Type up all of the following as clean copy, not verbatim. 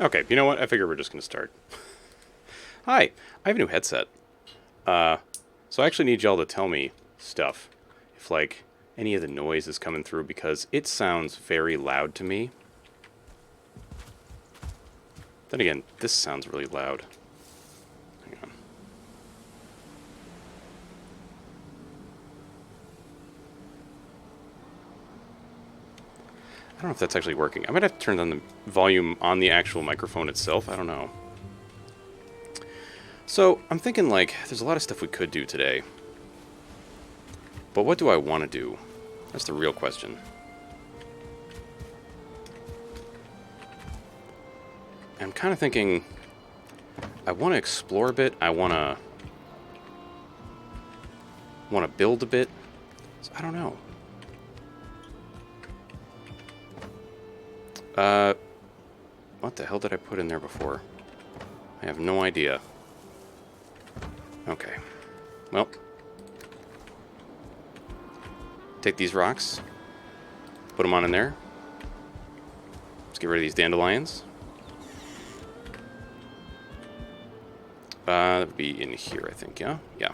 Okay, you know what? I figure we're just going to start. Hi, I have a new headset. So I actually need y'all to tell me stuff. If, like, any of the noise is coming through, because it sounds very loud to me. Then again, this sounds really loud. Hang on. I don't know if that's actually working. I might have to turn on the volume on the actual microphone itself. I don't know. So, I'm thinking, like, there's a lot of stuff we could do today. But what do I want to do? That's the real question. I'm kind of thinking I want to explore a bit. I want to build a bit. So I don't know. What the hell did I put in there before? I have no idea. Okay. Well. Take these rocks. Put them on in there. Let's get rid of these dandelions. That would be in here, I think, yeah? Yeah.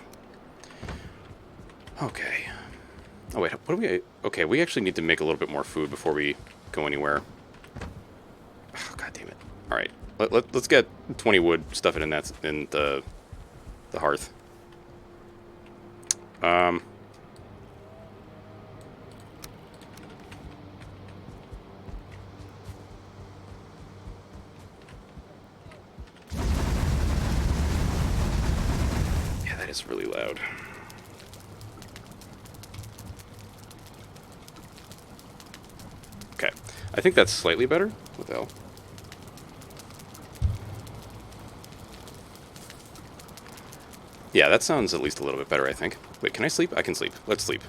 Okay. Oh, wait, what do we... Okay, we actually need to make a little bit more food before we go anywhere. Oh, God damn it. Alright, let's get 20 wood, stuff it in the hearth. Yeah, that is really loud. Okay, I think that's slightly better. What the hell? Yeah, that sounds at least a little bit better, I think. Wait, can I sleep? I can sleep. Let's sleep.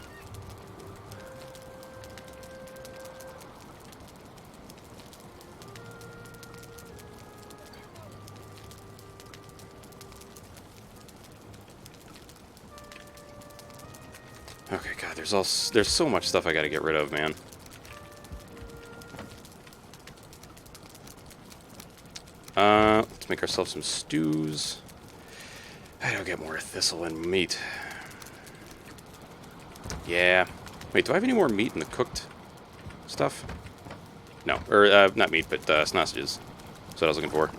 Okay, God, there's so much stuff I gotta get rid of, man. Let's make ourselves some stews. I don't get more thistle and meat. Yeah. Wait, do I have any more meat in the cooked stuff? No. Or, not meat, but sausages. That's what I was looking for.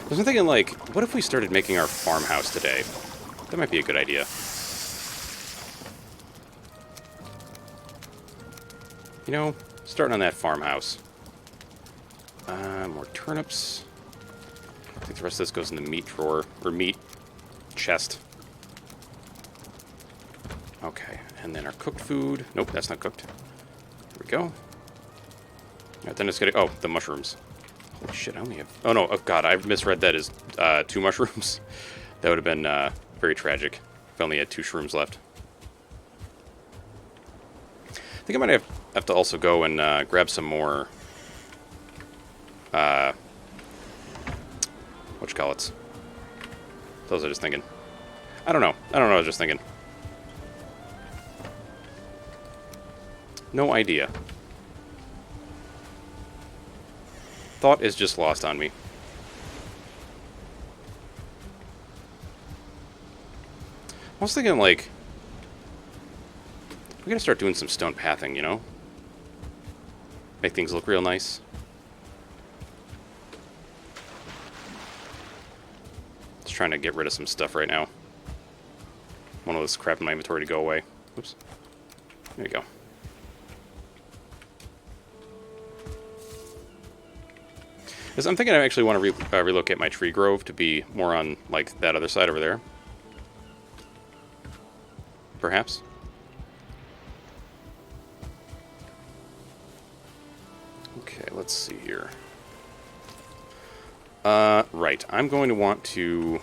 I was thinking, like, what if we started making our farmhouse today? That might be a good idea. You know, starting on that farmhouse. More turnips. I think the rest of this goes in the meat drawer, or meat chest. Okay, and then our cooked food. Nope, that's not cooked. There we go. Right, then it's gonna... Oh, the mushrooms. Holy shit, I only have... Oh, no. Oh, God, I misread that as 2 mushrooms. That would have been very tragic if I only had 2 shrooms left. I think I might have to also go and grab some more... whatchamacallits. Those I was just thinking. I don't know. I was just thinking. No idea. Thought is just lost on me. I was thinking, like, we gotta start doing some stone pathing, you know? Make things look real nice. Just trying to get rid of some stuff right now. One of this crap in my inventory to go away. Oops. There you go. Because I'm thinking I actually want to relocate my tree grove to be more on, like, that other side over there. Perhaps. Okay, let's see here. Right. I'm going to want to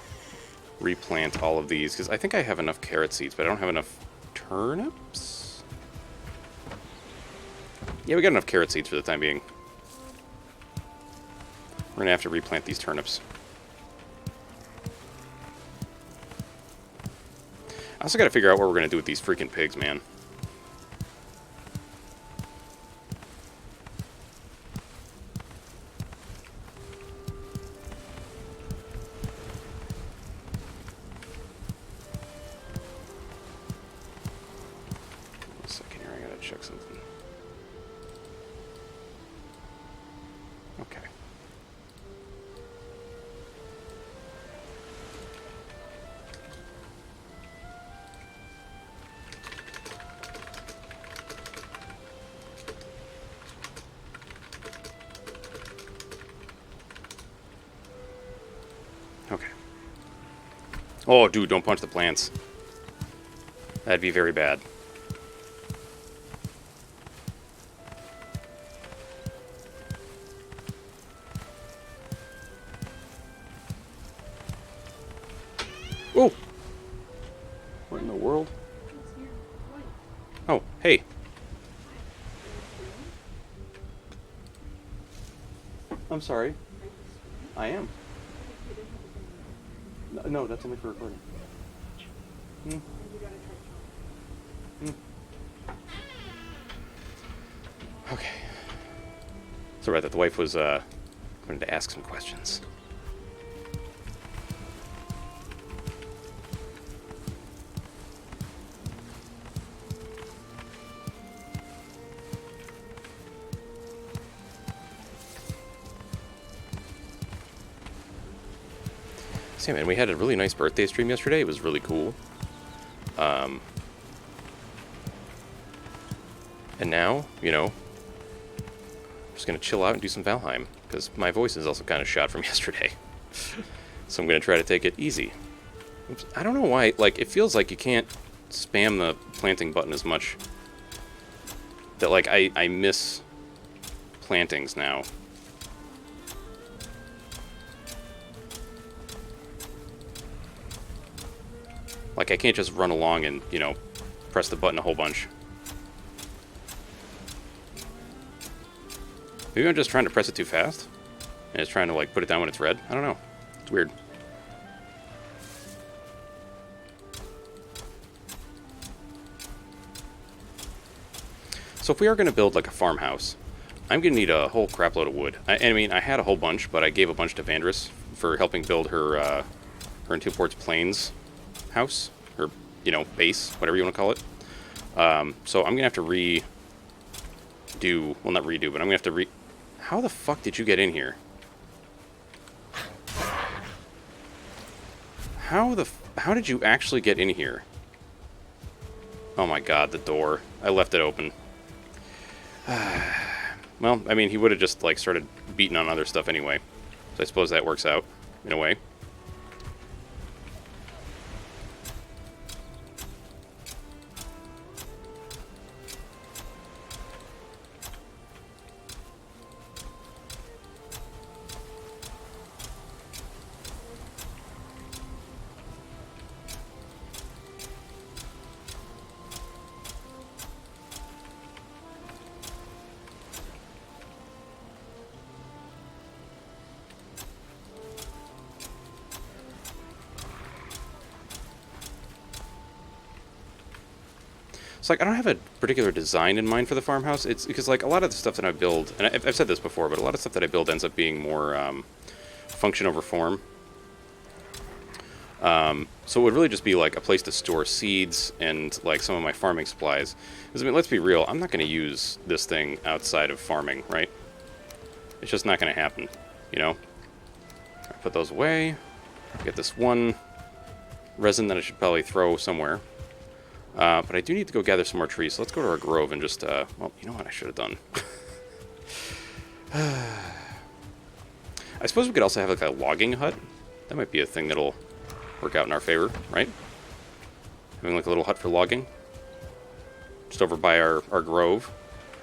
replant all of these, because I think I have enough carrot seeds, but I don't have enough turnips? Yeah, we got enough carrot seeds for the time being. We're going to have to replant these turnips. I also got to figure out what we're going to do with these freaking pigs, man. One second here, I got to check something. Okay. Okay. Oh, dude, don't punch the plants. That'd be very bad. Oh! What in the world? Oh, hey. I'm sorry. I am. No, that's only for recording. Hmm. Hmm. Okay. Sorry about that. The wife was wanted to ask some questions. So, man, we had a really nice birthday stream yesterday. It was really cool. And now, you know, I'm just going to chill out and do some Valheim, because my voice is also kind of shot from yesterday. So I'm going to try to take it easy. Oops. I don't know why, like, it feels like you can't spam the planting button as much. That, like, I miss plantings now. Like, I can't just run along and, you know, press the button a whole bunch. Maybe I'm just trying to press it too fast. And it's trying to, like, put it down when it's red. I don't know. It's weird. So if we are going to build, like, a farmhouse, I'm going to need a whole crap load of wood. I mean, I had a whole bunch, but I gave a bunch to Vandris for helping build her, her and Two Ports Plains house, or, you know, base, whatever you want to call it. So I'm gonna have to redo, well, not redo, but I'm gonna have to how the fuck did you get in here? How did you actually get in here? Oh my god, the door. I left it open. Well, I mean, he would have just, like, started beating on other stuff anyway. So I suppose that works out, in a way. So, like, I don't have a particular design in mind for the farmhouse. It's because, like, a lot of the stuff that I build, and I've said this before, but a lot of stuff that I build ends up being more function over form. So it would really just be, like, a place to store seeds and, like, some of my farming supplies. Because, I mean, let's be real, I'm not going to use this thing outside of farming, right? It's just not going to happen, you know? Put those away. Get this one resin that I should probably throw somewhere. But I do need to go gather some more trees, so let's go to our grove and just, well, you know what I should have done? I suppose we could also have, like, a logging hut. That might be a thing that'll work out in our favor, right? Having, like, a little hut for logging. Just over by our grove.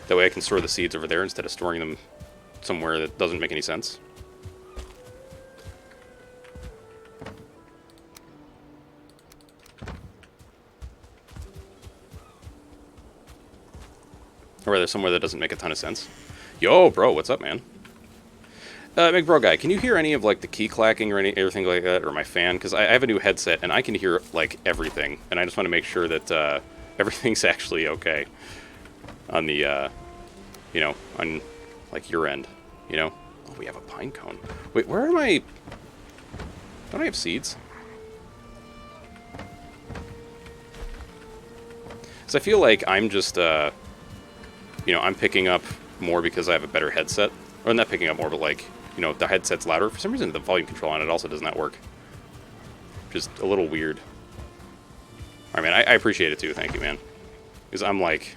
That way I can store the seeds over there instead of storing them somewhere that doesn't make any sense. Or rather, somewhere that doesn't make a ton of sense. Yo, bro, what's up, man? McBro guy, can you hear any of, like, the key clacking or anything like that, or my fan? Because I have a new headset, and I can hear, like, everything. And I just want to make sure that everything's actually okay on the, you know, on, like, your end, you know? Oh, we have a pine cone. Wait, where are my... Don't I have seeds? Because I feel like I'm just, you know, I'm picking up more because I have a better headset. Or not picking up more, but, like, you know, the headset's louder. For some reason, the volume control on it also does not work. Just a little weird. All right, man, I appreciate it, too. Thank you, man. Because I'm, like...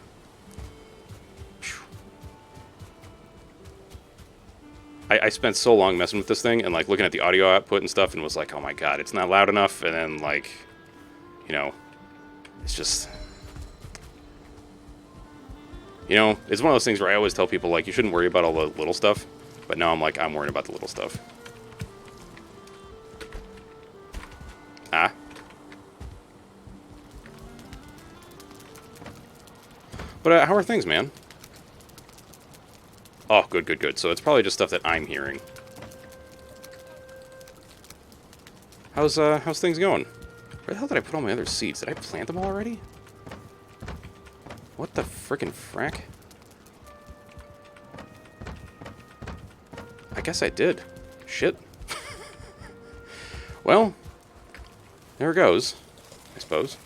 I spent so long messing with this thing and, like, looking at the audio output and stuff and was like, oh, my God, it's not loud enough. And then, like, you know, it's just... You know, it's one of those things where I always tell people, like, you shouldn't worry about all the little stuff. But now I'm like, I'm worrying about the little stuff. Ah. But how are things, man? Oh, good, good, good. So it's probably just stuff that I'm hearing. How's things going? Where the hell did I put all my other seeds? Did I plant them all already? What the frickin' frack? I guess I did. Shit. Well, there it goes, I suppose.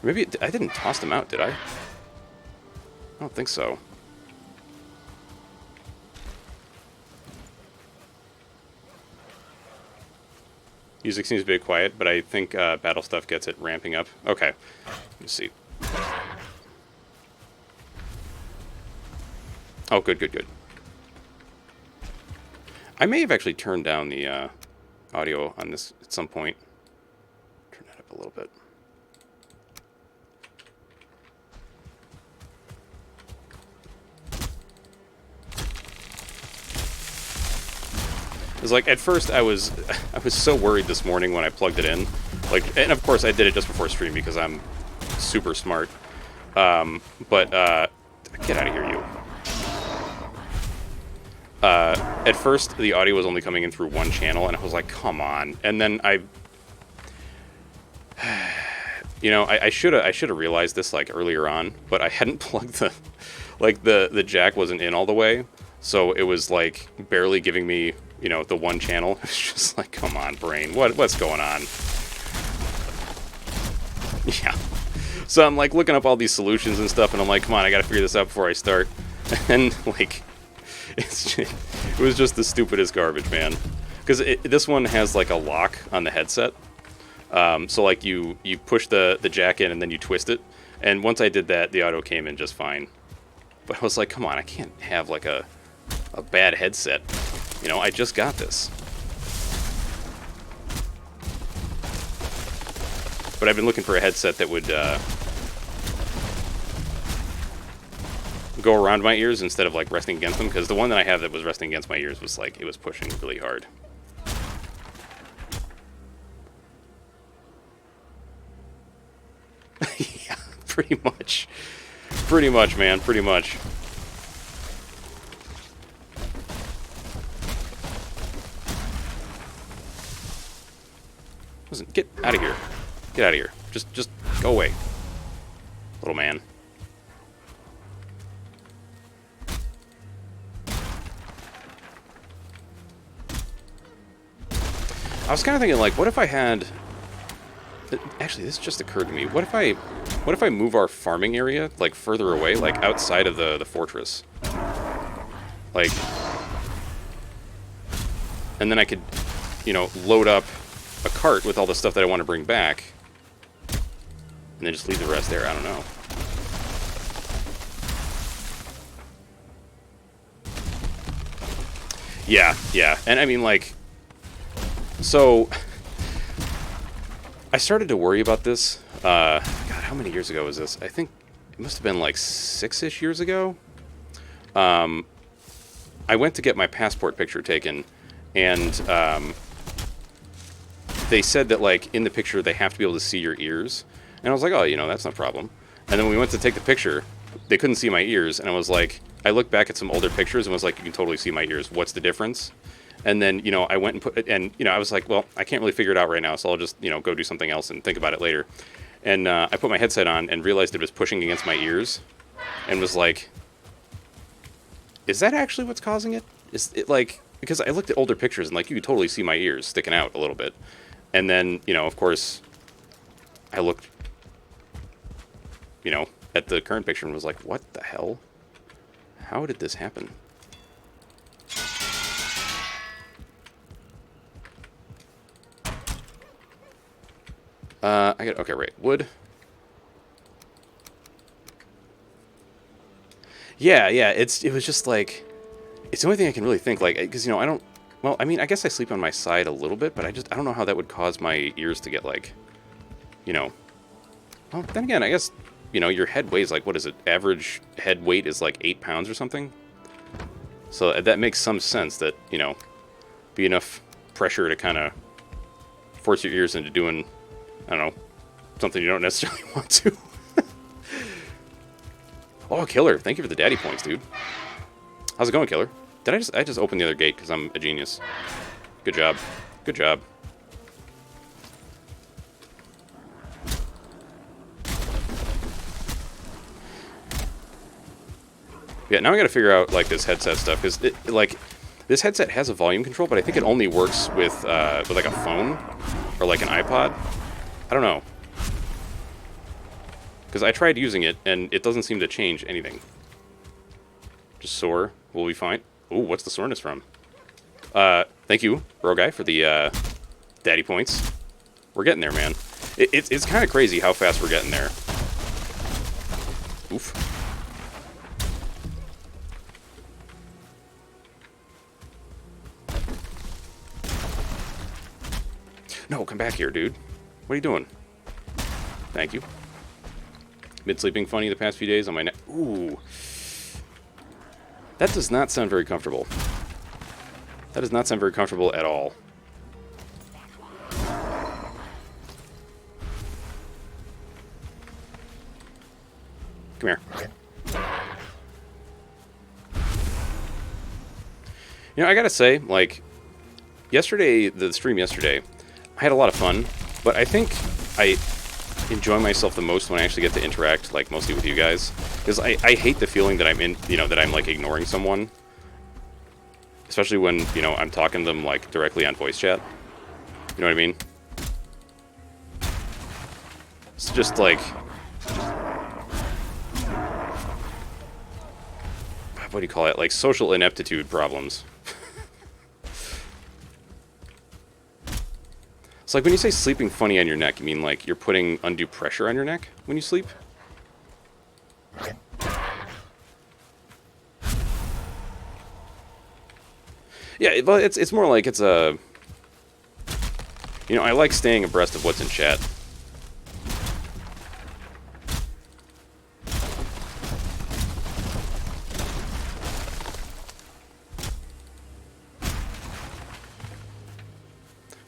Maybe I didn't toss them out, did I? I don't think so. Music seems a bit quiet, but I think battle stuff gets it ramping up. Okay, let's see. Oh, good, good, good. I may have actually turned down the audio on this at some point. Turn that up a little bit. It's like, at first I was so worried this morning when I plugged it in. Like, and of course I did it just before stream because I'm super smart. But get out of here, you. At first, the audio was only coming in through one channel, and I was like, come on. And then you know, I should have realized this, like, earlier on, but I hadn't plugged the jack wasn't in all the way, so it was, like, barely giving me, you know, the one channel. It's just like, come on, brain, what's going on? Yeah. So I'm, like, looking up all these solutions and stuff, and I'm like, come on, I gotta figure this out before I start. And, like... it was just the stupidest garbage, man. Because this one has, like, a lock on the headset. So, like, you push the jack in and then you twist it. And once I did that, the audio came in just fine. But I was like, come on, I can't have, like, a bad headset. You know, I just got this. But I've been looking for a headset that would... go around my ears instead of, like, resting against them, because the one that I have that was resting against my ears was, like, it was pushing really hard. Yeah, pretty much. Pretty much, man, pretty much. Listen, get out of here. Get out of here. Just go away, little man. I was kind of thinking, like, what if I had... Actually, this just occurred to me. What if I move our farming area, like, further away, like, outside of the fortress? Like... And then I could, you know, load up a cart with all the stuff that I want to bring back. And then just leave the rest there. I don't know. Yeah, yeah. And I mean, like... So, I started to worry about this, God, how many years ago was this? I think it must have been like 6-ish years ago. I went to get my passport picture taken, and they said that, like, in the picture they have to be able to see your ears. And I was like, oh, you know, that's no problem. And then when we went to take the picture, they couldn't see my ears, and I was like, I looked back at some older pictures and was like, you can totally see my ears. What's the difference? And then, you know, I went and put it, and, you know, I was like, well, I can't really figure it out right now, so I'll just, you know, go do something else and think about it later. And I put my headset on and realized it was pushing against my ears, and was like, is that actually what's causing it? Is it like, because I looked at older pictures and like, you could totally see my ears sticking out a little bit. And then, you know, of course, I looked, you know, at the current picture and was like, what the hell? How did this happen? I got, okay, right, wood. Yeah, it was just like, it's the only thing I can really think, like, because, you know, I don't, well, I mean, I guess I sleep on my side a little bit, but I don't know how that would cause my ears to get, like, you know, well, then again, I guess, you know, your head weighs, like, what is it, average head weight is, like, 8 pounds or something? So that makes some sense that, you know, be enough pressure to kind of force your ears into doing, I don't know, something you don't necessarily want to. Oh, Killer, thank you for the daddy points, dude. How's it going, Killer? Did I just opened the other gate because I'm a genius. Good job. Good job. Yeah, now I gotta figure out, like, this headset stuff, because, like, this headset has a volume control, but I think it only works with like, a phone, or, like, an iPod. I don't know. Because I tried using it, and it doesn't seem to change anything. Just sore. We'll be fine. Ooh, what's the soreness from? Thank you, Bro Guy, for the, daddy points. We're getting there, man. It's kind of crazy how fast we're getting there. Oof. No, come back here, dude. What are you doing? Thank you. Been sleeping funny the past few days on my neck. Ooh. That does not sound very comfortable. That does not sound very comfortable at all. Come here. You know, I gotta say, like, yesterday, the stream yesterday, I had a lot of fun, but I think I enjoy myself the most when I actually get to interact, like, mostly with you guys. Because I hate the feeling that I'm in, you know, that I'm, like, ignoring someone. Especially when, you know, I'm talking to them, like, directly on voice chat. You know what I mean? It's just, like, what do you call it? Like, social ineptitude problems. It's like when you say sleeping funny on your neck, you mean like you're putting undue pressure on your neck when you sleep? Yeah, well, it's more like it's a... You know, I like staying abreast of what's in chat.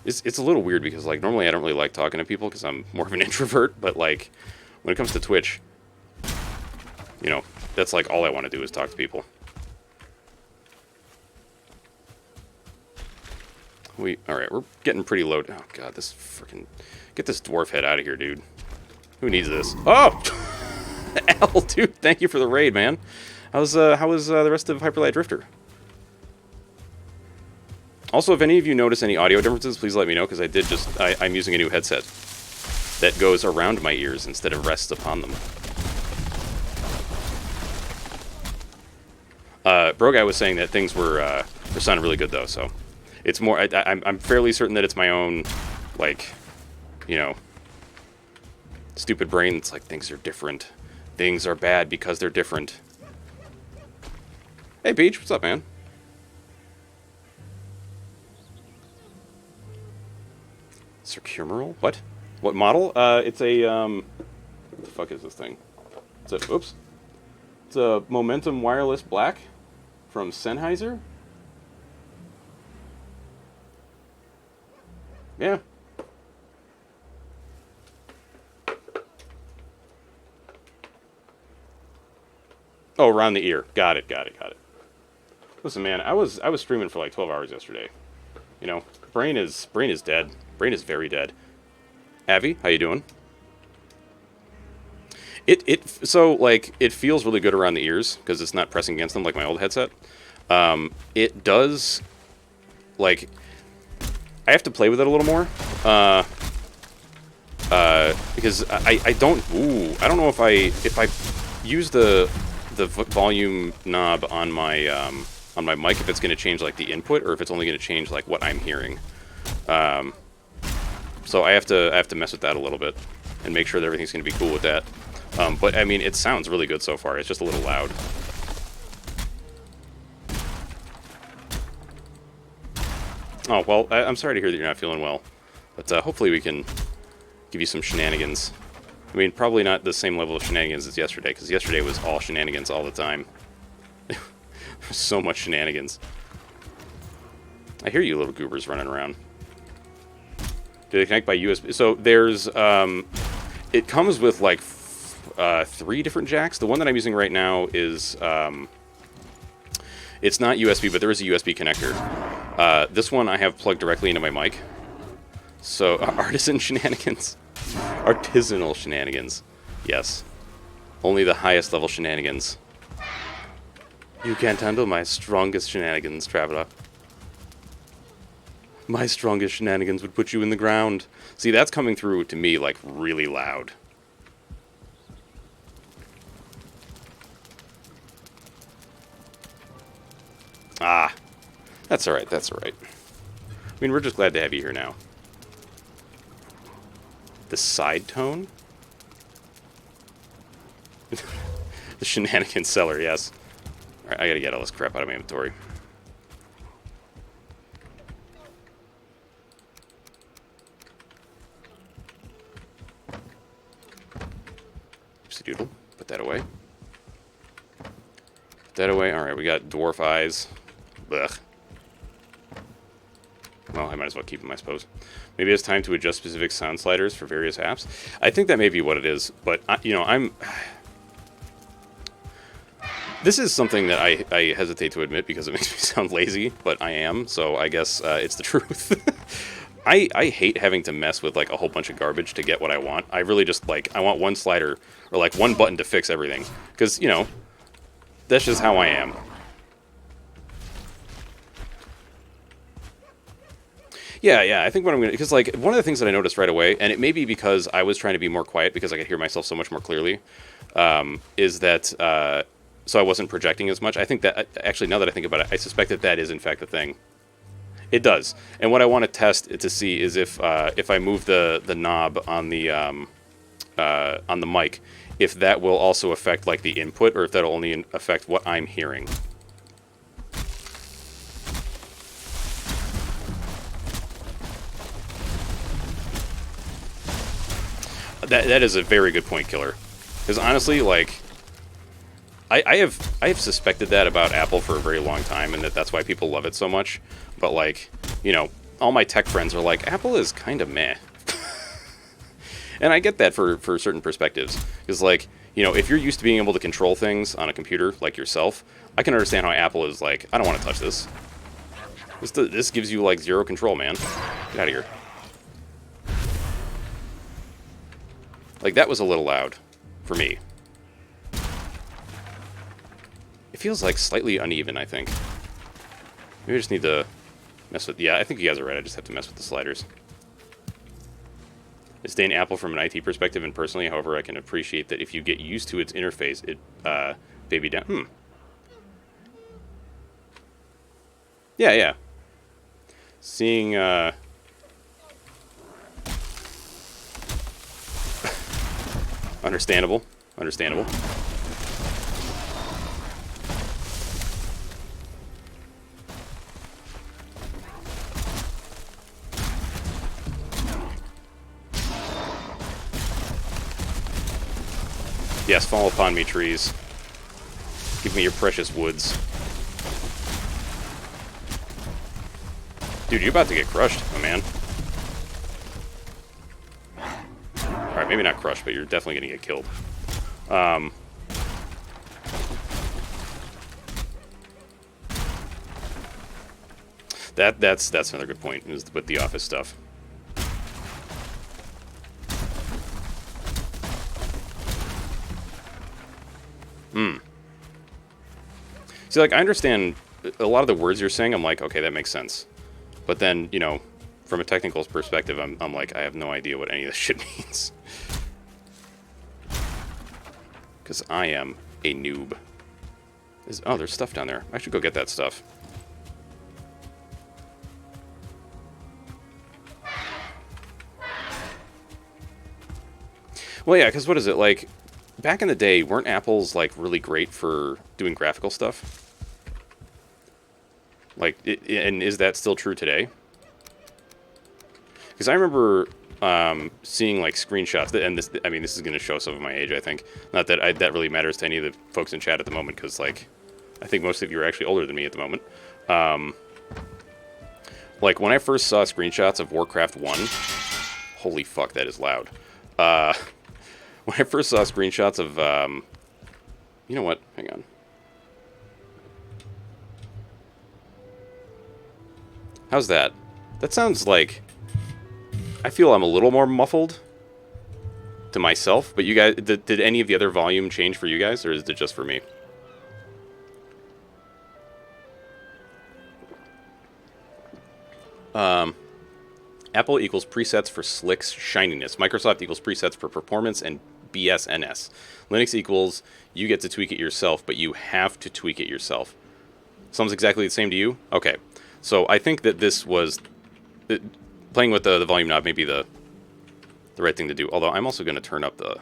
It's a little weird because, like, normally I don't really like talking to people because I'm more of an introvert, but, like, when it comes to Twitch, you know, that's, like, all I want to do is talk to people. Alright, we're getting pretty low. Oh, God, this freaking... Get this dwarf head out of here, dude. Who needs this? Oh! Al, dude, thank you for the raid, man. How was the rest of Hyperlight Drifter? Also, if any of you notice any audio differences, please let me know, because I'm using a new headset that goes around my ears instead of rests upon them. Bro Guy was saying that things were sounding really good, though, so it's more, I'm fairly certain that it's my own, like, you know, stupid brain that's like, things are different. Things are bad because they're different. Hey, Peach, what's up, man? Circumeral? What? What model? It's a, what the fuck is this thing? Oops. It's a Momentum Wireless Black from Sennheiser. Yeah. Oh, around the ear. Got it, got it, got it. Listen, man, I was streaming for like 12 hours yesterday. You know, brain is dead. Brain is very dead. Avi, how you doing? So like it feels really good around the ears because it's not pressing against them like my old headset. It does, like, I have to play with it a little more. Because I don't know if I use the volume knob on my mic, if it's going to change like the input or if it's only going to change like what I'm hearing. So I have to mess with that a little bit and make sure that everything's going to be cool with that. But I mean, it sounds really good so far. It's just a little loud. Oh well, I'm sorry to hear that you're not feeling well, but hopefully we can give you some shenanigans. I mean, probably not the same level of shenanigans as yesterday, because yesterday was all shenanigans all the time. So much shenanigans. I hear you little goobers running around. Do they connect by USB? So there's, it comes with like 3 different jacks. The one that I'm using right now is, it's not USB, but there is a USB connector. This one I have plugged directly into my mic. So, artisan shenanigans. Artisanal shenanigans. Yes. Only the highest level shenanigans. You can't handle my strongest shenanigans, Traveler. My strongest shenanigans would put you in the ground. See, that's coming through to me, like, really loud. Ah. That's alright, that's alright. I mean, we're just glad to have you here now. The side tone? The shenanigans seller, yes. Alright, I gotta get all this crap out of my inventory. Oopsie-doodle. Put that away. Put that away. Alright, we got dwarf eyes. Blech. Well, I might as well keep them, I suppose. Maybe it's time to adjust specific sound sliders for various apps. I think that may be what it is, but, you know, this is something that I hesitate to admit because it makes me sound lazy, but I am, so I guess it's the truth. I hate having to mess with, like, a whole bunch of garbage to get what I want. I really just, like, I want one slider, or, like, one button to fix everything. Because, you know, that's just how I am. Yeah, I think what I'm going to... Because, like, one of the things that I noticed right away, and it may be because I was trying to be more quiet because I could hear myself so much more clearly, is that... so I wasn't projecting as much. I think that... Actually, now that I think about it, I suspect that that is, in fact, a thing. It does. And what I want to test to see is if I move the knob on the mic, if that will also affect, like, the input, or if that'll only affect what I'm hearing. That is a very good point, Killer. Because honestly, like, I have suspected that about Apple for a very long time, and that's why people love it so much. But, like, you know, all my tech friends are like, Apple is kind of meh. And I get that for certain perspectives. Because, like, you know, if you're used to being able to control things on a computer, like yourself, I can understand how Apple is like, I don't want to touch this. This gives you, like, zero control, man. Get out of here. Like, that was a little loud for me. It feels, like, slightly uneven, I think. Maybe I just need to mess with... Yeah, I think you guys are right. I just have to mess with the sliders. Disdain Apple from an IT perspective and personally, however, I can appreciate that if you get used to its interface, it, baby down... Yeah. Seeing, Understandable. Yes, fall upon me, trees. Give me your precious woods. Dude, you're about to get crushed, my man. Alright, maybe not crushed, but you're definitely gonna get killed. That's another good point, is with the office stuff. See, like, I understand a lot of the words you're saying. I'm like, okay, that makes sense. But then, you know, from a technical perspective, I'm like, I have no idea what any of this shit means. Because I am a noob. Oh, there's stuff down there. I should go get that stuff. Well, yeah, because what is it, like, back in the day, weren't apples, like, really great for doing graphical stuff? Like, and is that still true today? Because I remember seeing, like, screenshots, and this, I mean, this is going to show some of my age, I think. Not that that really matters to any of the folks in chat at the moment, because, like, I think most of you are actually older than me at the moment. Like, when I first saw screenshots of Warcraft 1, holy fuck, that is loud. When I first saw screenshots of, you know what, hang on. How's that? That sounds like, I feel I'm a little more muffled to myself, but you guys, did any of the other volume change for you guys, or is it just for me? Apple equals presets for slicks shininess. Microsoft equals presets for performance and BSNS. Linux equals you get to tweak it yourself, but you have to tweak it yourself. Sounds exactly the same to you? Okay. So I think that this was... playing with the volume knob may be the right thing to do. Although I'm also going to turn up the...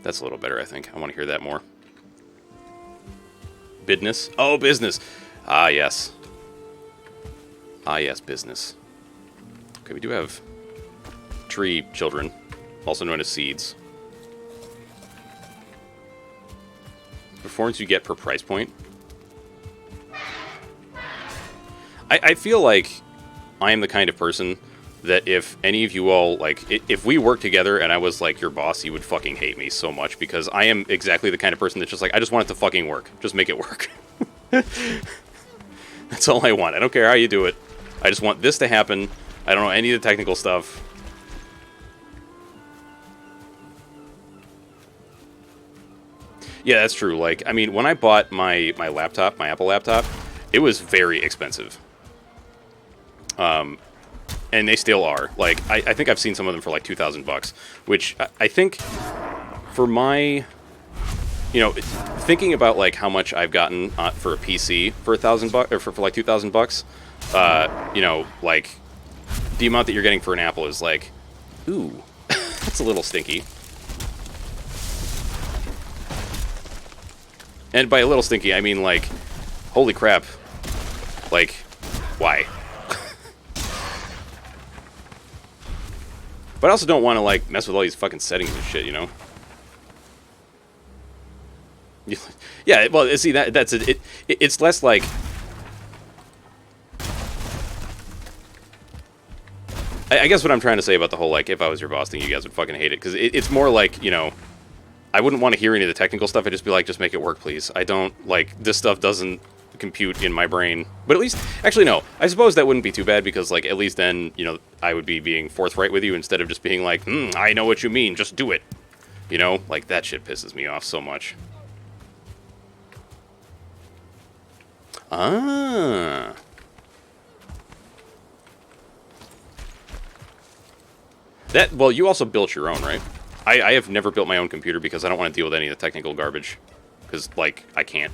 That's a little better, I think. I want to hear that more. Business? Oh, business! Ah, yes. Ah, yes, business. Okay, we do have tree children, also known as seeds. Performance you get per price point. I feel like I am the kind of person that if any of you all, like, if we worked together and I was, like, your boss, you would fucking hate me so much, because I am exactly the kind of person that's just like, I just want it to fucking work. Just make it work. That's all I want. I don't care how you do it. I just want this to happen. I don't know any of the technical stuff. Yeah, that's true. Like, I mean, when I bought my laptop, my Apple laptop, it was very expensive. And they still are. Like, I think I've seen some of them for like $2,000, which I think for my, you know, thinking about like how much I've gotten for a PC for $1,000 or for like $2,000, you know, like the amount that you're getting for an Apple is like, ooh, that's a little stinky. And by a little stinky, I mean like, holy crap, like, why? But I also don't want to, like, mess with all these fucking settings and shit, you know? Yeah, well, see, that's it. It's less like... I guess what I'm trying to say about the whole, like, if I was your boss thing, you guys would fucking hate it. Because it's more like, you know, I wouldn't want to hear any of the technical stuff. I'd just be like, just make it work, please. I don't, like, this stuff doesn't compute in my brain. But at least, actually no, I suppose that wouldn't be too bad, because like at least then, you know, I would be being forthright with you instead of just being like, I know what you mean, just do it. You know, like that shit pisses me off so much. Ah. That, well, you also built your own, right? I have never built my own computer because I don't want to deal with any of the technical garbage. Because, like, I can't.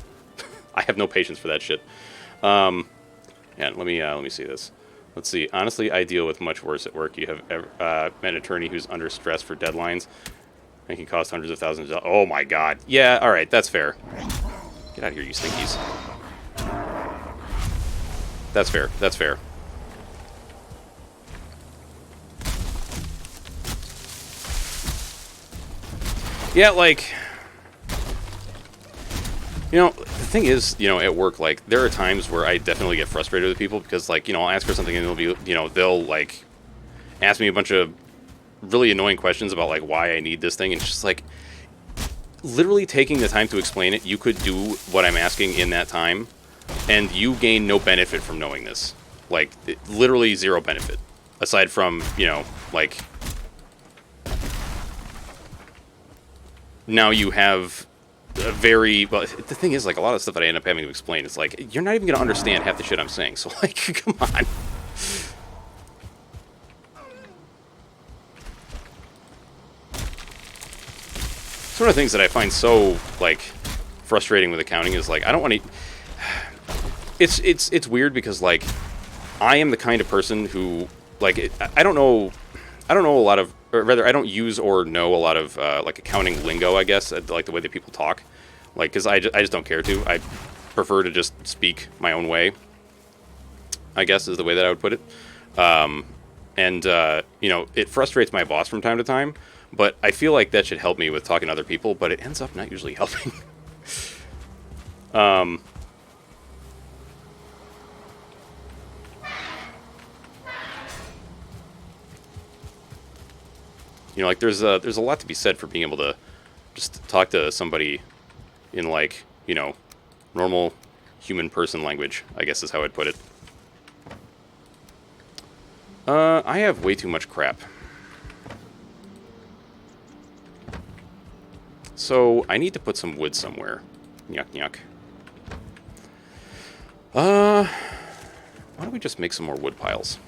I have no patience for that shit. Yeah, let me see this. Let's see. Honestly, I deal with much worse at work. You have an attorney who's under stress for deadlines and can cost hundreds of thousands of dollars. Oh my god. Yeah, all right, that's fair. Get out of here, you stinkies. That's fair. That's fair. Yeah, like, you know, the thing is, you know, at work, like, there are times where I definitely get frustrated with people because, like, you know, I'll ask for something and they'll be, you know, they'll, like, ask me a bunch of really annoying questions about, like, why I need this thing, and it's just, like, literally taking the time to explain it, you could do what I'm asking in that time. and you gain no benefit from knowing this. Like, literally zero benefit. Aside from, you know, like... Now you have a very... Well, the thing is, like, a lot of stuff that I end up having to explain, it's like, you're not even going to understand half the shit I'm saying. So, like, come on. It's one of the things that I find so, like, frustrating with accounting is, like, I don't want to... It's weird because, like, I am the kind of person who, like, I don't know a lot of... Or rather, I don't use or know a lot of, like, accounting lingo, I guess, like the way that people talk. Like, because I just don't care to. I prefer to just speak my own way, I guess, is the way that I would put it. You know, it frustrates my boss from time to time, but I feel like that should help me with talking to other people, but it ends up not usually helping. You know, like, there's a lot to be said for being able to just talk to somebody in, like, you know, normal human person language, I guess is how I'd put it. I have way too much crap. So, I need to put some wood somewhere. Yuck, yuck. Why don't we just make some more wood piles?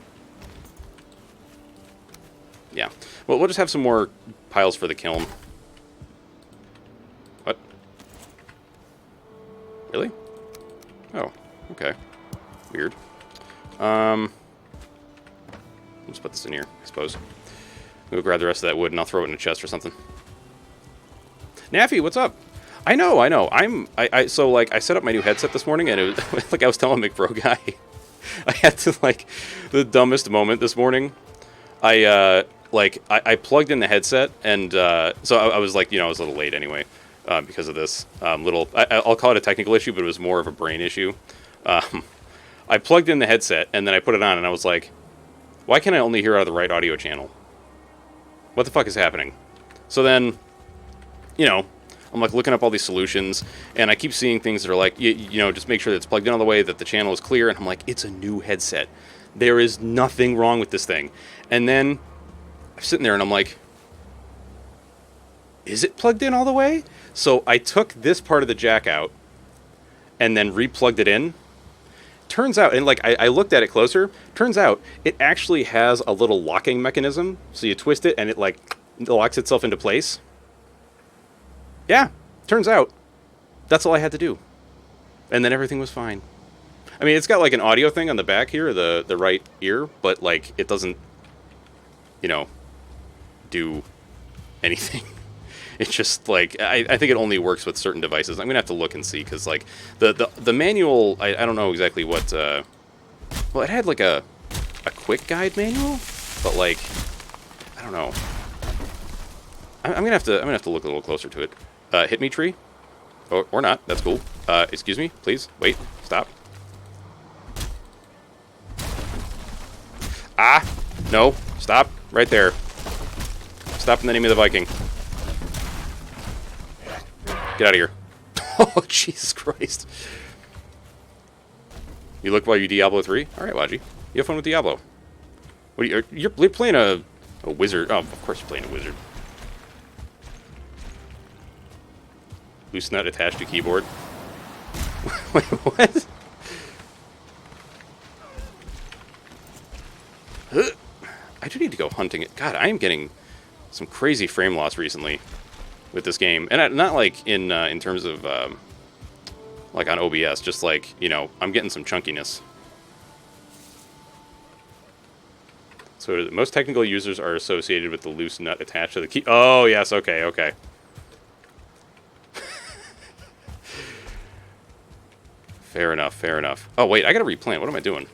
Yeah. Well, we'll just have some more piles for the kiln. What? Really? Oh, okay. Weird. Let's put this in here, I suppose. We'll grab the rest of that wood and I'll throw it in a chest or something. Naffy, what's up? I know. So, like, I set up my new headset this morning and it was, like I was telling McBro guy, I had to, like, the dumbest moment this morning. I plugged in the headset, and so I was like, you know, I was a little late anyway because of this I'll call it a technical issue, but it was more of a brain issue. I plugged in the headset, and then I put it on, and I was like, why can't I only hear out of the right audio channel? What the fuck is happening? So then, you know, I'm like looking up all these solutions, and I keep seeing things that are like, you know, just make sure that it's plugged in all the way, that the channel is clear, and I'm like, it's a new headset. There is nothing wrong with this thing. And then I'm sitting there and I'm like, is it plugged in all the way? So I took this part of the jack out and then re-plugged it in. Turns out, and like I looked at it closer, turns out it actually has a little locking mechanism. So you twist it and it like locks itself into place. Yeah, turns out that's all I had to do. And then everything was fine. I mean, it's got like an audio thing on the back here, the right ear, but like it doesn't, you know, do anything. It's just like I think it only works with certain devices. I'm gonna have to look and see because like the manual I don't know exactly what. Well, it had like a quick guide manual, but like I don't know. I'm gonna have to look a little closer to it. Hit me tree, or not? That's cool. Excuse me, please wait. Stop. Ah, no, stop right there. Stop in the name of the Viking. Get out of here. Oh, Jesus Christ. You look while you Diablo 3? Alright, Waji. You have fun with Diablo. What are you're playing a wizard. Oh, of course you're playing a wizard. Loose nut attached to keyboard. Wait, what? I do need to go hunting it. God, I am getting some crazy frame loss recently with this game, and not like in terms of like on OBS, just like, you know, I'm getting some chunkiness. So most technical users are associated with the loose nut attached to the key. Oh yes, okay, okay. Fair enough, fair enough. Oh wait, I gotta replant. What am I doing?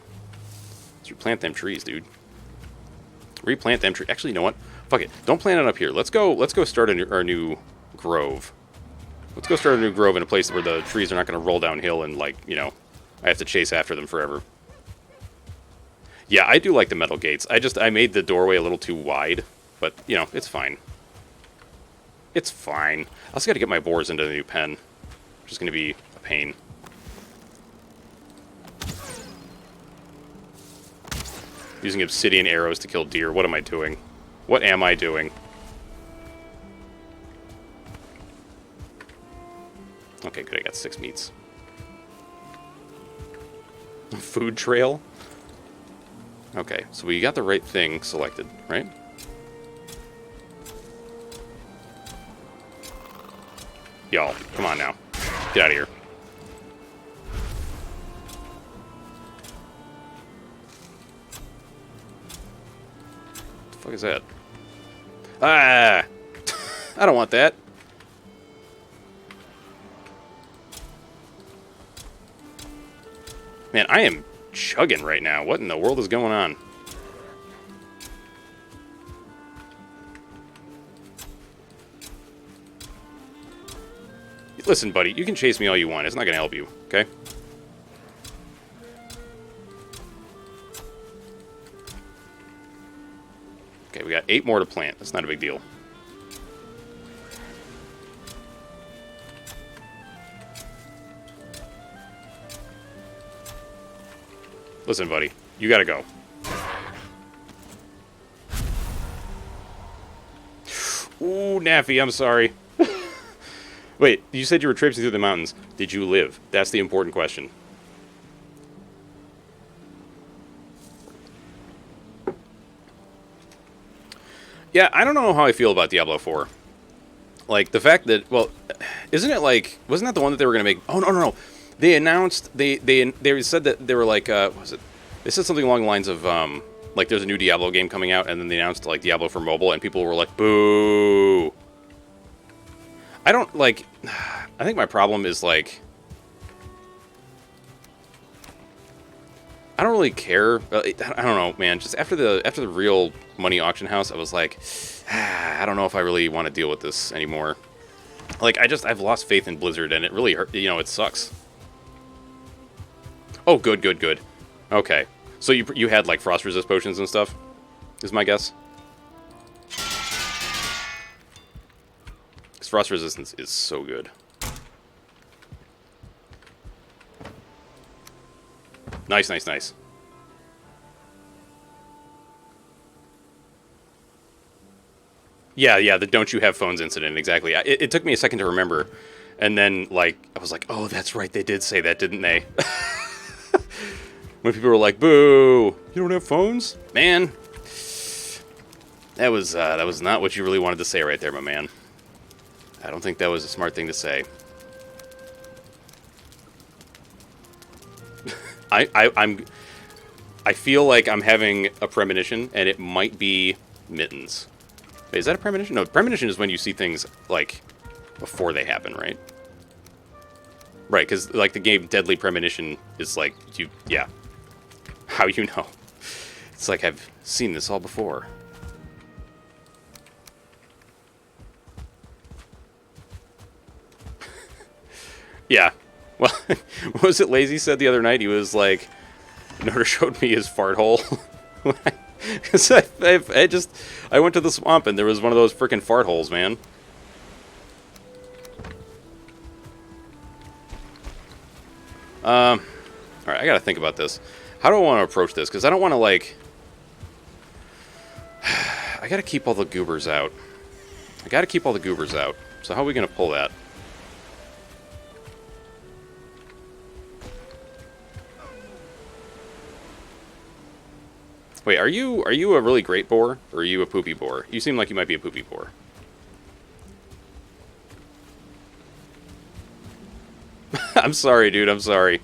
Let's replant them trees, dude. Replant them trees. Actually, you know what? Fuck it. Don't plant it up here. Let's go start our new grove. Let's go start a new grove in a place where the trees are not going to roll downhill and, like, you know, I have to chase after them forever. Yeah, I do like the metal gates. I made the doorway a little too wide, but, you know, it's fine. It's fine. I also got to get my boars into the new pen, which is going to be a pain. Using obsidian arrows to kill deer. What am I doing? What am I doing? Okay, good. I got 6 meats. Food trail? Okay, so we got the right thing selected, right? Y'all, come on now. Get out of here. What the fuck is that? Ah! I don't want that. Man, I am chugging right now. What in the world is going on? Listen, buddy, you can chase me all you want. It's not going to help you, okay? Okay, we got 8 more to plant. That's not a big deal. Listen, buddy, you gotta go. Ooh, Naffy, I'm sorry. Wait, you said you were traipsing through the mountains. Did you live? That's the important question. Yeah, I don't know how I feel about Diablo 4. Like, the fact that, well, isn't it like, wasn't that the one that they were going to make? Oh, no. They announced, they said that they were like, what was it? They said something along the lines of, like, there's a new Diablo game coming out, and then they announced, like, Diablo for mobile, and people were like, boo. I don't, like, I think my problem is, like, I don't really care. I don't know, man. Just after the real money auction house, I was like, I don't know if I really want to deal with this anymore. Like, I've lost faith in Blizzard, and it really hurt. You know, it sucks. Oh, good. Okay, so you had like frost resist potions and stuff, is my guess. Because frost resistance is so good. Nice. Yeah, the don't you have phones incident, exactly. It took me a second to remember, and then, like, I was like, oh, that's right, they did say that, didn't they? When people were like, boo, you don't have phones? Man, that was not what you really wanted to say right there, my man. I don't think that was a smart thing to say. I feel like I'm having a premonition, and it might be mittens. Wait, is that a premonition? No, premonition is when you see things, like, before they happen, right? Right, because, like, the game Deadly Premonition is, like, yeah. How you know? It's like I've seen this all before. Yeah. Well, what was it Lazy said the other night? He was like, Notor showed me his fart hole. Because I went to the swamp and there was one of those freaking fart holes, man. Alright, I gotta think about this. How do I want to approach this? Because I don't want to, like... I gotta keep all the goobers out. So how are we gonna pull that? Wait, are you a really great boar, or are you a poopy boar? You seem like you might be a poopy boar. I'm sorry, dude, I'm sorry.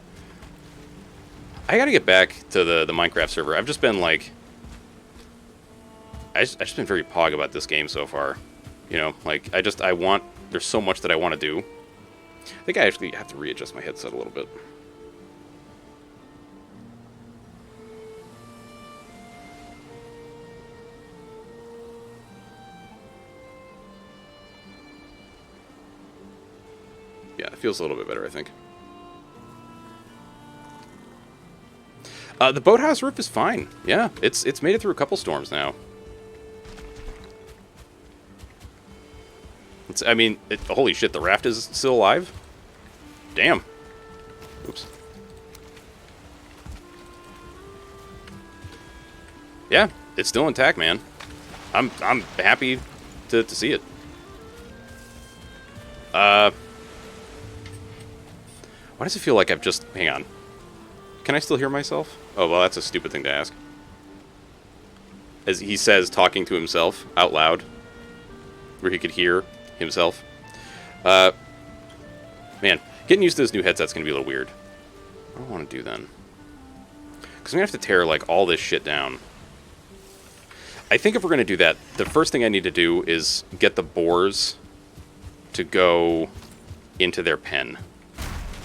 I gotta get back to the Minecraft server. I've just been, like... I've just been very pog about this game so far. You know, like, I want... There's so much that I want to do. I think I actually have to readjust my headset a little bit. Yeah, it feels a little bit better, I think. The boathouse roof is fine. Yeah, it's made it through a couple storms now. I mean, holy shit, the raft is still alive? Damn. Oops. Yeah, it's still intact, man. I'm happy to see it. Why does it feel like I've just... Hang on. Can I still hear myself? Oh, well, that's a stupid thing to ask. As he says, talking to himself out loud, where he could hear himself. Man, getting used to this new headset's going to be a little weird. What do I want to do then? Because I'm going to have to tear, like, all this shit down. I think if we're going to do that, the first thing I need to do is get the boars to go into their pen.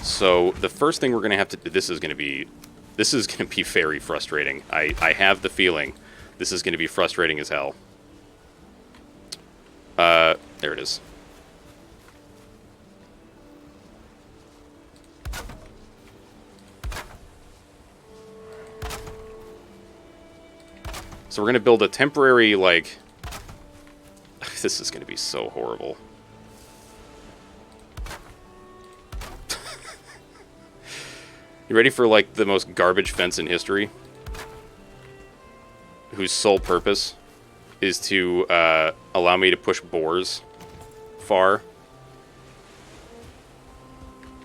So the first thing we're going to have to do, this is going to be very frustrating. I have the feeling this is going to be frustrating as hell. There it is. So we're going to build a temporary, like... This is going to be so horrible. You ready for, like, the most garbage fence in history? Whose sole purpose is to allow me to push boars far.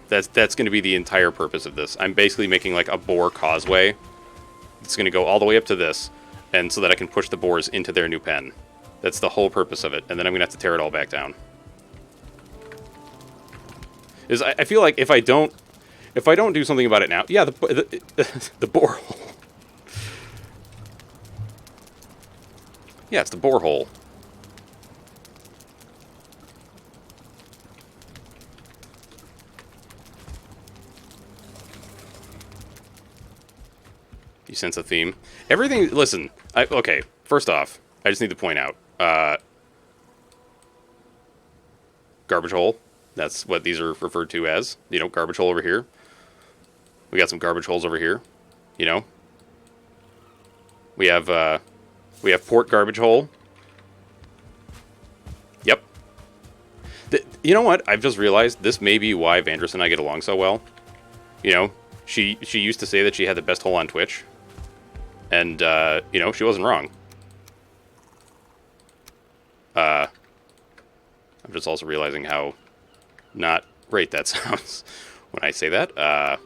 That's going to be the entire purpose of this. I'm basically making, like, a boar causeway. It's going to go all the way up to this. And so that I can push the boars into their new pen. That's the whole purpose of it. And then I'm going to have to tear it all back down. I feel like if I don't do something about it now... Yeah, the borehole. Yeah, it's the borehole. You sense a theme? Everything... Listen, okay, first off, I just need to point out. Garbage hole. That's what these are referred to as. You know, garbage hole over here. We got some garbage holes over here. You know? We have port garbage hole. Yep. You know what? I've just realized this may be why Vandress and I get along so well. You know, she used to say that she had the best hole on Twitch. And, you know, she wasn't wrong. I'm just also realizing how not great that sounds when I say that.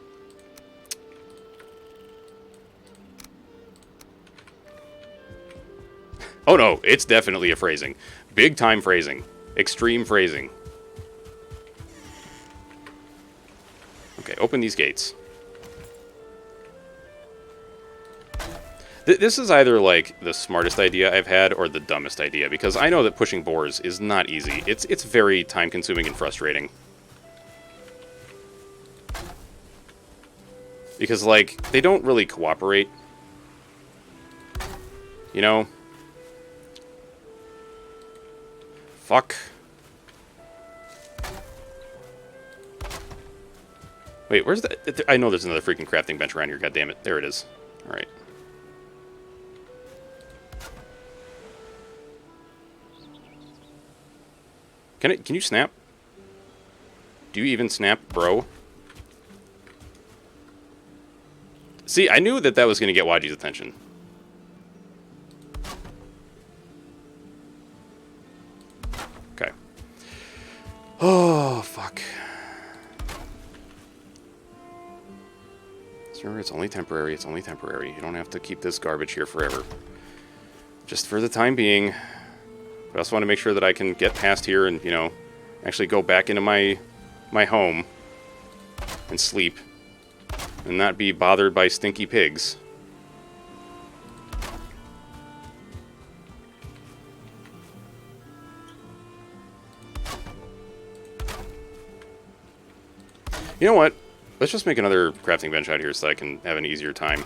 Oh no, it's definitely a phrasing. Big time phrasing. Extreme phrasing. Okay, open these gates. This is either, like, the smartest idea I've had or the dumbest idea, because I know that pushing boars is not easy. It's very time-consuming and frustrating. Because, like, they don't really cooperate. You know? Fuck. Wait, where's that? I know there's another freaking crafting bench around here, goddammit. There it is. Alright. Can you snap? Do you even snap, bro? See, I knew that was going to get Waji's attention. Okay. Oh, fuck. Remember, it's only temporary. It's only temporary. You don't have to keep this garbage here forever. Just for the time being. But I also want to make sure that I can get past here and, you know, actually go back into my home and sleep and not be bothered by stinky pigs. You know what? Let's just make another crafting bench out here so I can have an easier time.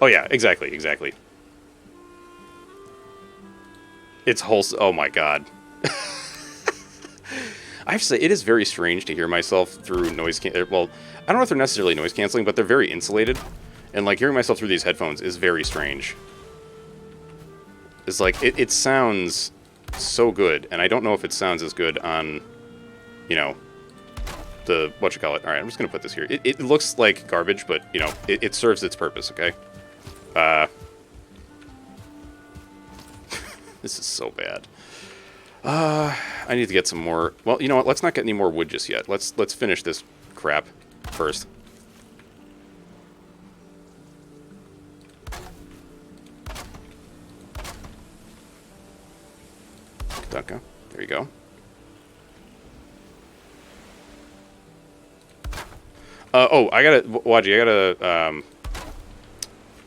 Oh yeah, exactly. It's wholesome. Oh my god. I have to say, it is very strange to hear myself through noise well, I don't know if they're necessarily noise canceling, but they're very insulated. And, like, hearing myself through these headphones is very strange. It's like, it sounds so good, and I don't know if it sounds as good on, you know, the, whatchamacallit. Alright, I'm just gonna put this here. It looks like garbage, but, you know, it serves its purpose, okay? This is so bad. I need to get some more... Well, you know what? Let's not get any more wood just yet. Let's finish this crap first. Dunka. There you go. Oh, I gotta... Waji,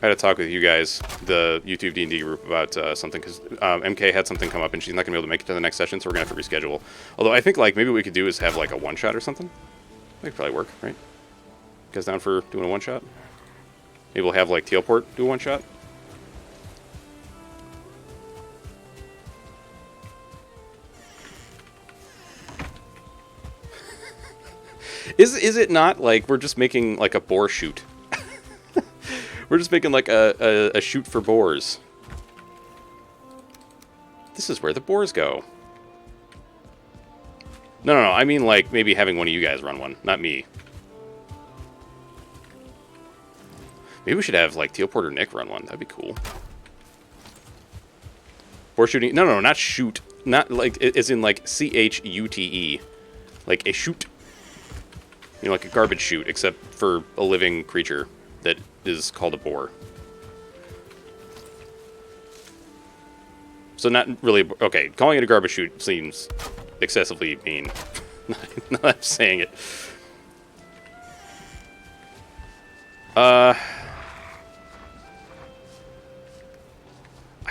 I gotta talk with you guys, the YouTube D&D group, about something, because MK had something come up, and she's not gonna be able to make it to the next session, so we're gonna have to reschedule. Although I think, like, maybe what we could do is have, like, a one-shot or something. That could probably work, right? You guys down for doing a one-shot? Maybe we'll have, like, Tealport do a one-shot? Is it not, like, we're just making, like, a boar shoot? We're just making, like, a shoot for boars. This is where the boars go. No, I mean, like, maybe having one of you guys run one, not me. Maybe we should have, like, Tealport or Nick run one. That'd be cool. Boar shooting... No, not shoot. Not, like, as in, like, C-H-U-T-E. Like, a shoot. You know, like a garbage chute, except for a living creature that is called a boar. So not really... Okay, calling it a garbage chute seems excessively mean. Not I'm saying it. I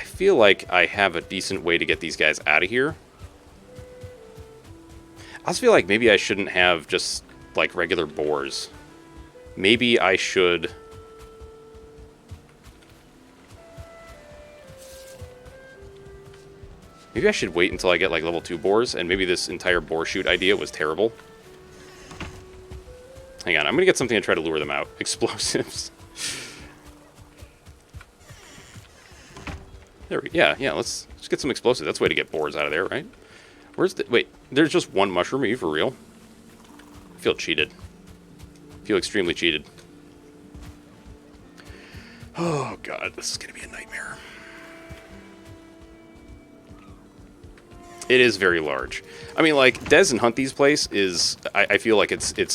feel like I have a decent way to get these guys out of here. I also feel like maybe I shouldn't have just, like, regular boars. Maybe I should... Maybe I should wait until I get, like, level 2 boars, and maybe this entire boar shoot idea was terrible. Hang on, I'm gonna get something to try to lure them out. Explosives. There we... Yeah, let's get some explosives. That's the way to get boars out of there, right? Where's the... Wait, there's just one mushroom? Are you for real? I feel cheated. I feel extremely cheated. Oh, God, this is gonna be a nightmare. It is very large. I mean, like, Des and Huntie's place is... I feel like it's... I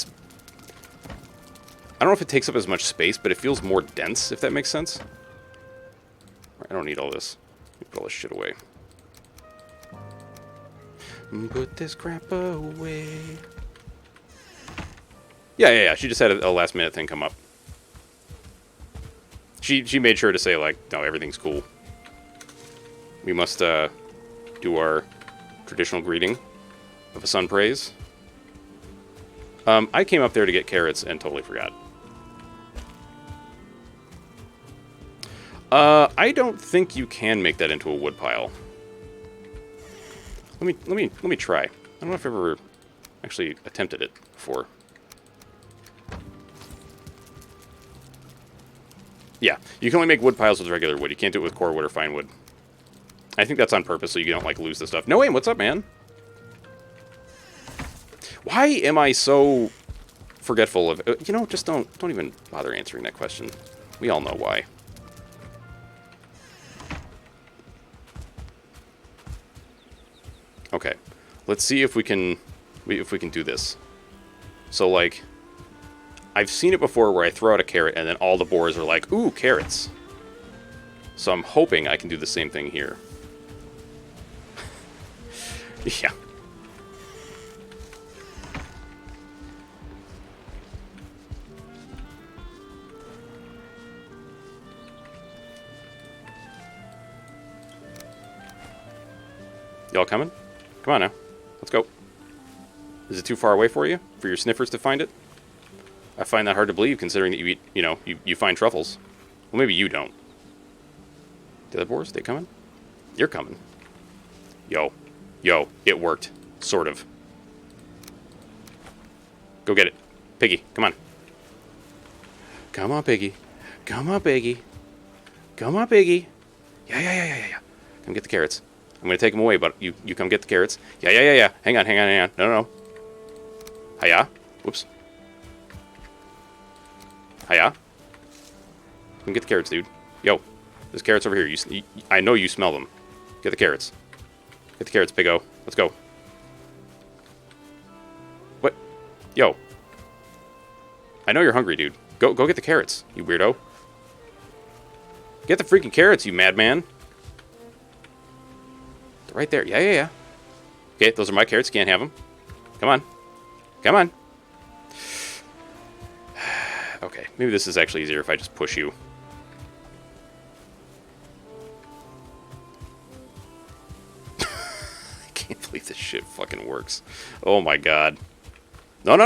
don't know if it takes up as much space, but it feels more dense, if that makes sense. I don't need all this. Let me put all this shit away. Put this crap away. Yeah. She just had a last-minute thing come up. She made sure to say, like, no, everything's cool. We must do our traditional greeting of a sun praise. I came up there to get carrots and totally forgot. I don't think you can make that into a wood pile. Let me try. I don't know if I've ever actually attempted it before. Yeah, you can only make wood piles with regular wood. You can't do it with core wood or fine wood. I think that's on purpose so you don't, like, lose the stuff. No, wait, what's up, man? Why am I so forgetful of... You know, just don't even bother answering that question. We all know why. Okay, let's see if we can do this. So, like, I've seen it before where I throw out a carrot and then all the boars are like, ooh, carrots. So I'm hoping I can do the same thing here. Yeah. Y'all coming? Come on now. Let's go. Is it too far away for you? For your sniffers to find it? I find that hard to believe, considering that you eat, you know, you find truffles. Well, maybe you don't. The other boars, they coming? You're coming. Yo, it worked. Sort of. Go get it. Piggy, come on. Come on, Piggy. Come on, Piggy. Come on, Piggy. Yeah. Come get the carrots. I'm going to take them away, but you come get the carrots. Yeah. Hang on. No. Hiya. Whoops. Hiya. Come get the carrots, dude. Yo, there's carrots over here. I know you smell them. Get the carrots. Get the carrots, Big O. Let's go. What? Yo. I know you're hungry, dude. Go get the carrots, you weirdo. Get the freaking carrots, you madman. They're right there. Yeah. Okay, those are my carrots. Can't have them. Come on. Come on. Okay, maybe this is actually easier if I just push you. I can't believe this shit fucking works. Oh my god. No.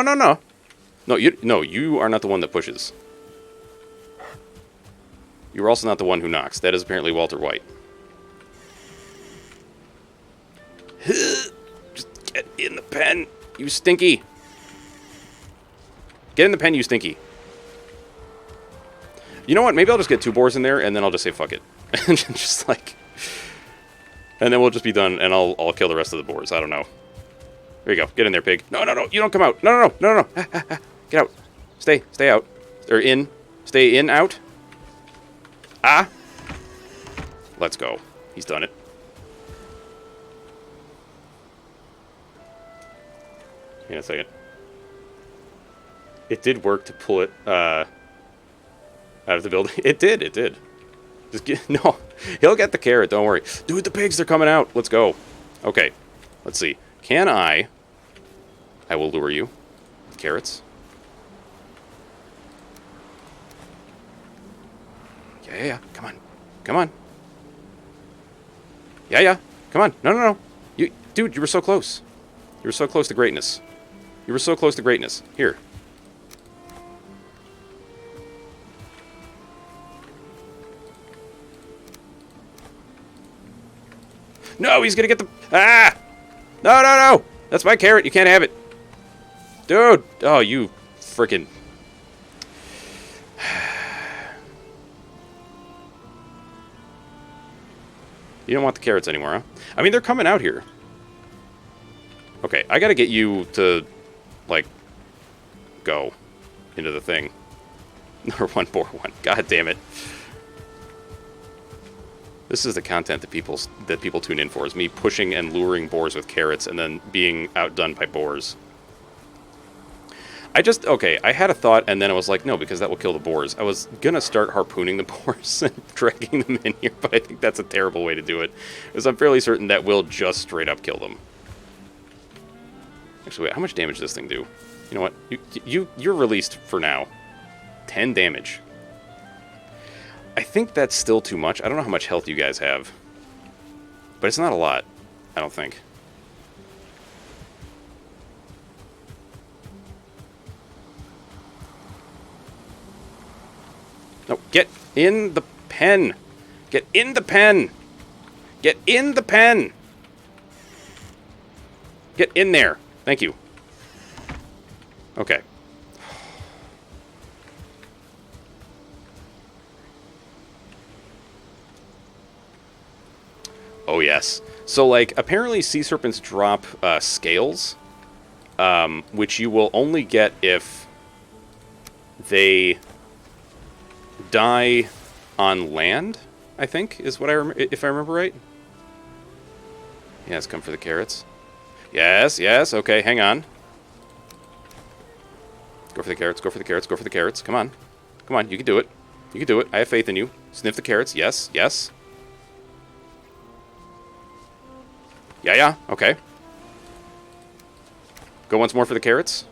No, you are not the one that pushes. You're also not the one who knocks. That is apparently Walter White. Just get in the pen, you stinky. Get in the pen, you stinky. You know what? Maybe I'll just get 2 boars in there, and then I'll just say fuck it. And just like... And then we'll just be done, and I'll kill the rest of the boars. I don't know. There you go. Get in there, pig. No. You don't come out. No. Get out. Stay out. Or in. Stay in, out. Ah. Let's go. He's done it. Hang on a second. It did work to pull it out of the building. It did. Just get... No. He'll get the carrot. Don't worry. Dude, the pigs, they're coming out. Let's go. Okay. Let's see. Can I will lure you. Carrots. Yeah. Come on. Yeah. Come on. No. Dude, you were so close. You were so close to greatness. Here. No, he's gonna get the... Ah! No. That's my carrot. You can't have it. Dude. Oh, you frickin'... You don't want the carrots anymore, huh? I mean, they're coming out here. Okay, I gotta get you to, like, go into the thing. Number 1, Boar 1. God damn it. This is the content that people tune in for, is me pushing and luring boars with carrots and then being outdone by boars. I had a thought, and then I was like, no, because that will kill the boars. I was gonna start harpooning the boars and dragging them in here, but I think that's a terrible way to do it, because I'm fairly certain that will just straight up kill them. Actually, wait, how much damage does this thing do? You know what? You're released for now. 10 damage. I think that's still too much. I don't know how much health you guys have, but it's not a lot, I don't think. No, get in the pen. Get in the pen. Get in the pen. Get in there. Thank you. Okay. Oh, yes. So, like, apparently sea serpents drop scales, which you will only get if they die on land, I think, is what if I remember right. Yes, come for the carrots. Yes, okay, hang on. Go for the carrots. Come on, you can do it. I have faith in you. Sniff the carrots. Yes. Yeah, okay. Go once more for the carrots.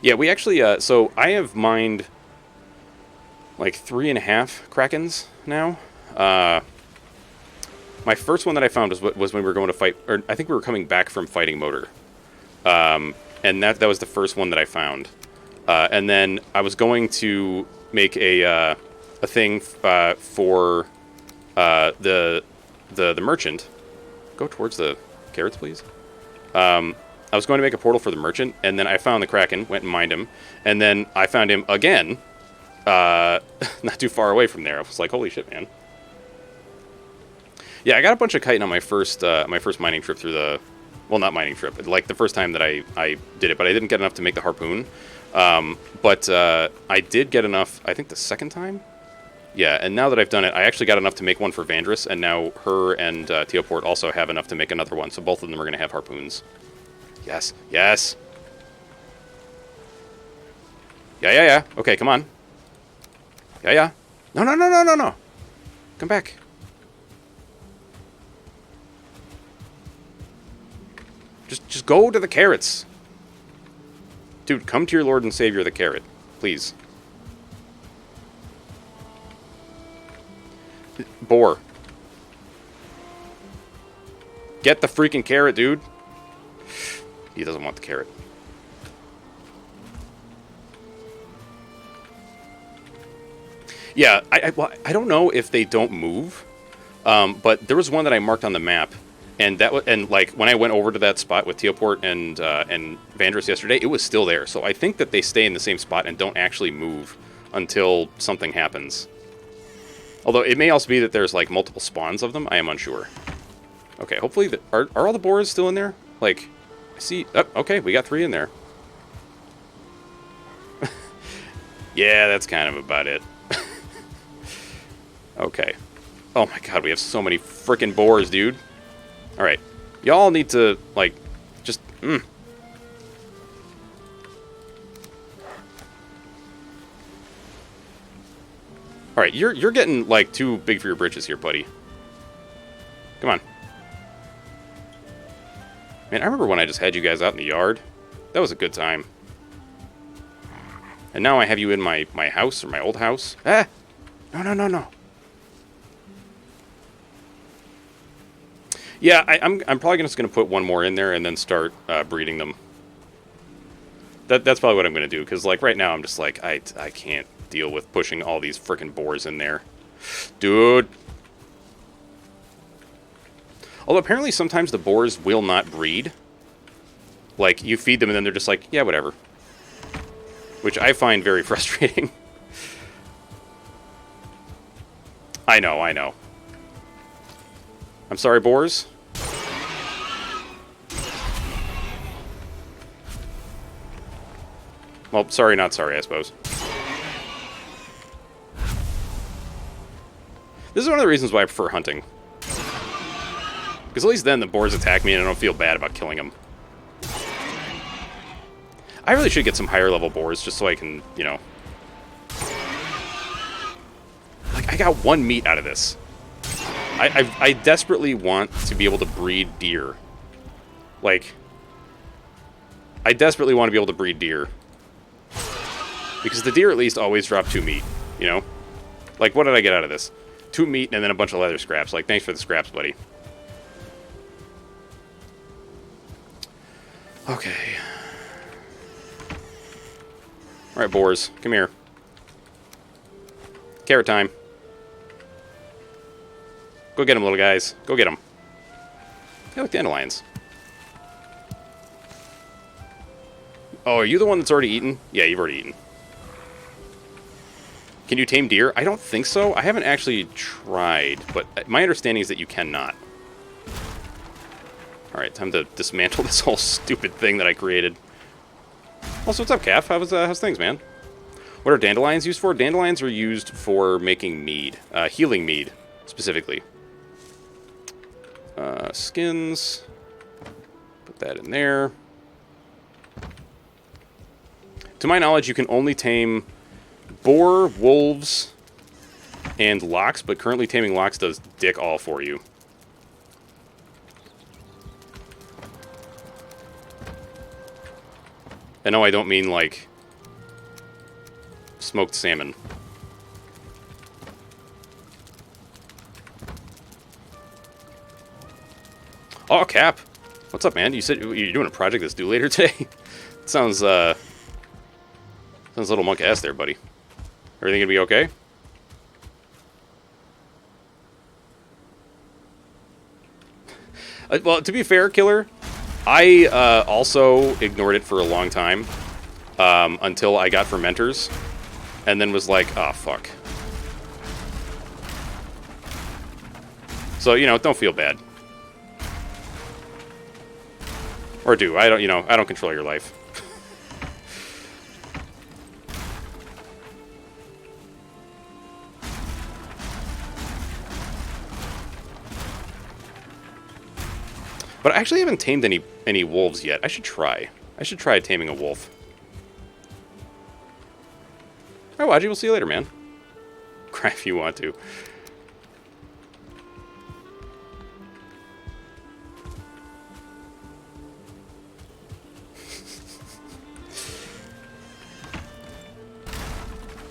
Yeah, we actually, so I have mined like 3.5 Krakens now. My first one that I found was when we were going to fight, or I think we were coming back from fighting Motor. And that was the first one that I found. And then I was going to make a thing for the merchant. Go towards the carrots, please. I was going to make a portal for the merchant, and then I found the Kraken, went and mined him, and then I found him again, not too far away from there. I was like, holy shit, man. Yeah, I got a bunch of chitin on my first mining trip through the... Well, not mining trip, like the first time that I did it, but I didn't get enough to make the harpoon. But I did get enough, I think the second time? Yeah, and now that I've done it, I actually got enough to make one for Vandris, and now her and Teoport also have enough to make another one, so both of them are going to have harpoons. Yes, yes! Yeah, yeah, yeah. Okay, come on. Yeah, yeah. No, no, no, no, no, no! Come back. Just go to the carrots. Dude, come to your Lord and Savior, the carrot. Please. Boar. Get the freaking carrot, dude. He doesn't want the carrot. Yeah, well, I don't know if they don't move, but there was one that I marked on the map, and like when I went over to that spot with Teoport and Vandris yesterday, it was still there. So I think that they stay in the same spot and don't actually move until something happens. Although it may also be that there's like multiple spawns of them. I am unsure. Okay, hopefully are all the boars still in there? Like, I see. Oh, okay, we got 3 in there. Yeah, that's kind of about it. Okay. Oh my god, we have so many freaking boars, dude. Alright. Y'all need to, like, just... Alright, you're getting, like, too big for your britches here, buddy. Come on. Man, I remember when I just had you guys out in the yard. That was a good time. And now I have you in my house, or my old house. Ah! No, no, no, no. Yeah, I'm probably just going to put one more in there and then start breeding them. That's probably what I'm going to do, because like right now I'm just like, I can't deal with pushing all these frickin' boars in there. Dude. Although apparently sometimes the boars will not breed. Like, you feed them and then they're just like, yeah, whatever. Which I find very frustrating. I know, I know. I'm sorry, boars. Well, sorry, not sorry, I suppose. This is one of the reasons why I prefer hunting. Because at least then the boars attack me and I don't feel bad about killing them. I really should get some higher level boars just so I can, you know... Like, I got 1 meat out of this. I desperately want to be able to breed deer. Like, I desperately want to be able to breed deer. Because the deer at least always drop 2 meat, you know? Like, what did I get out of this? 2 meat and then a bunch of leather scraps. Like, thanks for the scraps, buddy. Okay. Alright, boars. Come here. Carrot time. Go get them, little guys. Go get them. They look dandelions. Oh, are you the one that's already eaten? Yeah, you've already eaten. Can you tame deer? I don't think so. I haven't actually tried, but my understanding is that you cannot. Alright, time to dismantle this whole stupid thing that I created. Also, what's up, Calf? How's things, man? What are dandelions used for? Dandelions are used for making mead. Healing mead, specifically. Skins. Put that in there. To my knowledge, you can only tame boar, wolves, and lox, but currently taming lox does dick all for you. And no, I don't mean, like, smoked salmon. Oh, Cap. What's up, man? You said you're doing a project that's due later today? Sounds a little monk-ass there, buddy. Everything gonna be okay? Well, to be fair, Killer, I also ignored it for a long time until I got fermenters, and then was like, oh, fuck. So, you know, don't feel bad. Or do. I don't control your life. But I actually haven't tamed any wolves yet. I should try. I should try taming a wolf. All right, Waji, we'll see you later, man. Cry if you want to.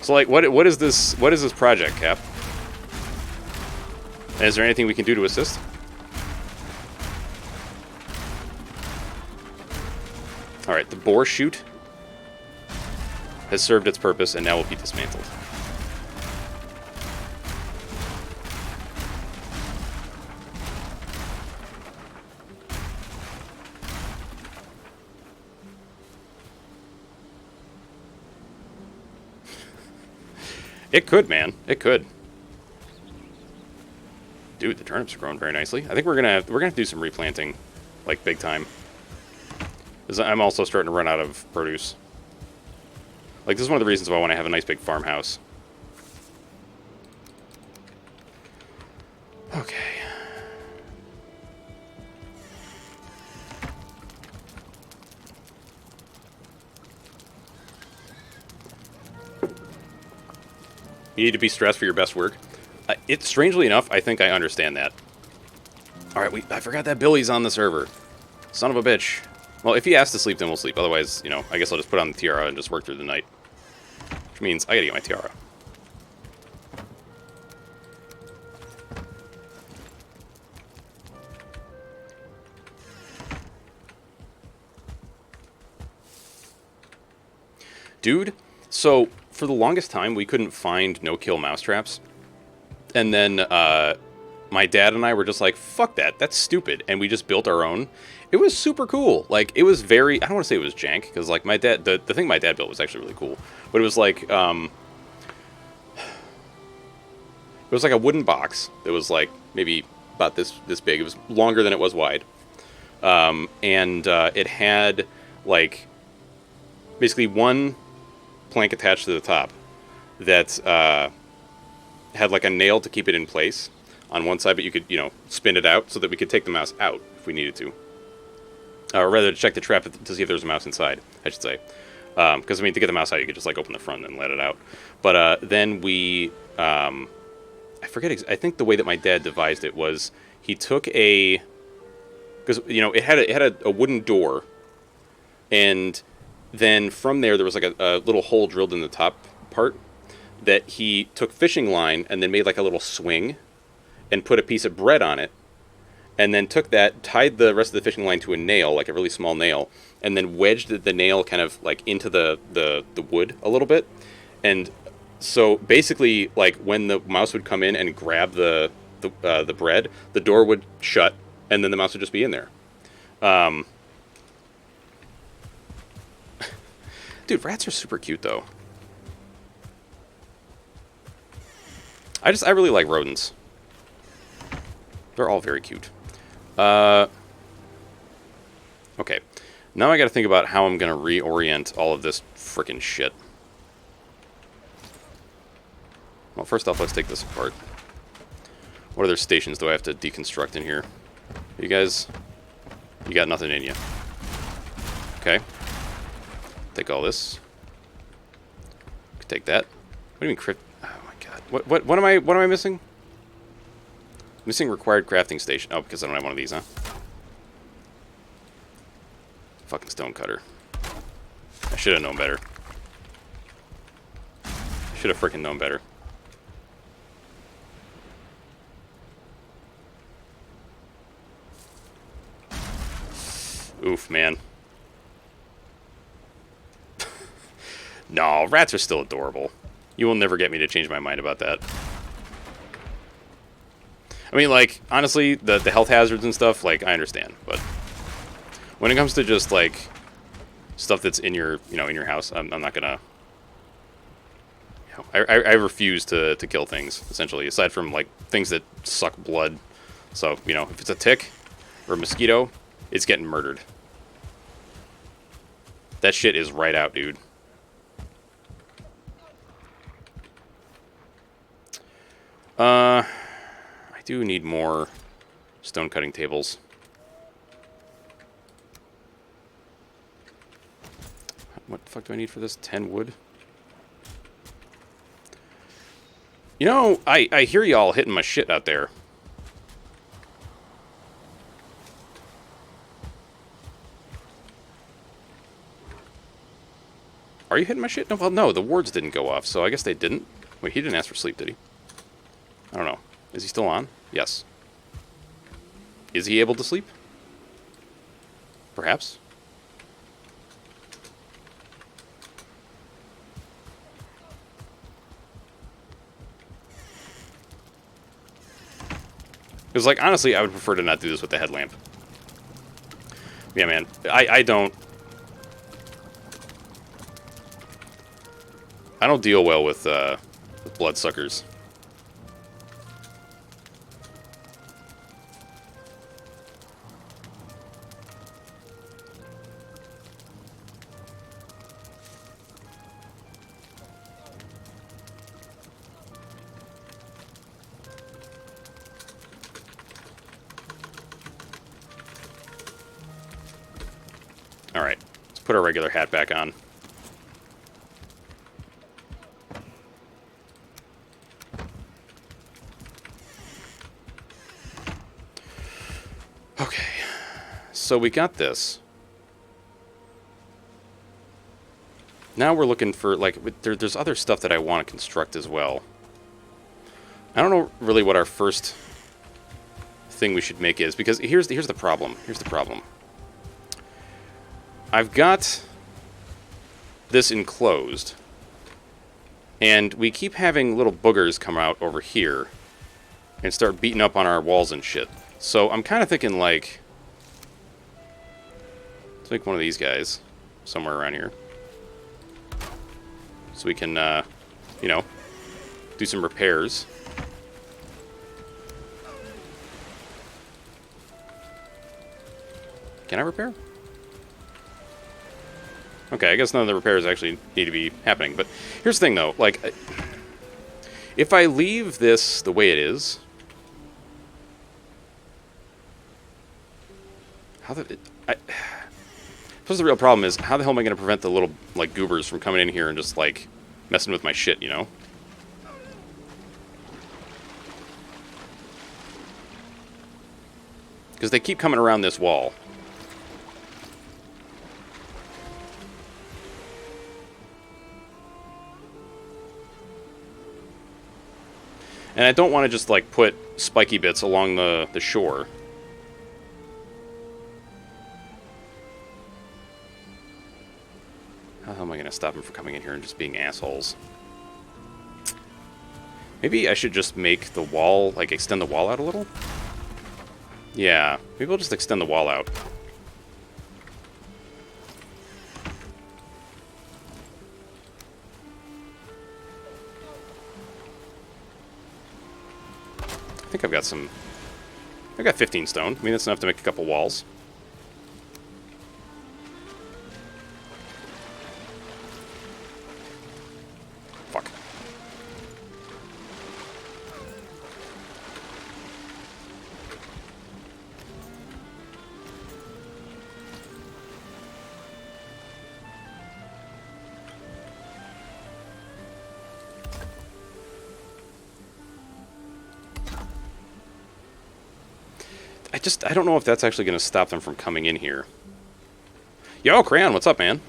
So, like, what is this project, Cap? And is there anything we can do to assist? All right, the boar chute has served its purpose and now will be dismantled. It could, man. It could. Dude, the turnips are growing very nicely. I think we're gonna have to do some replanting, like big time. 'Cause I'm also starting to run out of produce. Like, this is one of the reasons why I want to have a nice big farmhouse. Okay. You need to be stressed for your best work. It's strangely enough, I think I understand that. All right, I forgot that Billy's on the server. Son of a bitch. Well, if he asks to sleep, then we'll sleep. Otherwise, you know, I guess I'll just put on the tiara and just work through the night. Which means I gotta get my tiara. Dude, so for the longest time, we couldn't find no-kill mousetraps. And then my dad and I were just like, fuck that, that's stupid. And we just built our own. It was super cool. Like, it was very, I don't want to say it was jank, because like my dad, the thing my dad built was actually really cool. But it was like, it was like a wooden box that was like maybe about this big. It was longer than it was wide. And it had like basically one plank attached to the top that had like a nail to keep it in place on one side, but you could, you know, spin it out so that we could take the mouse out if we needed to. Or rather, to check the trap to see if there's a mouse inside, I should say. Because, I mean, to get the mouse out, you could just, like, open the front and let it out. But then we, I forget, I think the way that my dad devised it was he took a, because, you know, it had a wooden door, and then from there was, like, a little hole drilled in the top part that he took fishing line and then made, like, a little swing and put a piece of bread on it. And then took that, tied the rest of the fishing line to a nail, like a really small nail, and then wedged the nail kind of like into the wood a little bit. And so basically, like when the mouse would come in and grab the bread, the door would shut, and then the mouse would just be in there. Dude, rats are super cute though. I really like rodents. They're all very cute. Okay. Now I gotta think about how I'm gonna reorient all of this frickin' shit. Well, first off, let's take this apart. What other stations do I have to deconstruct in here? You guys, you got nothing in you. Okay. Take all this. Take that. What do you mean crypt? Oh my god. What am I missing? Missing required crafting station. Oh, because I don't have one of these, huh? Fucking stone cutter. I should have known better. Should have freaking known better. Oof, man. No, rats are still adorable. You will never get me to change my mind about that. I mean, like, honestly, the health hazards and stuff, like, I understand. But when it comes to just, like, stuff that's in your, you know, in your house, I'm not gonna... You know, I refuse to kill things, essentially, aside from, like, things that suck blood. So, you know, if it's a tick or a mosquito, it's getting murdered. That shit is right out, dude. I do need more stone cutting tables. the fuck do I need for this? 10 wood? You know, I hear y'all hitting my shit out there. Are you hitting my shit? No, well, no, the wards didn't go off, so I guess they didn't. Wait, he didn't ask for sleep, did he? I don't know. Is he still on? Yes. Is he able to sleep? Perhaps. Because, like, honestly, I would prefer to not do this with the headlamp. Yeah, man. I don't deal well with bloodsuckers. Alright, let's put our regular hat back on. Okay, so we got this. Now we're looking for, like, there's other stuff that I want to construct as well. I don't know really what our first thing we should make is, because here's the problem. Here's the problem. I've got this enclosed, and we keep having little boogers come out over here and start beating up on our walls and shit. So I'm kind of thinking, like, let's make one of these guys somewhere around here, so we can, you know, do some repairs. Can I repair? Okay, I guess none of the repairs actually need to be happening. But here's the thing, though. Like, if I leave this the way it is, I suppose the real problem is, how the hell am I going to prevent the little, like, goobers from coming in here and just, like, messing with my shit, you know? Because they keep coming around this wall. And I don't want to just, like, put spiky bits along the shore. How the hell am I going to stop them from coming in here and just being assholes? Maybe I should just make the wall, like, extend the wall out a little? Yeah, maybe we'll just extend the wall out. I think I've got some... I've got 15 stone. I mean, that's enough to make a couple walls. Fuck. I don't know if that's actually going to stop them from coming in here. Yo, Crayon, what's up, man?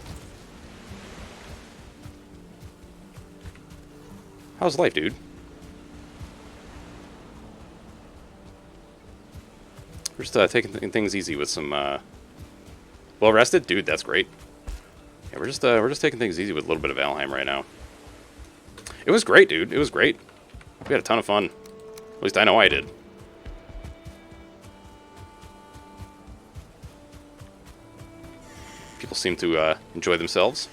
How's life, dude? We're just taking things easy with some, well rested? Dude, that's great. Yeah, we're just taking things easy with a little bit of Valheim right now. It was great, dude. It was great. We had a ton of fun. At least I know I did. People seem to enjoy themselves.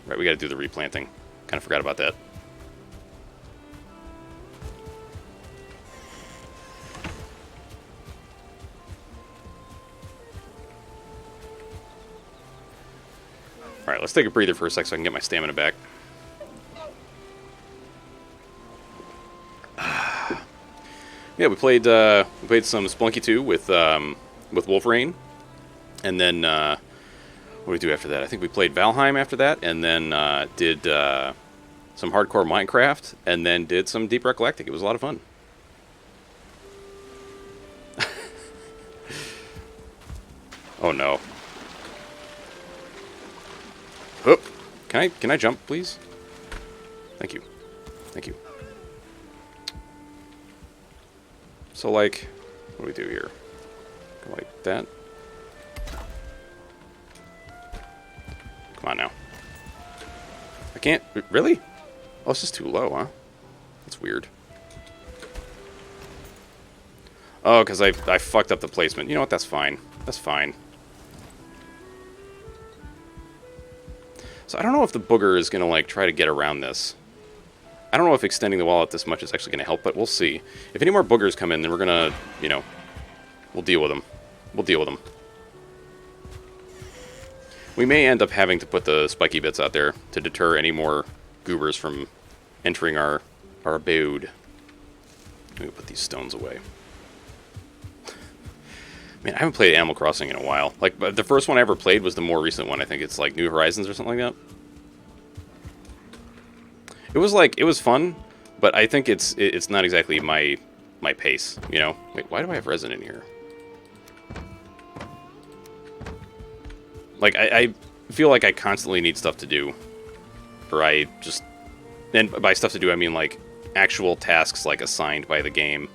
Right, we gotta do the replanting. Kind of forgot about that. Alright, let's take a breather for a sec so I can get my stamina back. Yeah, we played some Spelunky 2 with Wolverine. And then What did we do after that? I think we played Valheim after that, and then did some hardcore Minecraft, and then did some Deep Rock Galactic. It was a lot of fun. Oh no. Oh, can I jump, please? Thank you. Thank you. So like, what do we do here? Go like that. Come on now. I can't, really? Oh, it's just too low, huh? That's weird. Oh, because I fucked up the placement. You know what? That's fine. That's fine. So I don't know if the booger is going to, like, try to get around this. I don't know if extending the wall out this much is actually going to help, but we'll see. If any more boogers come in, then we're going to, you know, we'll deal with them. We'll deal with them. We may end up having to put the spiky bits out there to deter any more goobers from entering our abode. Let me put these stones away. Man, I haven't played Animal Crossing in a while. Like, the first one I ever played was the more recent one. I think it's like New Horizons or something like that. It was like, it was fun, but I think it's not exactly my pace, you know? Wait, why do I have resin in here? Like, I feel like I constantly need stuff to do. Or I just... And by stuff to do, I mean, like, actual tasks, like, assigned by the game.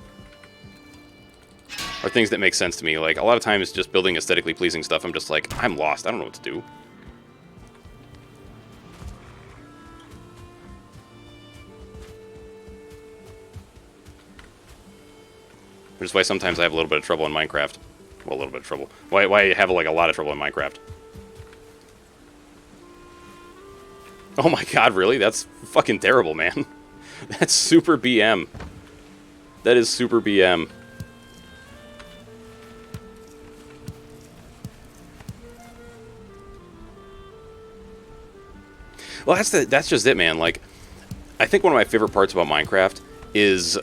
Or things that make sense to me. Like, a lot of times, just building aesthetically pleasing stuff, I'm just like, I'm lost. I don't know what to do. Which is why sometimes I have a little bit of trouble in Minecraft. Well, a little bit of trouble. Why I have, like, a lot of trouble in Minecraft. Oh my god, really? That's fucking terrible, man. That's super BM. That is super BM. Well, that's just it, man. Like, I think one of my favorite parts about Minecraft is,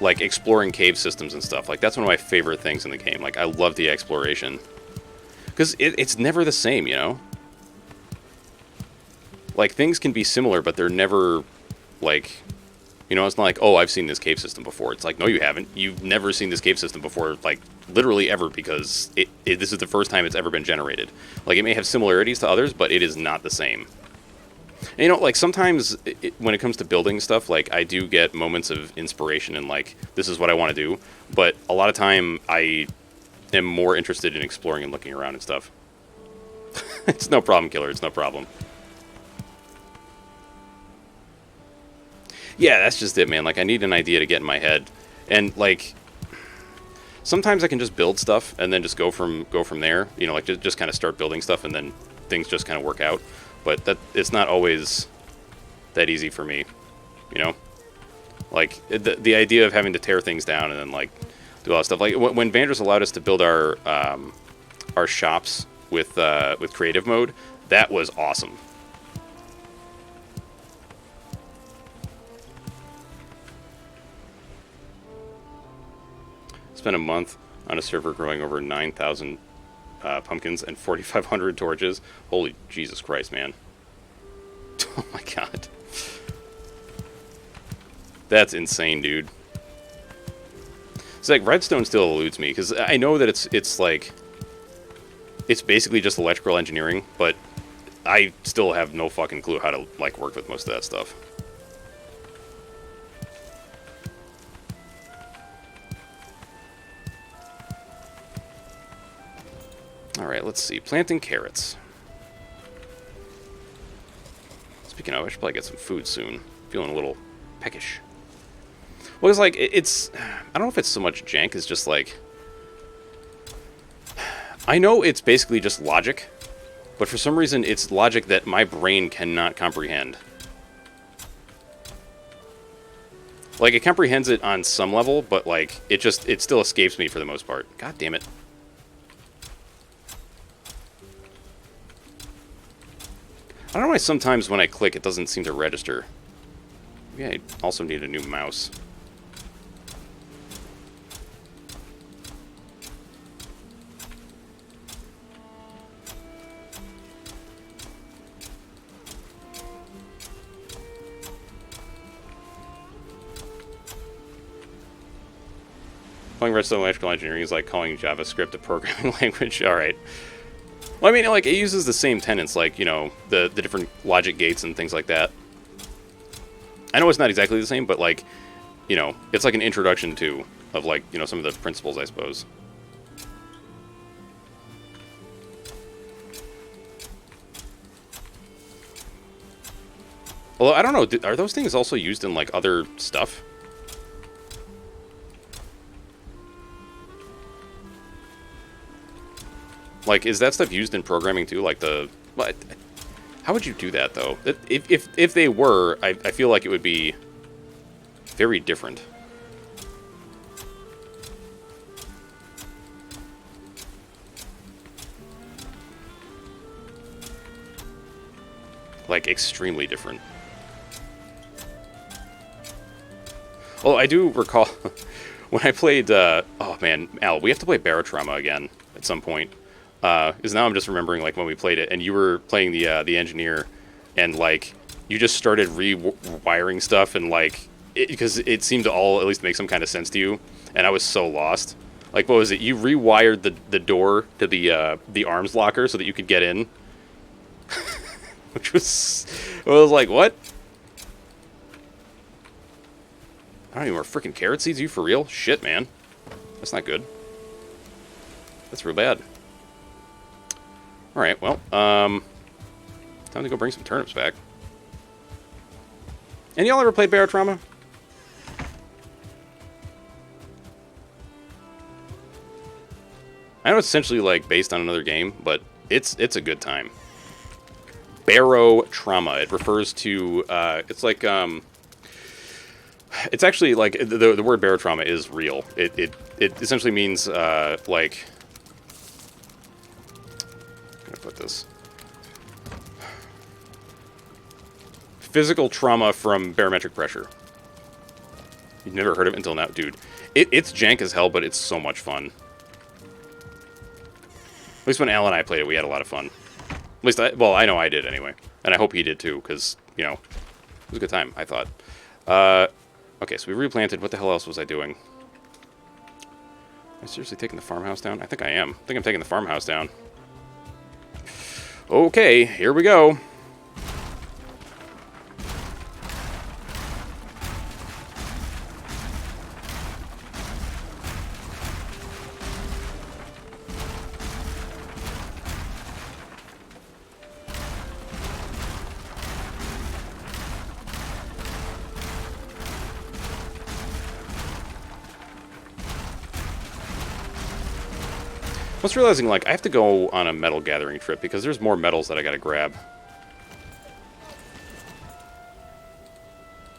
like, exploring cave systems and stuff. Like, that's one of my favorite things in the game. Like, I love the exploration. Because it's never the same, you know? Like, things can be similar, but they're never, like... You know, it's not like, oh, I've seen this cave system before. It's like, no, you haven't. You've never seen this cave system before, like, literally ever, because this is the first time it's ever been generated. Like, it may have similarities to others, but it is not the same. And, you know, like, sometimes when it comes to building stuff, like, I do get moments of inspiration and, like, this is what I want to do. But a lot of time, I am more interested in exploring and looking around and stuff. It's no problem, killer. It's no problem. Yeah, that's just it, man. Like, I need an idea to get in my head. And, like, sometimes I can just build stuff and then just go from there. You know, like, just kind of start building stuff and then things just kind of work out. But it's not always that easy for me, you know? Like, the idea of having to tear things down and then, like, do all that stuff. Like, when Vanders allowed us to build our shops with creative mode, that was awesome. Spent a month on a server growing over 9,000 pumpkins and 4,500 torches. Holy Jesus Christ, man. Oh my god. That's insane, dude. It's like, redstone still eludes me, because I know that it's like... It's basically just electrical engineering, but I still have no fucking clue how to, like, work with most of that stuff. Alright, let's see. Planting carrots. Speaking of, I should probably get some food soon. Feeling a little peckish. Well, it's like, it's... I don't know if it's so much jank as just like... I know it's basically just logic, but for some reason it's logic that my brain cannot comprehend. Like, it comprehends it on some level, but, like, it still escapes me for the most part. God damn it. I don't know why sometimes when I click it doesn't seem to register. Maybe I also need a new mouse. Calling redstone electrical engineering is like calling JavaScript a programming language. All right. Well, I mean, like, it uses the same tenets, like, you know, the different logic gates and things like that. I know it's not exactly the same, but, like, you know, it's like an introduction to, of, like, you know, some of the principles, I suppose. Although, I don't know, are those things also used in, like, other stuff? Like, is that stuff used in programming too? Like the... What? How would you do that, though? If they were, I feel like it would be very different. Like, extremely different. Well, I do recall when I played, oh man, Al, we have to play Barotrauma again at some point. Because now I'm just remembering, like, when we played it, and you were playing the engineer, and, like, you just started rewiring stuff, and, like, because it seemed to all at least make some kind of sense to you, and I was so lost. Like, what was it? You rewired the door to the arms locker so that you could get in. Which was... I was like, what? I don't even know, freaking carrot seeds? You for real? Shit, man. That's not good. That's real bad. Alright, well, time to go bring some turnips back. And y'all ever played Barotrauma? I know it's essentially, like, based on another game, but it's a good time. Barotrauma. It refers to, it's like, it's actually, like, the word Barotrauma is real. It essentially means, like... I'm gonna put this. Physical trauma from barometric pressure. You've never heard of it until now? Dude, it's jank as hell, but it's so much fun. At least when Al and I played it, we had a lot of fun. At least, well, I know I did anyway. And I hope he did too, because, you know, it was a good time, I thought. Okay, so we replanted. What the hell else was I doing? Am I seriously taking the farmhouse down? I think I am. I think I'm taking the farmhouse down. Okay, here we go. I was realizing, like, I have to go on a metal gathering trip because there's more metals that I gotta grab.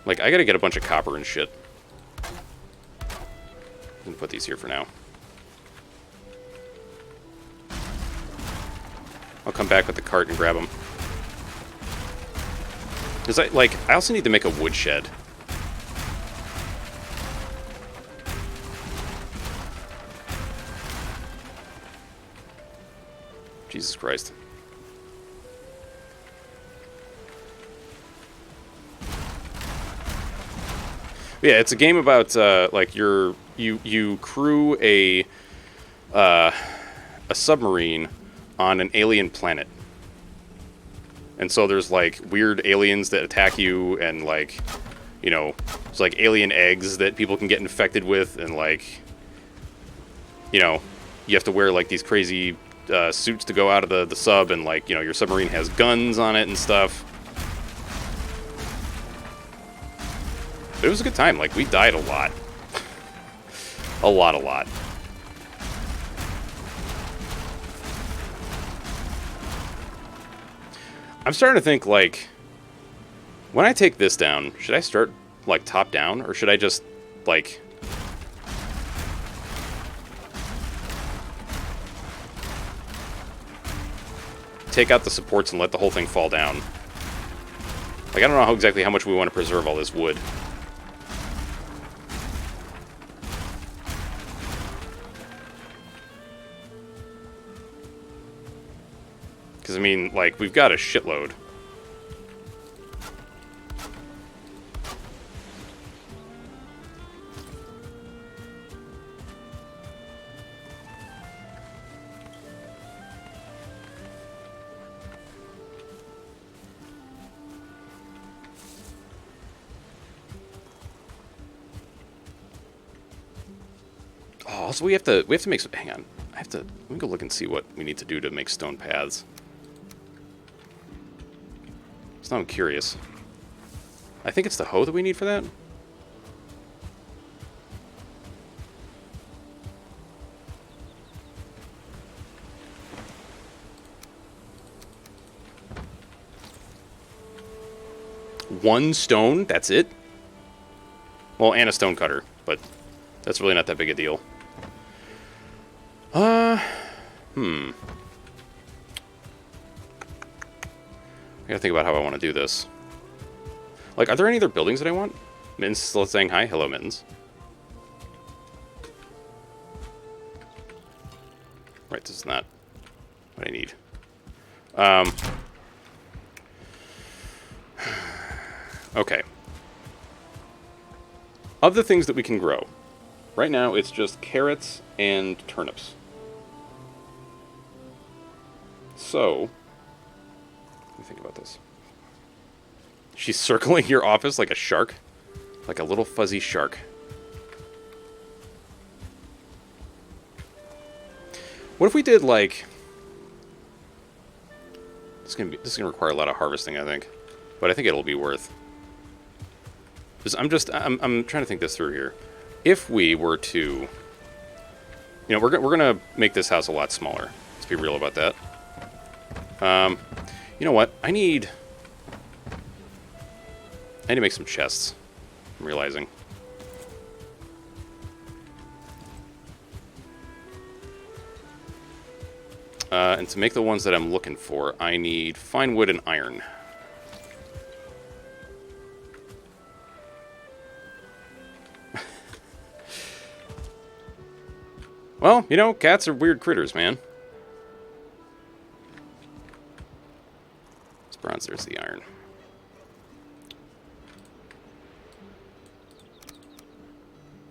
Like, I gotta get a bunch of copper and shit. I'm gonna put these here for now. I'll come back with the cart and grab them. Because, I also need to make a woodshed. Jesus Christ. Yeah, it's a game about like you crew a submarine on an alien planet, and so there's like weird aliens that attack you, and like, you know, it's like alien eggs that people can get infected with, and like, you know, you have to wear like these crazy suits to go out of the sub, and like, you know, your submarine has guns on it and stuff. But it was a good time. Like, we died a lot. a lot. I'm starting to think, like, when I take this down, should I start, like, top down? Or should I just, like... take out the supports and let the whole thing fall down? Like, I don't know exactly how much we want to preserve all this wood. Because, I mean, like, we've got a shitload. Also, we have to make some. Hang on, let me go look and see what we need to do to make stone paths. So now I'm curious. I think it's the hoe that we need for that. One stone, that's it? Well, and a stone cutter, but that's really not that big a deal. I gotta think about how I want to do this. Like, are there any other buildings that I want? Mittens still saying hi. Hello, Mittens. Right, this is not what I need. Okay. Of the things that we can grow, right now it's just carrots and turnips. So, let me think about this. She's circling your office like a shark. Like a little fuzzy shark. What if we did like... This is gonna require a lot of harvesting, I think. But I think it'll be worth. I'm trying to think this through here. If we were to... You know, we're gonna make this house a lot smaller. Let's be real about that. You know what? I need to make some chests. I'm realizing. And to make the ones that I'm looking for, I need fine wood and iron. Well, you know, cats are weird critters, man. It's bronze, there's the iron.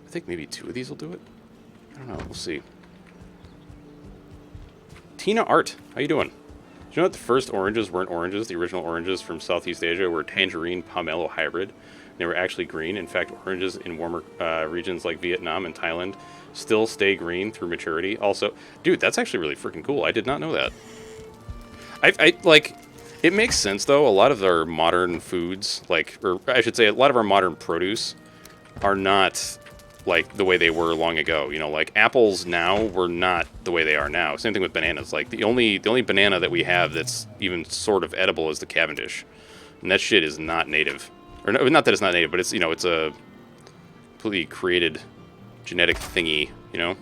I think maybe 2 of these will do it. I don't know, we'll see. Tina Art, how you doing? Do you know that the first oranges weren't oranges? The original oranges from Southeast Asia were tangerine pomelo hybrid. They were actually green. In fact, oranges in warmer regions like Vietnam and Thailand still stay green through maturity. Also, dude, that's actually really freaking cool. I did not know that. I like, it makes sense though. A lot of our modern foods, like, or I should say, a lot of our modern produce are not like the way they were long ago. You know, like apples now were not the way they are now. Same thing with bananas. Like the only banana that we have that's even sort of edible is the Cavendish, and that shit is not native. Or no, not that it's not native, but it's, you know, it's a completely created genetic thingy, you know?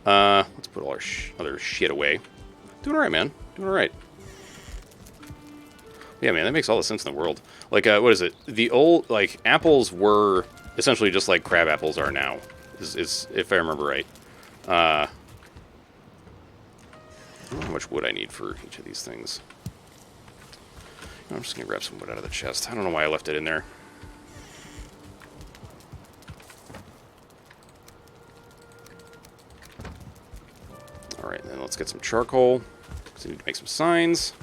Let's put all our other shit away. Doing alright, man. Doing alright. Yeah, man, that makes all the sense in the world. Like, what is it? The old, like, apples were essentially just like crab apples are now, is if I remember right. I don't know how much wood I need for each of these things. I'm just going to grab some wood out of the chest. I don't know why I left it in there. Alright, then let's get some charcoal, because I need to make some signs.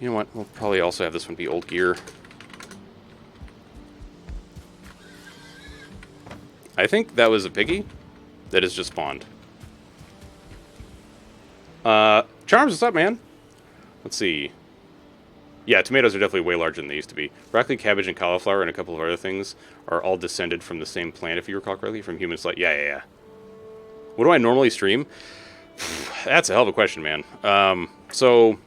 You know what? We'll probably also have this one be old gear. I think that was a piggy that has just spawned. Charms, what's up, man? Let's see. Yeah, tomatoes are definitely way larger than they used to be. Broccoli, cabbage, and cauliflower, and a couple of other things are all descended from the same plant, if you recall correctly, from human slice. Yeah. What do I normally stream? That's a hell of a question, man. So...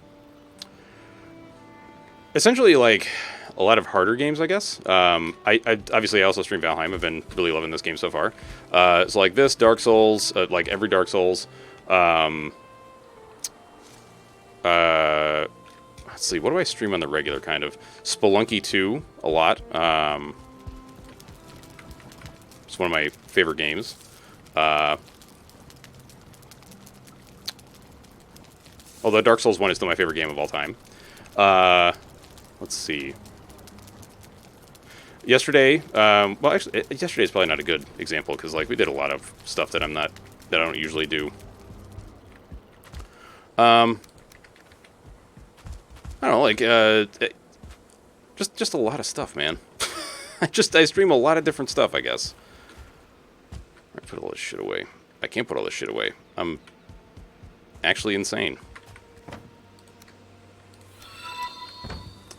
essentially, like, a lot of harder games, I guess. I obviously, I also stream Valheim. I've been really loving this game so far. So, like this, Dark Souls, like every Dark Souls. Let's see, what do I stream on the regular, kind of? Spelunky 2, a lot. It's one of my favorite games. Although Dark Souls 1 is still my favorite game of all time. Let's see. Yesterday, well, actually, yesterday is probably not a good example because, like, we did a lot of stuff that I don't usually do. I don't know, like, just a lot of stuff, man. I stream a lot of different stuff, I guess. I put all this shit away. I can't put all this shit away. I'm actually insane.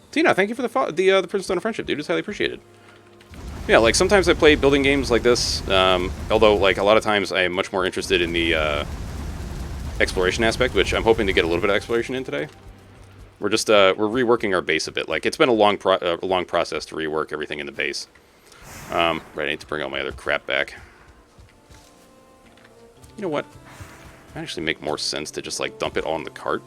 Tina, thank you for the Princess Stone of Friendship, dude. It's highly appreciated. Yeah, like, sometimes I play building games like this, although, like, a lot of times I am much more interested in the exploration aspect, which I'm hoping to get a little bit of exploration in today. We're just, we're reworking our base a bit. Like, it's been a long process to rework everything in the base. Right, I need to bring all my other crap back. You know what? It might actually make more sense to just, like, dump it all in the cart.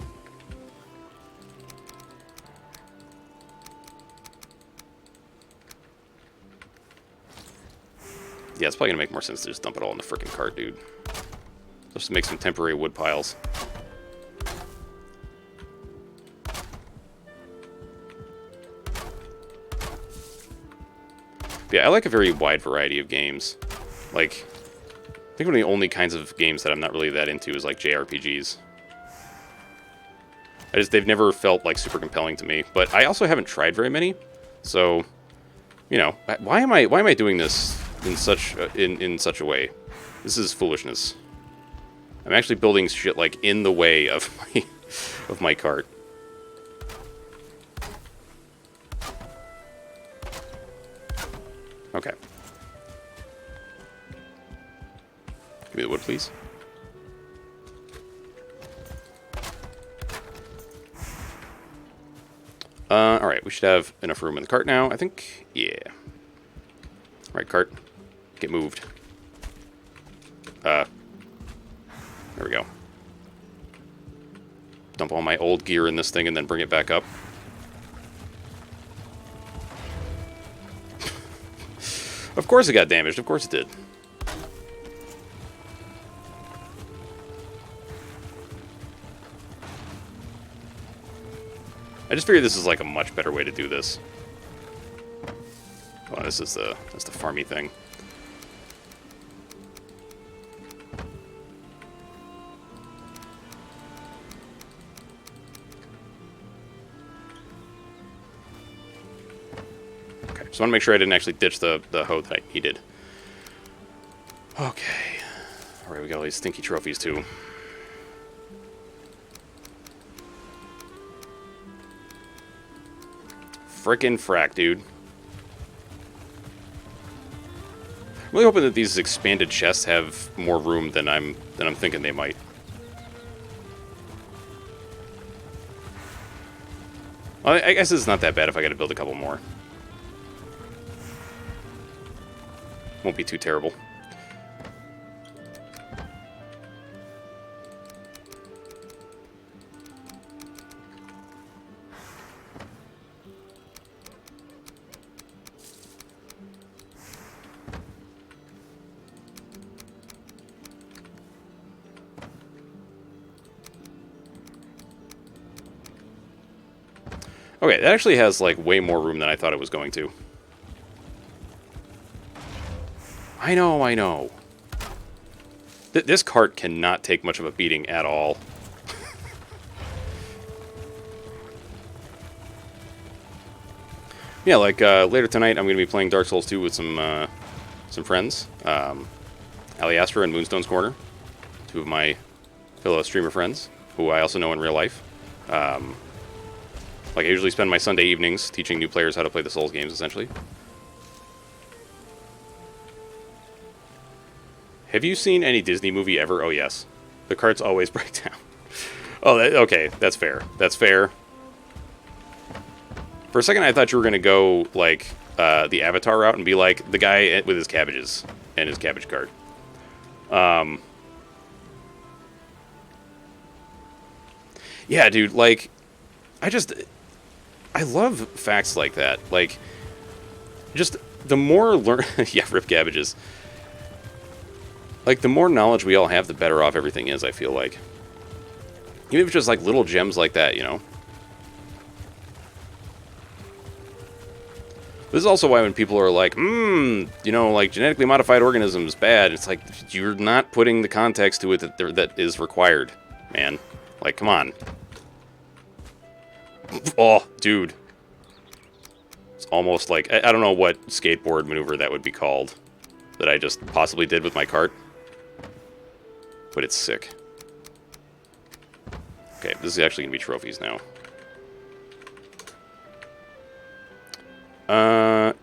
Yeah, it's probably gonna make more sense to just dump it all in the frickin' cart, dude. Just to make some temporary wood piles. But yeah, I like a very wide variety of games. Like, I think one of the only kinds of games that I'm not really that into is like JRPGs. They've never felt like super compelling to me. But I also haven't tried very many, so you know, why am I doing this in such a way? This is foolishness. I'm actually building shit like in the way of my cart. Okay. Give me the wood, please. Alright, we should have enough room in the cart now, I think. Yeah. Alright, cart. Get moved. There we go. Dump all my old gear in this thing and then bring it back up. Of course it got damaged. Of course it did. I just figured this is like a much better way to do this. Oh, that's the farmy thing. Okay, just want to make sure I didn't actually ditch the hoe that I needed. Okay. Alright, we got all these stinky trophies too. Frickin' frack, dude. I'm really hoping that these expanded chests have more room than I'm thinking they might. Well, I guess it's not that bad if I got to build a couple more. Won't be too terrible. Okay, that actually has, like, way more room than I thought it was going to. I know. This cart cannot take much of a beating at all. Yeah, like, later tonight I'm going to be playing Dark Souls 2 with some friends. Aliastra and Moonstone's Corner. Two of my fellow streamer friends, who I also know in real life. Like, I usually spend my Sunday evenings teaching new players how to play the Souls games, essentially. Have you seen any Disney movie ever? Oh, yes. The carts always break down. Oh, okay. That's fair. That's fair. For a second, I thought you were going to go, like, the Avatar route and be like the guy with his cabbages and his cabbage cart. Yeah, dude, like, I love facts like that. Like, just the more yeah, rip cabbages. Like, the more knowledge we all have, the better off everything is, I feel like. Even if it's just, like, little gems like that, you know? This is also why when people are like, you know, like, genetically modified organisms, bad, it's like, you're not putting the context to it that is required, man. Like, come on. Oh, dude. It's almost like, I don't know what skateboard maneuver that would be called that I just possibly did with my cart. But it's sick. Okay, this is actually going to be trophies now.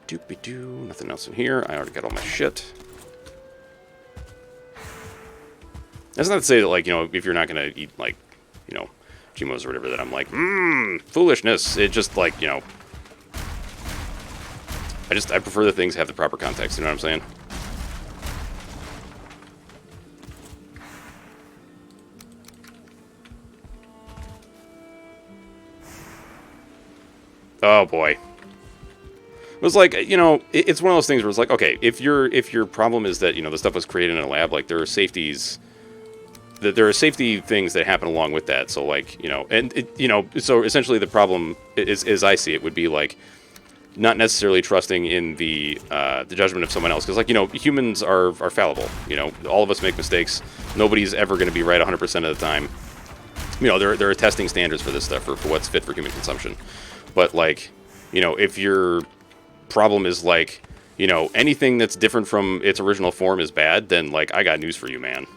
Doopy-doo. Nothing else in here. I already got all my shit. That's not to say that, like, you know, if you're not going to eat, like, you know, GMOs or whatever, that I'm like, foolishness. It just, like, you know, I prefer that things have the proper context, you know what I'm saying? Oh, boy. It was like, you know, it's one of those things where it's like, okay, if your problem is that, you know, the stuff was created in a lab, like, there are safety things that happen along with that. So, like, you know, you know, so essentially the problem is, as I see it, would be like not necessarily trusting in the judgment of someone else, because, like, you know, humans are fallible. You know, all of us make mistakes. Nobody's ever going to be right 100% of the time. You know, there are testing standards for this stuff for what's fit for human consumption. But, like, you know, if your problem is, like, you know, anything that's different from its original form is bad, then, like, I got news for you, man.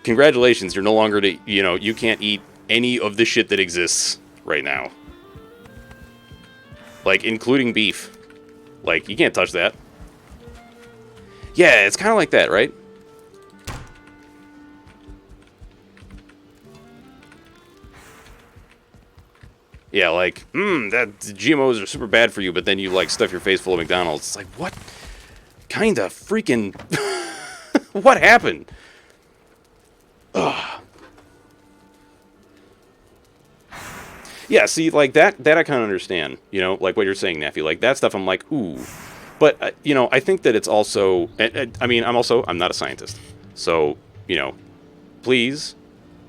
Congratulations, you're no longer, you know, you can't eat any of the shit that exists right now. Like, including beef. Like, you can't touch that. Yeah, it's kind of like that, right? Yeah, like, that GMOs are super bad for you, but then you, like, stuff your face full of McDonald's. It's like, what kind of freaking... what happened? Ugh. Yeah, see, like, that I kind of understand, you know, like what you're saying, Naffy. Like, that stuff I'm like, ooh. But, you know, I think that it's also... I mean, I'm not a scientist. So, you know, please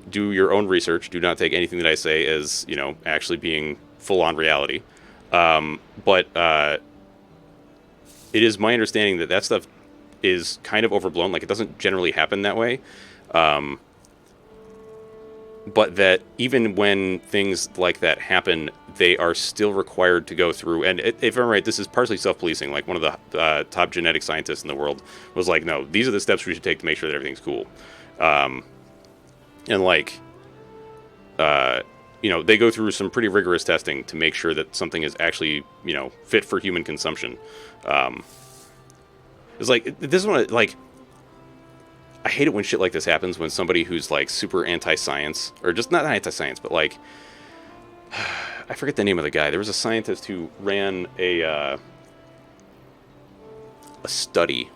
do your own research. Do not take anything that I say as, you know, actually being full-on reality. But it is my understanding that that stuff is kind of overblown. Like, it doesn't generally happen that way. But that even when things like that happen, they are still required to go through. And if I'm right, this is partially self-policing. Like, one of the top genetic scientists in the world was like, no, these are the steps we should take to make sure that everything's cool. And, like, you know, they go through some pretty rigorous testing to make sure that something is actually, you know, fit for human consumption. It's like, this is one of, like, I hate it when shit like this happens, when somebody who's, like, super anti-science, or just not anti-science, but, like, I forget the name of the guy. There was a scientist who ran a study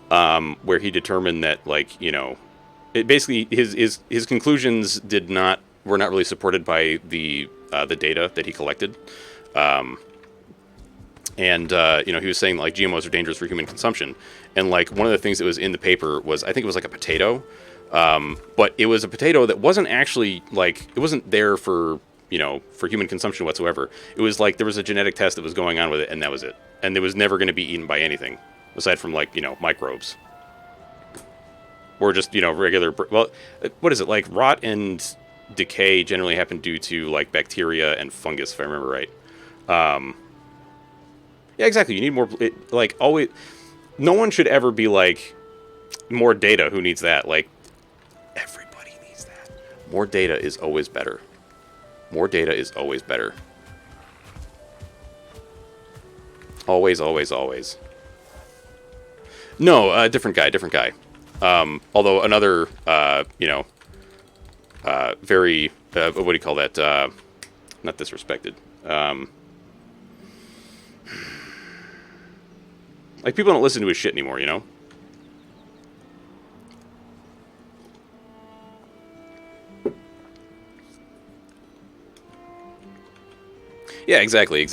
where he determined that, like, you know, it basically his conclusions were not really supported by the data that he collected. And you know, he was saying, like, GMOs are dangerous for human consumption. And, like, one of the things that was in the paper was, I think it was, like, a potato. But it was a potato that wasn't actually, like, it wasn't there for, you know, for human consumption whatsoever. It was, like, there was a genetic test that was going on with it, and that was it. And it was never going to be eaten by anything, aside from, like, you know, microbes. Or just, you know, regular... Well, what is it? Like, rot and decay generally happen due to, like, bacteria and fungus, if I remember right. Yeah, exactly. You need more... like, always... No one should ever be like, more data, who needs that? Like, everybody needs that. More data is always better. More data is always better. Always, always, always. No, different guy. Although another, you know, very, what do you call that? Not disrespected. Like, people don't listen to his shit anymore, you know? Yeah, exactly.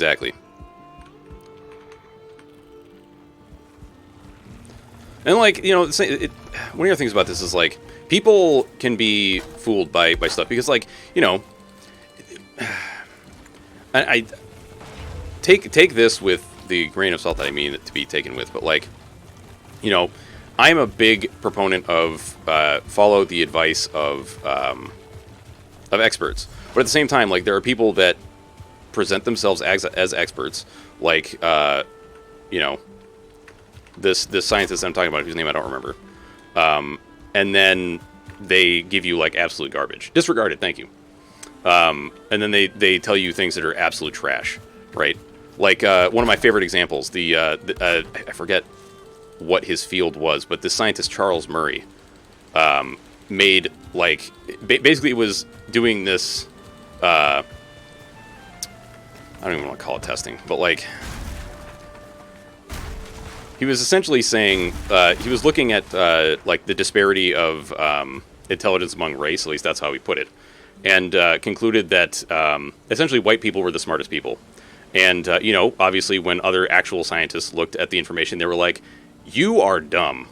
And like, you know, one of the other things about this is like people can be fooled by stuff because like, you know, I take this with the grain of salt that I mean it to be taken with, but like, you know, I'm a big proponent of follow the advice of experts, but at the same time, like there are people that present themselves as experts, like you know, this scientist I'm talking about, whose name I don't remember, and then they give you like absolute garbage, disregard it, thank you, and then they tell you things that are absolute trash, right? Like one of my favorite examples, I forget what his field was, but this scientist Charles Murray made like basically it was doing this. I don't even want to call it testing, but like he was essentially saying he was looking at like the disparity of intelligence among race. At least that's how he put it, and concluded that essentially white people were the smartest people. And you know, obviously, when other actual scientists looked at the information, they were like, "You are dumb."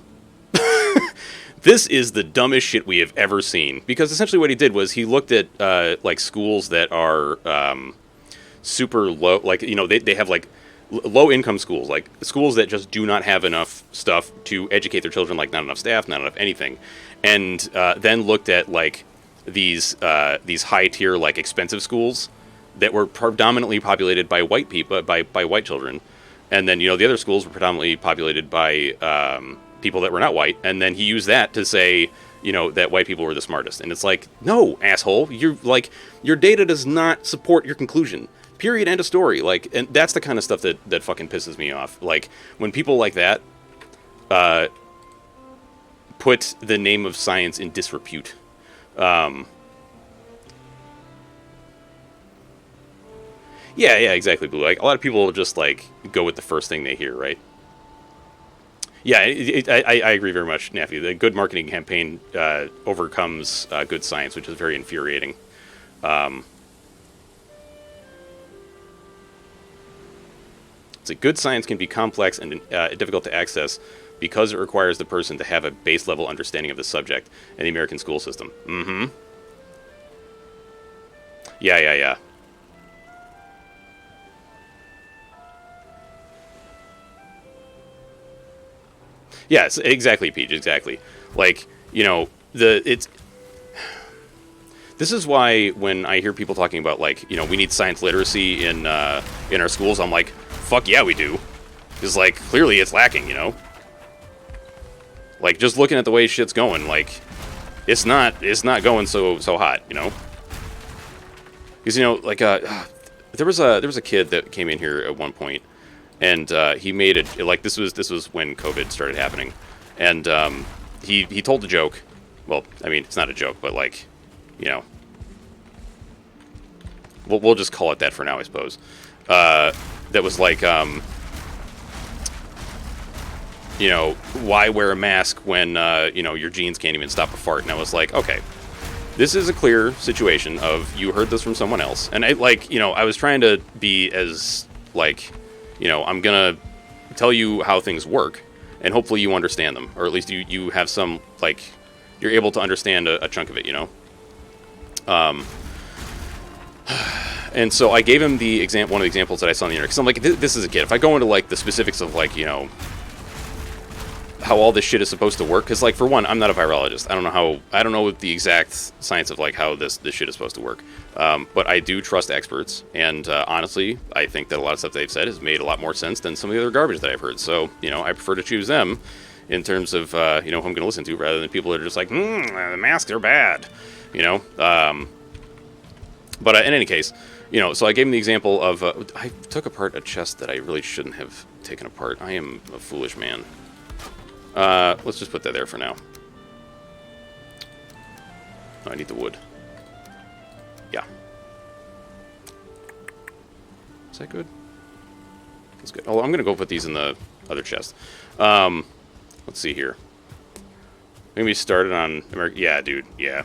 This is the dumbest shit we have ever seen. Because essentially what he did was he looked at like schools that are super low, like, you know, they have like low income schools, like schools that just do not have enough stuff to educate their children, like not enough staff, not enough anything. And then looked at like these high tier, like expensive schools that were predominantly populated by white people, by white children. And then, you know, the other schools were predominantly populated by people that were not white, and then he used that to say, you know, that white people were the smartest. And it's like, no, asshole, you're like, your data does not support your conclusion. Period. End of story. Like, and that's the kind of stuff that fucking pisses me off. Like when people like that put the name of science in disrepute. Yeah, exactly, Blue. Like a lot of people just like go with the first thing they hear, right? Yeah, I agree very much, Naffy. The good marketing campaign overcomes good science, which is very infuriating. It's like good science can be complex and difficult to access because it requires the person to have a base level understanding of the subject and the American school system. Mm-hmm. Yeah. Yes, exactly, Peach. Exactly. Like, you know, this is why when I hear people talking about like, you know, we need science literacy in our schools, I'm like, fuck yeah, we do. Because like clearly it's lacking, you know. Like just looking at the way shit's going, like it's not going so hot, you know. Because you know, like there was a kid that came in here at one point. And he made it like this was when COVID started happening, and he told a joke. Well, I mean it's not a joke, but like, you know, we'll just call it that for now, I suppose. That was like, you know, why wear a mask when you know your jeans can't even stop a fart? And I was like, okay, this is a clear situation of you heard this from someone else, and I like, you know, I was trying to be as like, you know, I'm going to tell you how things work, and hopefully you understand them, or at least you have some, like, you're able to understand a chunk of it, you know? And so I gave him one of the examples that I saw on the internet, because I'm like, this is a kid. If I go into, like, the specifics of, like, you know, how all this shit is supposed to work, because, like, for one, I'm not a virologist. I don't know the exact science of, like, how this shit is supposed to work. But I do trust experts, and honestly, I think that a lot of stuff they've said has made a lot more sense than some of the other garbage that I've heard. So, you know, I prefer to choose them in terms of, you know, who I'm going to listen to, rather than people that are just like, the masks are bad, you know? But in any case, you know, so I gave him the example of, I took apart a chest that I really shouldn't have taken apart. I am a foolish man. Let's just put that there for now. I need the wood. Yeah. Is that good? That's good. Oh, I'm going to go put these in the other chest. Let's see here. Maybe we started on America. Yeah, dude. Yeah.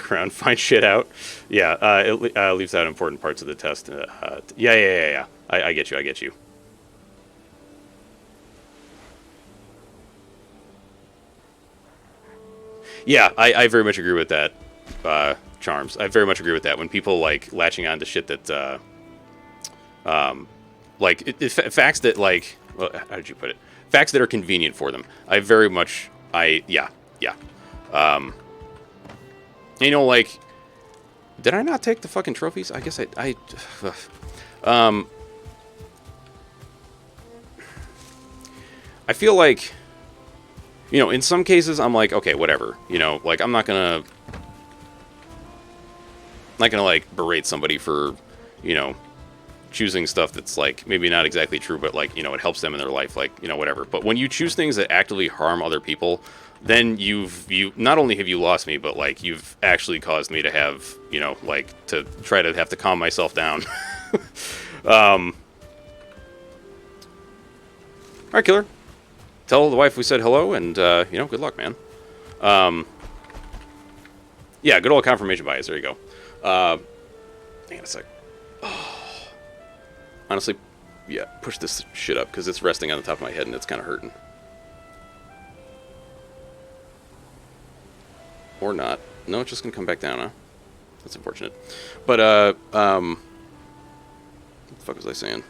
fuck around, find shit out. Yeah, it leaves out important parts of the test. Yeah. I get you. Yeah, I very much agree with that, Charms. I very much agree with that. When people, like, latching on to shit that, facts that, like, well, how did you put it? Facts that are convenient for them. Yeah. You know, like, did I not take the fucking trophies? I guess I feel like, you know, in some cases, I'm like, okay, whatever. You know, like, I'm not gonna, like, berate somebody for, you know, choosing stuff that's, like, maybe not exactly true, but, like, you know, it helps them in their life, like, you know, whatever. But when you choose things that actively harm other people, then you not only have you lost me, but, like, you've actually caused me to have, you know, like, to try to have to calm myself down. All right, Killer. Tell the wife we said hello, and, you know, good luck, man. Yeah, good old confirmation bias. There you go. Hang on a sec. Oh. Honestly, yeah, push this shit up, because it's resting on the top of my head, and it's kind of hurting. Or not. No, it's just going to come back down, huh? That's unfortunate. But, what the fuck was I saying?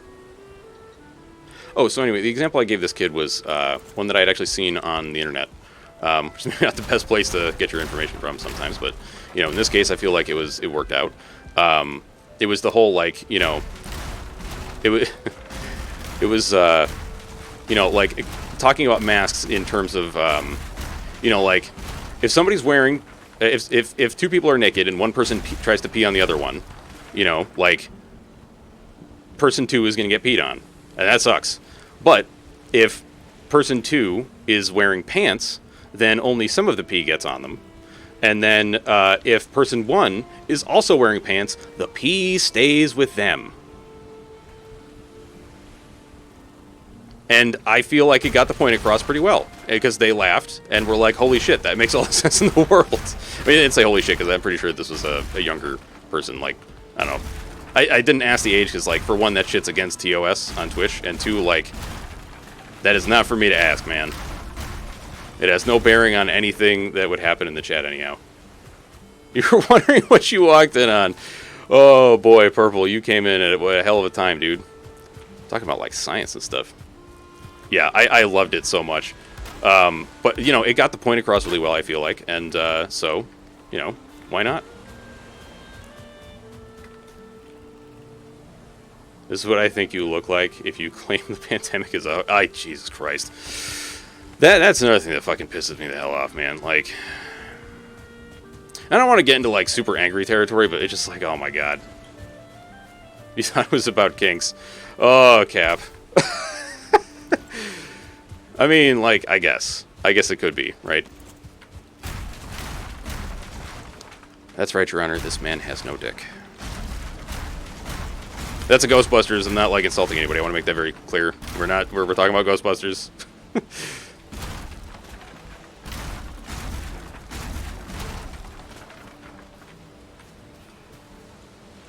Oh, so anyway, the example I gave this kid was one that I had actually seen on the internet. Which is maybe not the best place to get your information from sometimes, but, you know, in this case, I feel like it worked out. It was the whole, like, you know, it was, you know, like, talking about masks in terms of, you know, like, if somebody's wearing, if two people are naked and one person tries to pee on the other one, you know, like, person 2 is going to get peed on, and that sucks. But if person 2 is wearing pants, then only some of the pee gets on them. And then if person 1 is also wearing pants, the pee stays with them. And I feel like it got the point across pretty well, because they laughed and were like, holy shit, that makes all the sense in the world. I mean, they didn't say holy shit, because I'm pretty sure this was a younger person. Like, I don't know. I didn't ask the age, because, like, for one, that shit's against TOS on Twitch, and two, like, that is not for me to ask, man. It has no bearing on anything that would happen in the chat anyhow. You were wondering what you walked in on. Oh, boy, Purple, you came in at a hell of a time, dude. Talking about, like, science and stuff. Yeah, I loved it so much. But, you know, it got the point across really well, I feel like. And so, you know, why not? This is what I think you look like if you claim the pandemic is out. Jesus Christ. That's another thing that fucking pisses me the hell off, man. Like, I don't want to get into, like, super angry territory, but it's just like, oh my god. You thought it was about kinks. Oh, Cap. I mean, like, I guess it could be, right? That's right, Your Honor. This man has no dick. That's a Ghostbusters. I'm not, like, insulting anybody. I want to make that very clear. We're talking about Ghostbusters.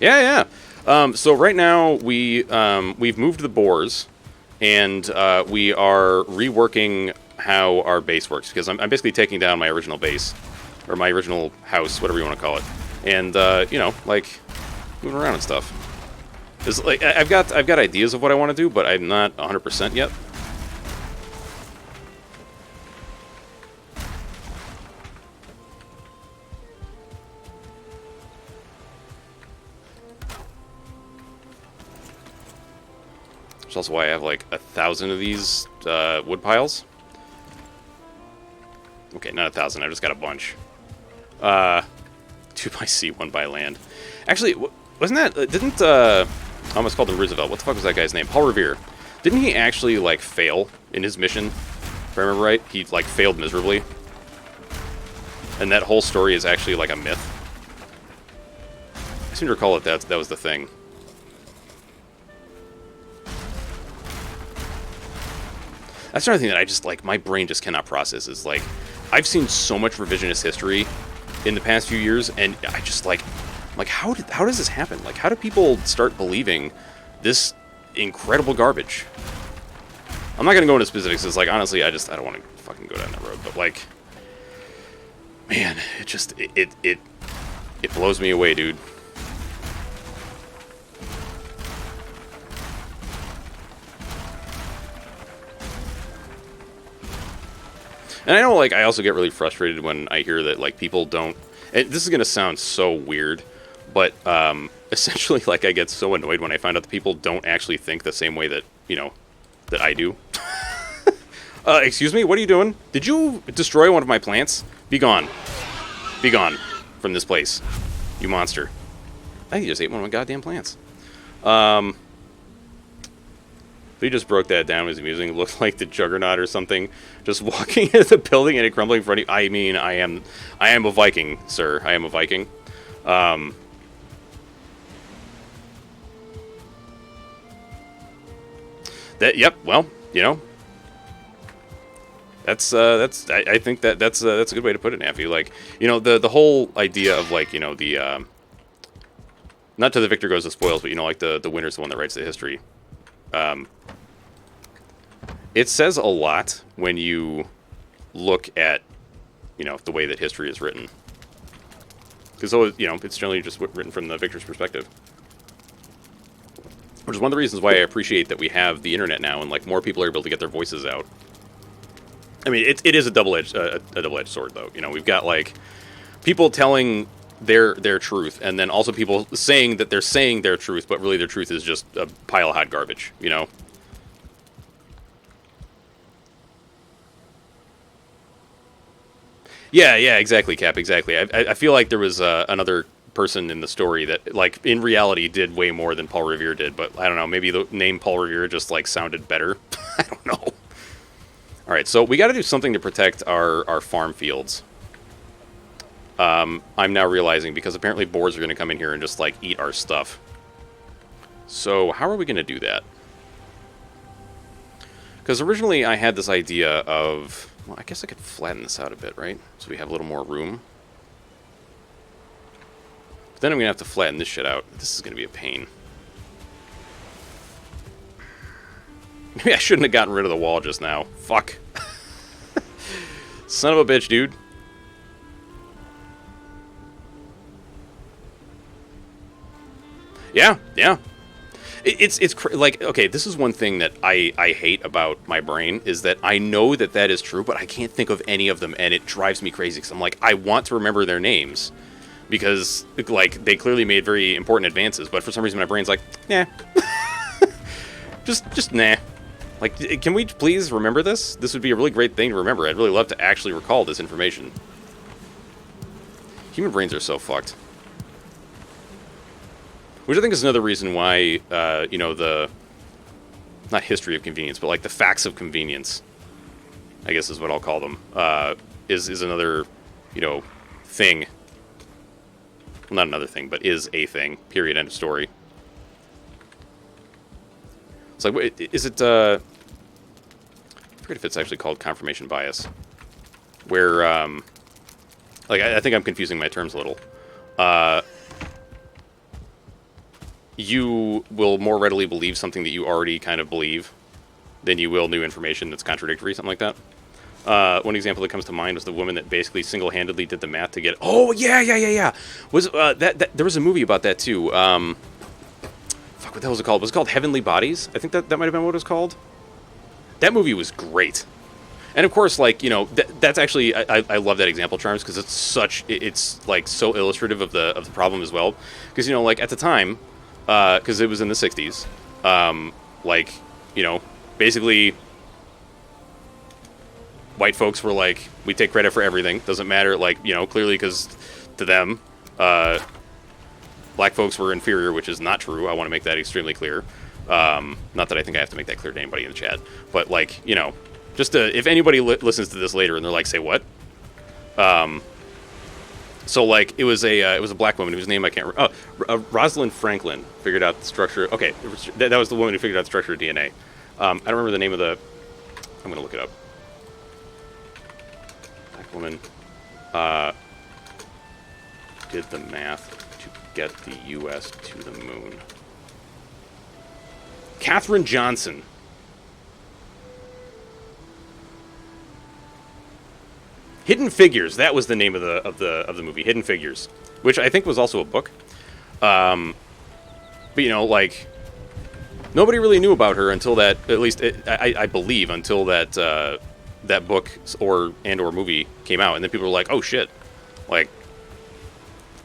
Yeah. So right now we've moved the boars, and we are reworking how our base works, because I'm basically taking down my original base, or my original house, whatever you want to call it, and you know, like, moving around and stuff. It's like I've got ideas of what I want to do, but I'm not 100% yet. Which is also why I have like 1,000 of these wood piles. Okay, not 1,000. I just got a bunch. 2 by sea, 1 by land. Actually, wasn't that didn't I almost called him Roosevelt? What the fuck was that guy's name? Paul Revere. Didn't he actually like fail in his mission? If I remember right, he like failed miserably. And that whole story is actually like a myth. I seem to recall that was the thing. That's another thing that I just, like, my brain just cannot process, is, like, I've seen so much revisionist history in the past few years, and I just like, how does this happen? Like, how do people start believing this incredible garbage? I'm not gonna go into specifics. It's like, honestly, I don't want to fucking go down that road. But like, man, it just it blows me away, dude. And I know, like, I also get really frustrated when I hear that, like, people don't... And this is going to sound so weird, but essentially, like, I get so annoyed when I find out that people don't actually think the same way that, you know, that I do. Excuse me? What are you doing? Did you destroy one of my plants? Be gone. Be gone from this place, you monster. I think you just ate one of my goddamn plants. He just broke that down. It was amusing. It looked like the Juggernaut or something, just walking into the building and it crumbling in front of you. I mean, I am a Viking, sir. I am a Viking. Yep. Well, you know, I think that's a good way to put it, Naffy. Like, you know, the whole idea of, like, you know, the not to the victor goes the spoils, but, you know, like the winner's the one that writes the history. It says a lot when you look at, you know, the way that history is written. Because, you know, it's generally just written from the victor's perspective. Which is one of the reasons why I appreciate that we have the internet now and, like, more people are able to get their voices out. I mean, it is a double-edged sword, though. You know, we've got, like, people telling their truth, and then also people saying that they're saying their truth, but really their truth is just a pile of hot garbage, you know? Yeah, exactly, Cap, exactly. I feel like there was another person in the story that, like, in reality did way more than Paul Revere did, but I don't know, maybe the name Paul Revere just, like, sounded better. I don't know. Alright, so we gotta do something to protect our farm fields. I'm now realizing, because apparently boars are gonna come in here and just, like, eat our stuff. So, how are we gonna do that? Because originally I had this idea of... Well, I guess I could flatten this out a bit, right? So we have a little more room. But then I'm going to have to flatten this shit out. This is going to be a pain. Maybe I shouldn't have gotten rid of the wall just now. Fuck. Son of a bitch, dude. Yeah. It's like, okay, this is one thing that I hate about my brain, is that I know that is true, but I can't think of any of them, and it drives me crazy, because I'm like, I want to remember their names, because, like, they clearly made very important advances, but for some reason my brain's like, nah. just nah. Like, can we please remember this? This would be a really great thing to remember. I'd really love to actually recall this information. Human brains are so fucked. Which I think is another reason why, you know, the... Not history of convenience, but, like, the facts of convenience, I guess is what I'll call them, is another, you know, thing. Well, not another thing, but is a thing. Period. End of story. It's like, is it, I forget if it's actually called confirmation bias. Where, like, I think I'm confusing my terms a little. You will more readily believe something that you already kind of believe than you will new information that's contradictory, something like that. One example that comes to mind was the woman that basically single-handedly did the math to get... Oh, yeah. Was there was a movie about that, too. Fuck, what the hell was it called? Was it called Heavenly Bodies? I think that might have been what it was called. That movie was great. And, of course, like, you know, that's actually... I love that example, Charms, because it's such... It's, like, so illustrative of the problem as well. Because, you know, like, at the time... Because it was in the 60s. Like, you know, basically, white folks were like, we take credit for everything. Doesn't matter, like, you know, clearly because to them, black folks were inferior, which is not true. I want to make that extremely clear. Not that I think I have to make that clear to anybody in the chat. But, like, you know, just to, if anybody listens to this later and they're like, say what? So, like, it was a black woman whose name I can't remember. Oh, Rosalind Franklin figured out the structure. Okay, that was the woman who figured out the structure of DNA. I don't remember the name of the... I'm going to look it up. Black woman. did the math to get the U.S. to the moon? Katherine Johnson. Hidden Figures. That was the name of the movie. Hidden Figures, which I think was also a book. But you know, like, nobody really knew about her until that. At least I believe until that that book or movie came out, and then people were like, "Oh shit!" Like,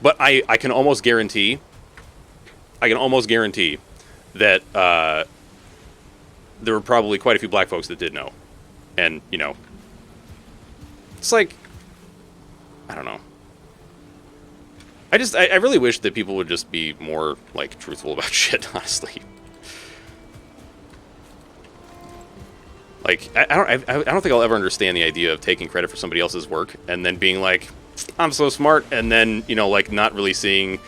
but I can almost guarantee. That there were probably quite a few black folks that did know, and you know. It's like, I don't know. I really wish that people would just be more, like, truthful about shit, honestly. Like, I don't think I'll ever understand the idea of taking credit for somebody else's work and then being like, I'm so smart, and then, you know, like, not really seeing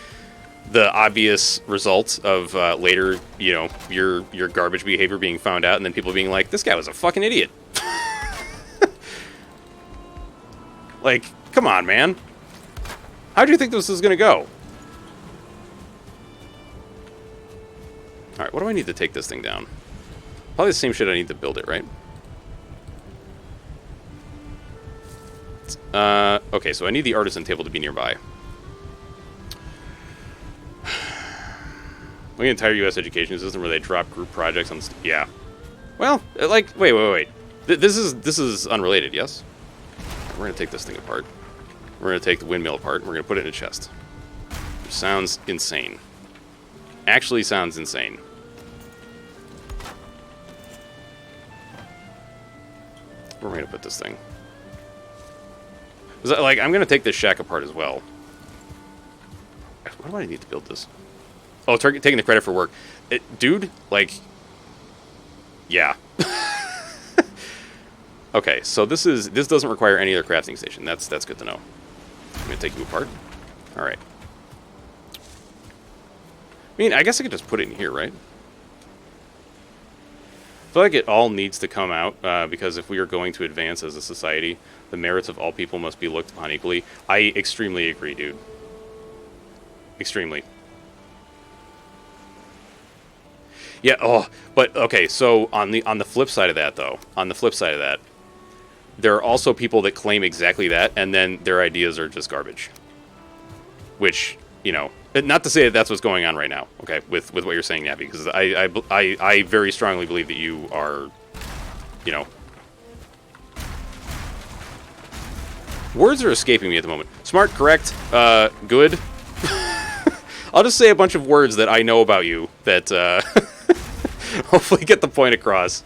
the obvious results of later, you know, your garbage behavior being found out, and then people being like, this guy was a fucking idiot. Like, come on, man. How do you think this is going to go? Alright, what do I need to take this thing down? Probably the same shit I need to build it, right? Okay, so I need the artisan table to be nearby. Like an entire U.S. education system where they drop group projects on... yeah. Well, like, wait. This is unrelated, yes? We're going to take this thing apart. We're going to take the windmill apart, and we're going to put it in a chest. Which sounds insane. Actually sounds insane. Where am I going to put this thing? Is that, like, I'm going to take this shack apart as well. Why do I need to build this? Oh, taking the credit for work. Dude, like... yeah. Okay, so this doesn't require any other crafting station. That's good to know. I'm gonna take you apart. All right. I mean, I guess I could just put it in here, right? I feel like it all needs to come out because if we are going to advance as a society, the merits of all people must be looked upon equally. I extremely agree, dude. Extremely. Yeah. Oh, but okay. So on the flip side of that, though, there are also people that claim exactly that, and then their ideas are just garbage. Which, you know, not to say that that's what's going on right now, okay, with what you're saying, Nappy, because I very strongly believe that you are, you know... Words are escaping me at the moment. Smart, correct, good. I'll just say a bunch of words that I know about you that hopefully get the point across.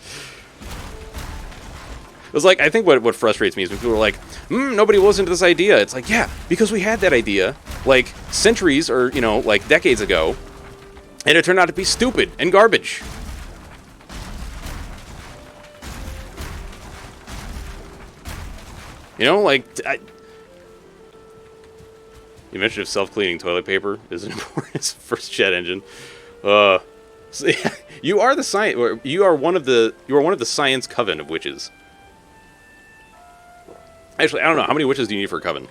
It was like, I think what frustrates me is when people are like, nobody listened to this idea. It's like, yeah, because we had that idea, like, centuries or, you know, like, decades ago, and it turned out to be stupid and garbage. You know, like, you mentioned if self-cleaning toilet paper is an important first jet engine. So, yeah, you are the science. You are one of the science coven of witches. Actually, I don't know. How many witches do you need for a coven?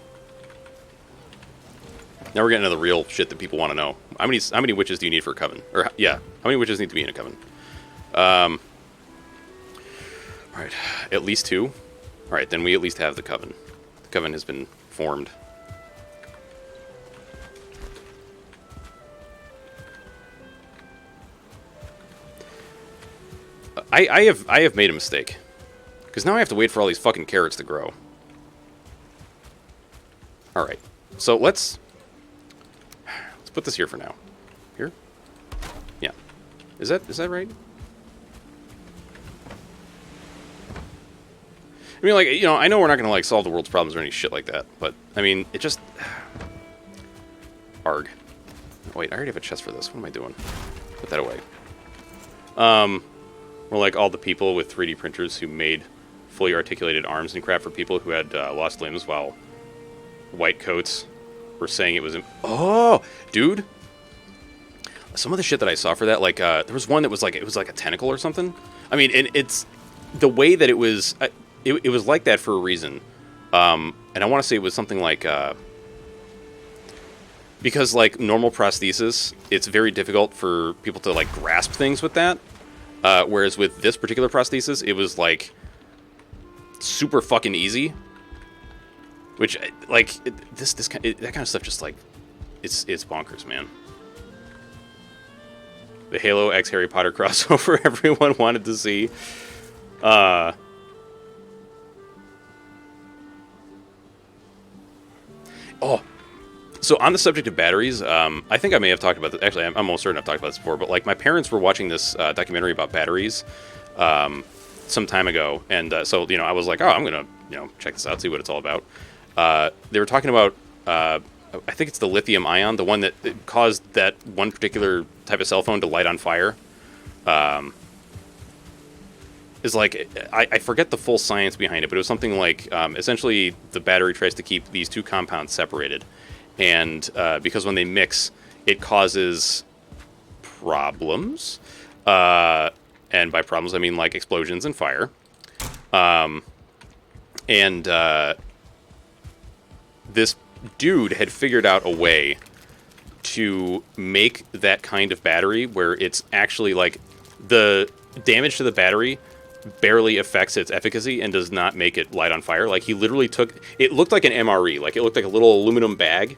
Now we're getting into the real shit that people want to know. How many witches do you need for a coven? Or, yeah, how many witches need to be in a coven? Alright, at least 2. Alright, then we at least have the coven. The coven has been formed. I have made a mistake. Because now I have to wait for all these fucking carrots to grow. Alright, so let's put this here for now. Here? Yeah. Is that right? I mean, like, you know, I know we're not going to, like, solve the world's problems or any shit like that, but, I mean, it just... Arg. Wait, I already have a chest for this. What am I doing? Put that away. We're like all the people with 3D printers who made fully articulated arms and crap for people who had lost limbs while white coats were saying it was... Oh! Dude! Some of the shit that I saw for that, like, there was one that was like, it was like a tentacle or something. I mean, and it's... The way that it was... It was like that for a reason. And I want to say it was something like... because like normal prosthesis, it's very difficult for people to like grasp things with that. Whereas with this particular prosthesis, it was like super fucking easy. Which like that kind of stuff just like it's bonkers, man. The Halo X Harry Potter crossover everyone wanted to see. Oh, so on the subject of batteries, I think I may have talked about this. Actually, I'm almost certain I've talked about this before. But like, my parents were watching this documentary about batteries some time ago, and so I was like, oh, I'm gonna check this out, see what it's all about. They were talking about I think it's the lithium ion, the one that caused that one particular type of cell phone to light on fire. Is like, I forget the full science behind it, but it was something like essentially the battery tries to keep these two compounds separated, and because when they mix, it causes problems, and by problems I mean like explosions and fire, and this dude had figured out a way to make that kind of battery where it's actually like the damage to the battery barely affects its efficacy and does not make it light on fire. Like, he literally took, it looked like an MRE, like it looked like a little aluminum bag,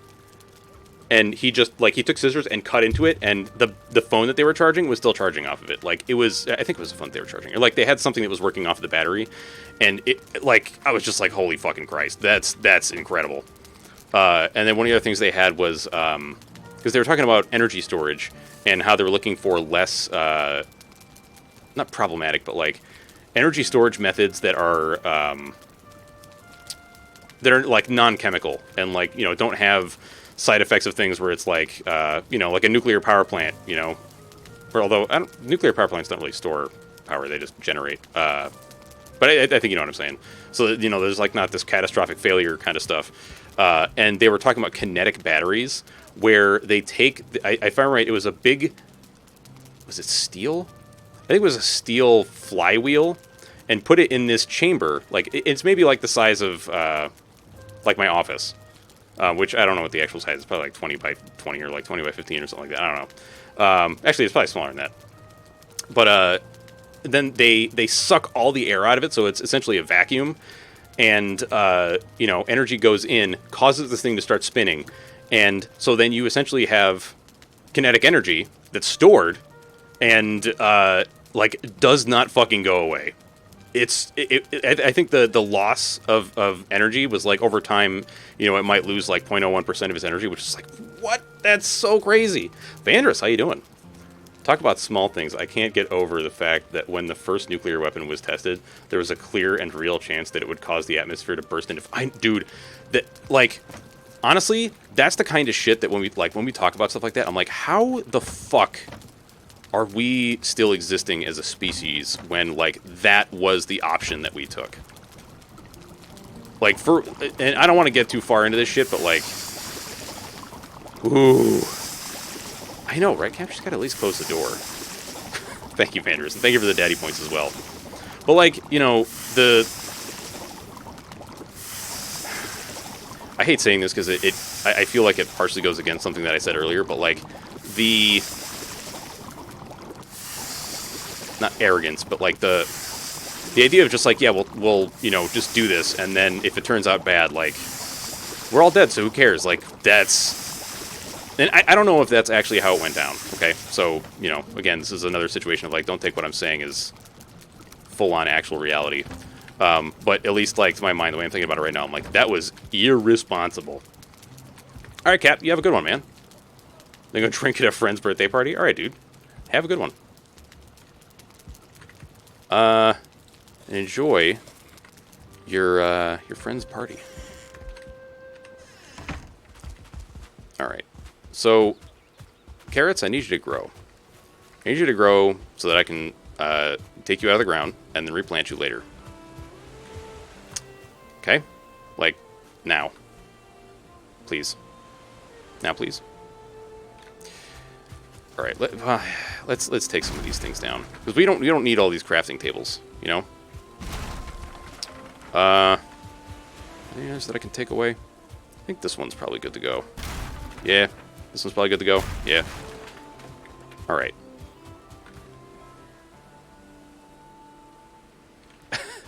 and he just like, he took scissors and cut into it, and the phone that they were charging was still charging off of it. Like, it was, I think it was the phone they were charging, or like they had something that was working off of the battery, and it, like, I was just like, holy fucking Christ, that's incredible. And then one of the other things they had was because they were talking about energy storage and how they were looking for less not problematic, but like energy storage methods that are like non-chemical and like don't have side effects of things where it's like like a nuclear power plant, or although nuclear power plants don't really store power, they just generate. But I think you know what I'm saying. So there's like not this catastrophic failure kind of stuff. And they were talking about kinetic batteries, where they take, if I'm right, it was a big, was it steel? I think it was a steel flywheel, and put it in this chamber. Like, it's maybe like the size of, like my office, which I don't know what the actual size is. It's probably like 20 by 20 or like 20 by 15 or something like that. I don't know. Actually, it's probably smaller than that. But then they suck all the air out of it, so it's essentially a vacuum. And, energy goes in, causes this thing to start spinning. And so then you essentially have kinetic energy that's stored and, does not fucking go away. I think the loss of energy was like over time, it might lose like 0.01% of its energy, which is like, what? That's so crazy. Vandrus, how you doing? Talk about small things. I can't get over the fact that when the first nuclear weapon was tested, there was a clear and real chance that it would cause the atmosphere to burst into... Dude, that, like, honestly, that's the kind of shit that when we talk about stuff like that, I'm like, how the fuck are we still existing as a species when, like, that was the option that we took? Like, and I don't want to get too far into this shit, but, like... Ooh... I know, right? Cap just gotta at least close the door. Thank you, Vandrus, and thank you for the daddy points as well. But, like, I hate saying this because I feel like it partially goes against something that I said earlier, but, like, not arrogance, but, like, the idea of just, like, yeah, we'll just do this, and then if it turns out bad, like, we're all dead, so who cares? Like, that's... And I don't know if that's actually how it went down, okay? So, again, this is another situation of, like, don't take what I'm saying as full-on actual reality. But at least, like, to my mind, the way I'm thinking about it right now, I'm like, that was irresponsible. All right, Cap, you have a good one, man. They're going to drink at a friend's birthday party? All right, dude. Have a good one. Enjoy your friend's party. All right. So, carrots, I need you to grow. I need you to grow so that I can take you out of the ground and then replant you later. Okay? Like, now. Please. Now, please. All right, let's take some of these things down, because we don't need all these crafting tables, Anything else that I can take away? I think this one's probably good to go. Yeah, This one's probably good to go. Yeah. All right.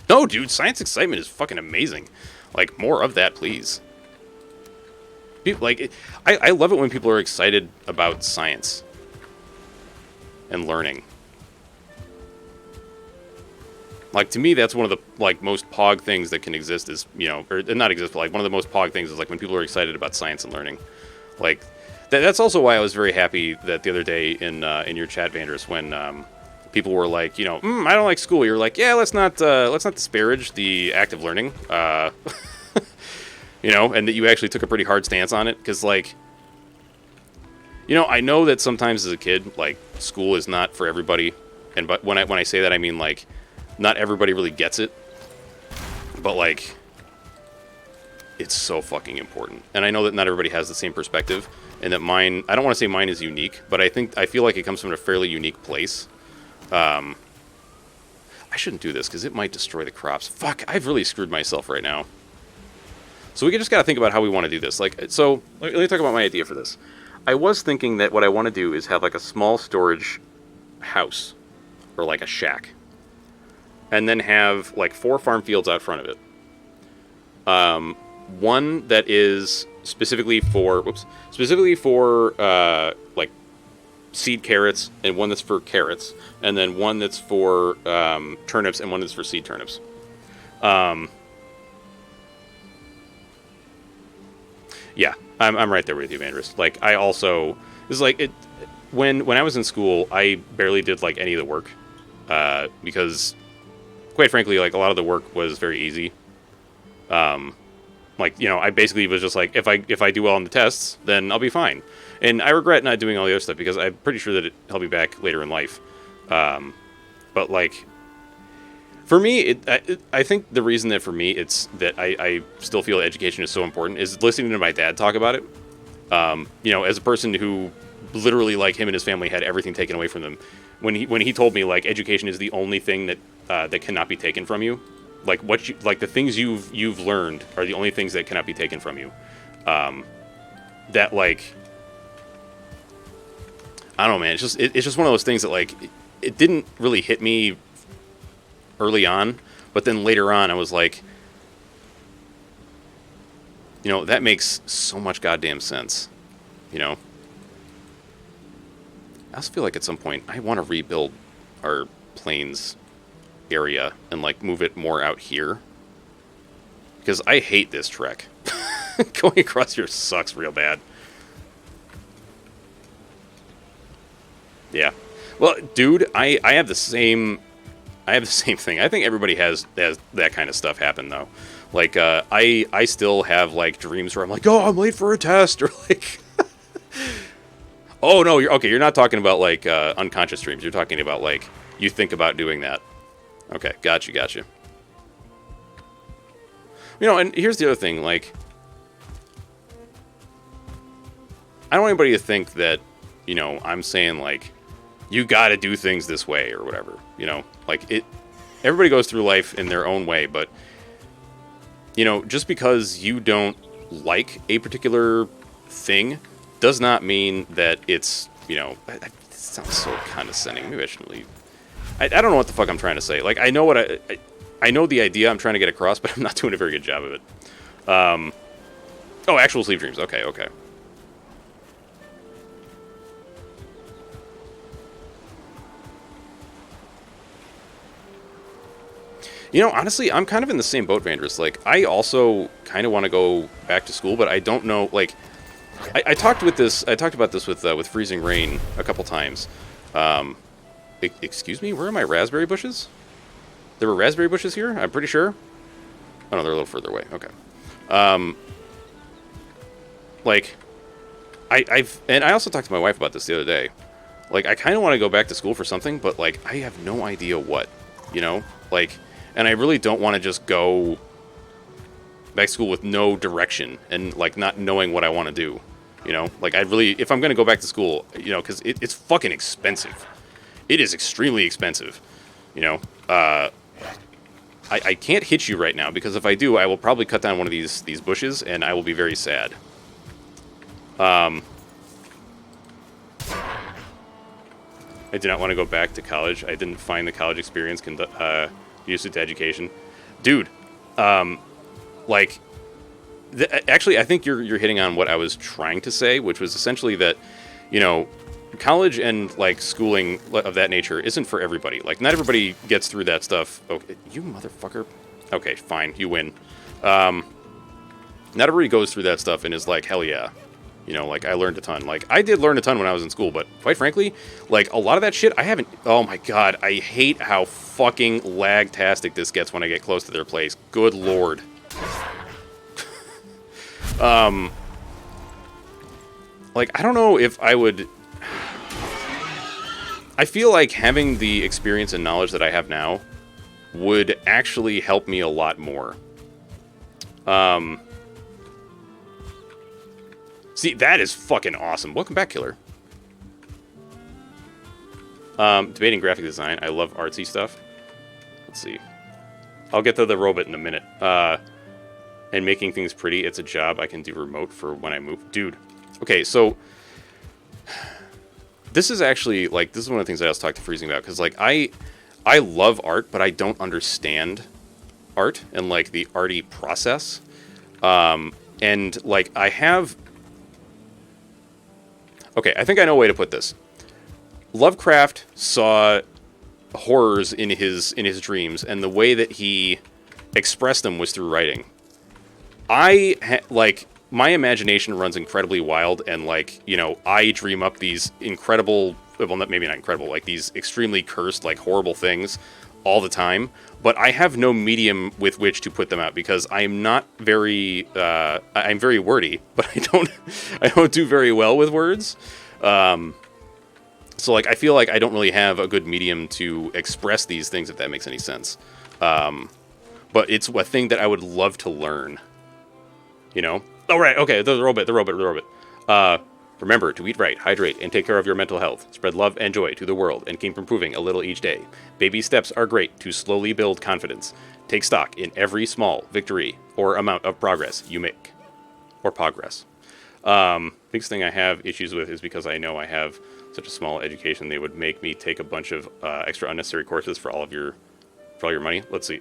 No, dude, science excitement is fucking amazing. Like, more of that, please. People, like, I love it when people are excited about science and learning. Like, to me, that's one of the, like, most pog things that can exist is, you know, or not exist, but, like, one of the most pog things is, like, when people are excited about science and learning. Like, that's also why I was very happy that the other day in your chat, Vanders, when people were like, you know, I don't like school. You're like, yeah, let's not disparage the act of learning, you know, and that you actually took a pretty hard stance on it, because, like, you know, I know that sometimes as a kid, like, school is not for everybody, and but when I say that, I mean, like, not everybody really gets it, but, like, it's so fucking important. And I know that not everybody has the same perspective, and that mine, I don't want to say mine is unique, but I feel like it comes from a fairly unique place. I shouldn't do this, because it might destroy the crops. Fuck, I've really screwed myself right now. So we just got to think about how we want to do this. Like, so, let me talk about my idea for this. I was thinking that what I want to do is have, like, a small storage house, or, like, a shack. And then have, like, 4 farm fields out front of it. One that is specifically for, like, seed carrots, and one that's for carrots, and then one that's for turnips, and one that's for seed turnips. Yeah, I'm right there with you, Vandris. Like, I also, this is like, when I was in school, I barely did, like, any of the work, because, quite frankly, like, a lot of the work was very easy. Like, you know, I basically was just like, if I do well on the tests, then I'll be fine. And I regret not doing all the other stuff, because I'm pretty sure that it held me back later in life. But, like, for me, I think the reason that for me it's that I still feel education is so important is listening to my dad talk about it. You know, as a person who literally, like, him and his family had everything taken away from them, when he told me, like, education is the only thing that that cannot be taken from you. Like, the things you've learned are the only things that cannot be taken from you. That, like, I don't know, man. It's just one of those things that, like, it didn't really hit me early on, but then later on I was like, you know, that makes so much goddamn sense. You know, I also feel like at some point I want to rebuild our plains area and, like, move it more out here, because I hate this trek. Going across here sucks real bad. Yeah, well, dude, I have the same thing. I think everybody has that kind of stuff happen, though. Like, I still have, like, dreams where I'm like, oh, I'm late for a test, or, like, oh no, you're not talking about, like, unconscious dreams. You're talking about, like, you think about doing that. Okay, gotcha. You know, and here's the other thing, like, I don't want anybody to think that, you know, I'm saying, like, you gotta do things this way or whatever, you know? Like, everybody goes through life in their own way, but, you know, just because you don't like a particular thing does not mean that it's, you know, it sounds so condescending. Maybe I shouldn't leave. I don't know what the fuck I'm trying to say. Like, I know what I know the idea I'm trying to get across, but I'm not doing a very good job of it. Oh, actual sleep dreams. Okay. You know, honestly, I'm kind of in the same boat, Vandris. Like, I also kind of want to go back to school, but I don't know. Like, I talked about this with Freezing Rain a couple times. Excuse me, where are my raspberry bushes? There were raspberry bushes here, I'm pretty sure. Oh no, they're a little further away. Okay. Like, and I also talked to my wife about this the other day. Like, I kind of want to go back to school for something, but, like, I have no idea what, you know? Like, and I really don't want to just go back to school with no direction and, like, not knowing what I want to do, you know? Like, if I'm going to go back to school, you know, because it's fucking expensive. It is extremely expensive, you know? I can't hit you right now, because if I do, I will probably cut down one of these bushes, and I will be very sad. I do not want to go back to college. I didn't find the college experience useful to education. Dude, like, actually, I think you're hitting on what I was trying to say, which was essentially that, you know, college and, like, schooling of that nature isn't for everybody. Like, not everybody gets through that stuff. Okay, you motherfucker. Okay, fine, you win. Not everybody goes through that stuff and is like, hell yeah. You know, like, I learned a ton. Like, I did learn a ton when I was in school, but quite frankly, like, a lot of that shit, I haven't... Oh, my God. I hate how fucking lag-tastic this gets when I get close to their place. Good lord. Like, I don't know if I would... I feel like having the experience and knowledge that I have now would actually help me a lot more. See, that is fucking awesome. Welcome back, Killer. Debating graphic design. I love artsy stuff. Let's see. I'll get to the robot in a minute. And making things pretty, it's a job I can do remote for when I move. Dude. Okay, so... This is actually, like, this is one of the things that I was talking to Freezing about. Because, like, I love art, but I don't understand art and, like, the arty process. And, like, I have... Okay, I think I know a way to put this. Lovecraft saw horrors in his dreams, and the way that he expressed them was through writing. Like, my imagination runs incredibly wild, and, like, you know, I dream up these incredible, well, maybe not incredible, like, these extremely cursed, like, horrible things all the time, but I have no medium with which to put them out, because I'm not very, I'm very wordy, but I don't do very well with words. So, like, I feel like I don't really have a good medium to express these things, if that makes any sense. But it's a thing that I would love to learn. You know? Oh, right, okay, the robot. Remember to eat right, hydrate, and take care of your mental health. Spread love and joy to the world, and keep improving a little each day. Baby steps are great to slowly build confidence. Take stock in every small victory or amount of progress you make. Or progress. Biggest thing I have issues with is because I know I have such a small education, they would make me take a bunch of extra unnecessary courses for all your money. Let's see.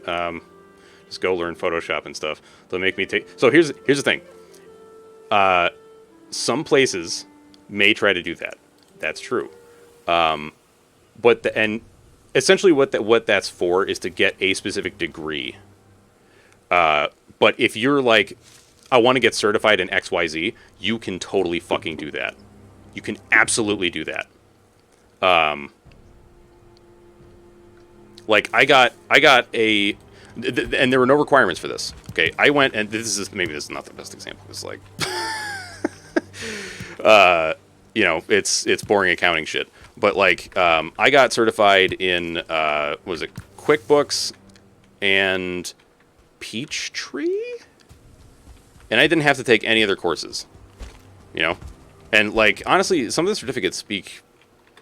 Just go learn Photoshop and stuff. They'll make me take... So here's the thing. Some places may try to do that. That's true. But essentially what that's for is to get a specific degree. But if you're like, I want to get certified in XYZ, you can totally fucking do that. You can absolutely do that. Like, I got a... And there were no requirements for this. Okay, I went, and maybe this is not the best example. It's like... you know, it's boring accounting shit. But, like, I got certified in, was it QuickBooks and Peachtree? And I didn't have to take any other courses, you know? And, like, honestly, some of the certificates speak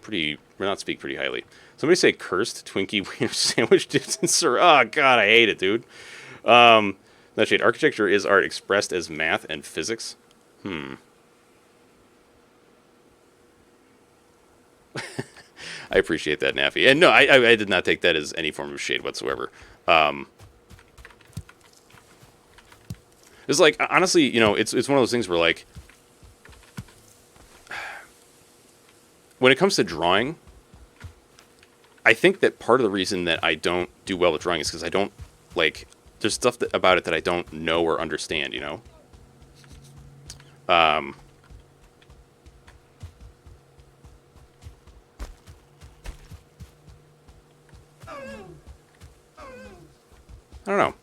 pretty highly. Somebody say cursed Twinkie wiener sandwich dipped in syrup. Oh, God, I hate it, dude. That shade. Architecture is art expressed as math and physics. I appreciate that, Naffy. And no, I did not take that as any form of shade whatsoever. It's like, honestly, you know, it's one of those things where, like, when it comes to drawing, I think that part of the reason that I don't do well with drawing is because I don't, like, there's stuff about it that I don't know or understand, you know? I don't know.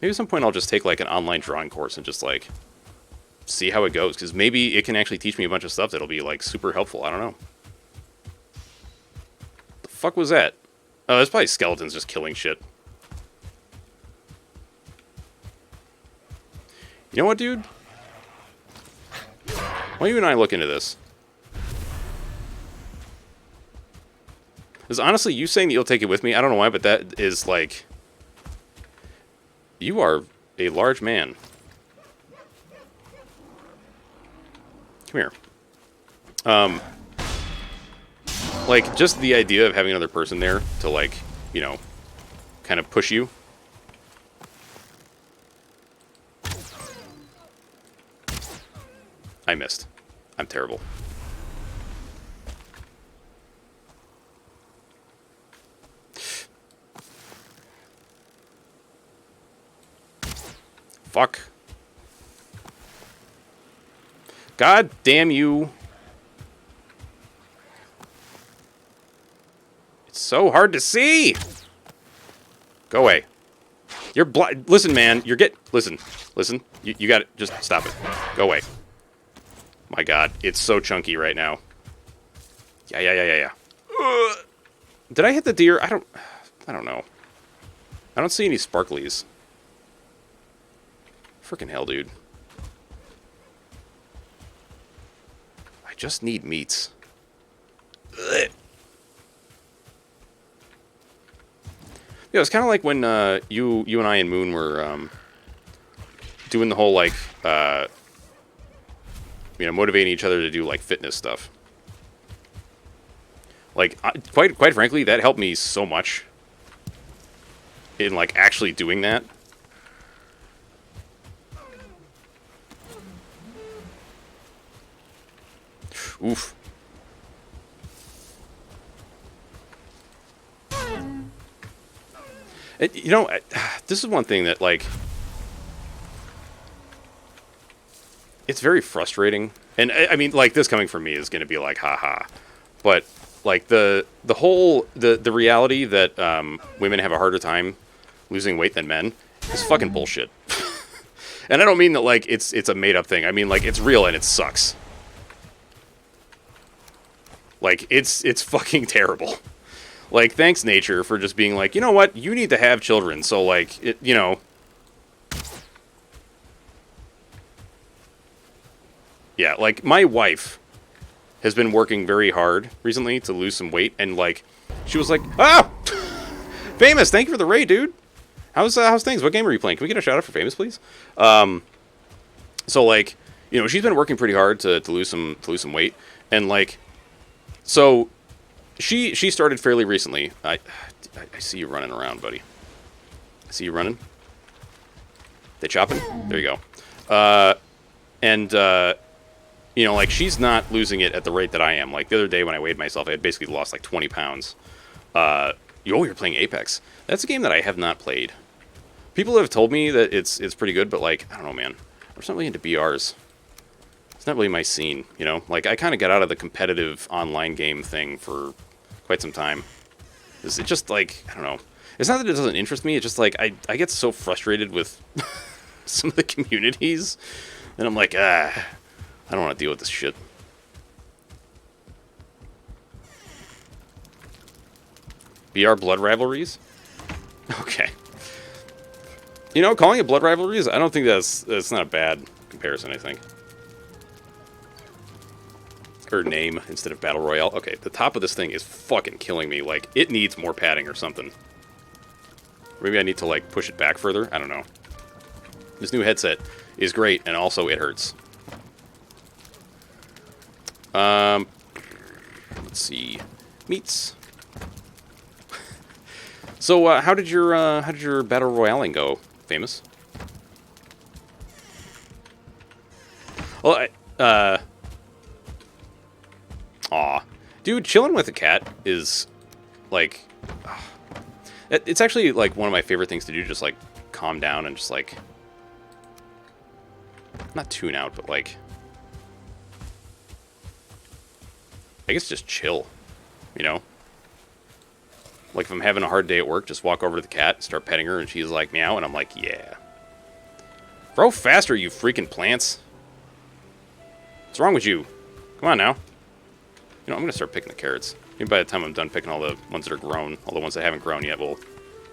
Maybe at some point I'll just take, like, an online drawing course and just, like, see how it goes. Because maybe it can actually teach me a bunch of stuff that'll be, like, super helpful. I don't know. The fuck was that? Oh, there's probably skeletons just killing shit. You know what, dude? Why don't you and I look into this? Because honestly, you saying that you'll take it with me, I don't know why, but that is, like... You are a large man. Come here. Like, just the idea of having another person there to, like, you know, kind of push you. I missed. I'm terrible. Fuck. God damn you. It's so hard to see. Go away. You're blind. Listen, man. Listen. You got it. Just stop it. Go away. My God. It's so chunky right now. Yeah. Did I hit the deer? I don't know. I don't see any sparklies. Freaking hell, dude. I just need meats. Ugh. Yeah, it's kind of like when you and I and Moon were doing the whole, like, you know, motivating each other to do, like, fitness stuff. Like, quite frankly, that helped me so much in, like, actually doing that. Oof. You know, this is one thing that, like, it's very frustrating. And, I mean, like, this coming from me is going to be like, haha. But, like, the reality that women have a harder time losing weight than men is fucking bullshit. And I don't mean that, like, it's a made-up thing. I mean, like, it's real and it sucks. Like, it's fucking terrible. Like, thanks, nature, for just being like, you know what? You need to have children. So, like, you know. Yeah, like, my wife has been working very hard recently to lose some weight. And, like, she was like, ah! Famous, thank you for the raid, dude. How's things? What game are you playing? Can we get a shout out for Famous, please? So, like, you know, she's been working pretty hard to lose some weight. And, like, so she started fairly recently. I see you running around, buddy. I see you running. They chopping? There you go. You know, like, she's not losing it at the rate that I am. Like, the other day when I weighed myself, I had basically lost, like, 20 pounds. You're playing Apex. That's a game that I have not played. People have told me that it's pretty good, but, like, I don't know, man. I'm just not really into BRs. It's not really my scene, you know? Like, I kind of got out of the competitive online game thing for quite some time. It's just, like, I don't know. It's not that it doesn't interest me. It's just, like, I get so frustrated with some of the communities. And I'm like, I don't want to deal with this shit. BR Blood Rivalries? Okay. You know, calling it Blood Rivalries, I don't think that's not a bad comparison, I think. Or name instead of Battle Royale. Okay, the top of this thing is fucking killing me. Like, it needs more padding or something. Maybe I need to, like, push it back further. I don't know. This new headset is great, and also it hurts. Let's see. Meats. So, how did your Battle Royaling go, Famous? Well, aw. Dude, chilling with a cat is, like... It's actually, like, one of my favorite things to do, just, like, calm down and just, like... Not tune out, but, like... I guess just chill, you know? Like, if I'm having a hard day at work, just walk over to the cat, start petting her, and she's like, meow, and I'm like, yeah. Grow faster, you freaking plants. What's wrong with you? Come on now. You know, I'm going to start picking the carrots. Maybe by the time I'm done picking all the ones that are grown, all the ones that haven't grown yet will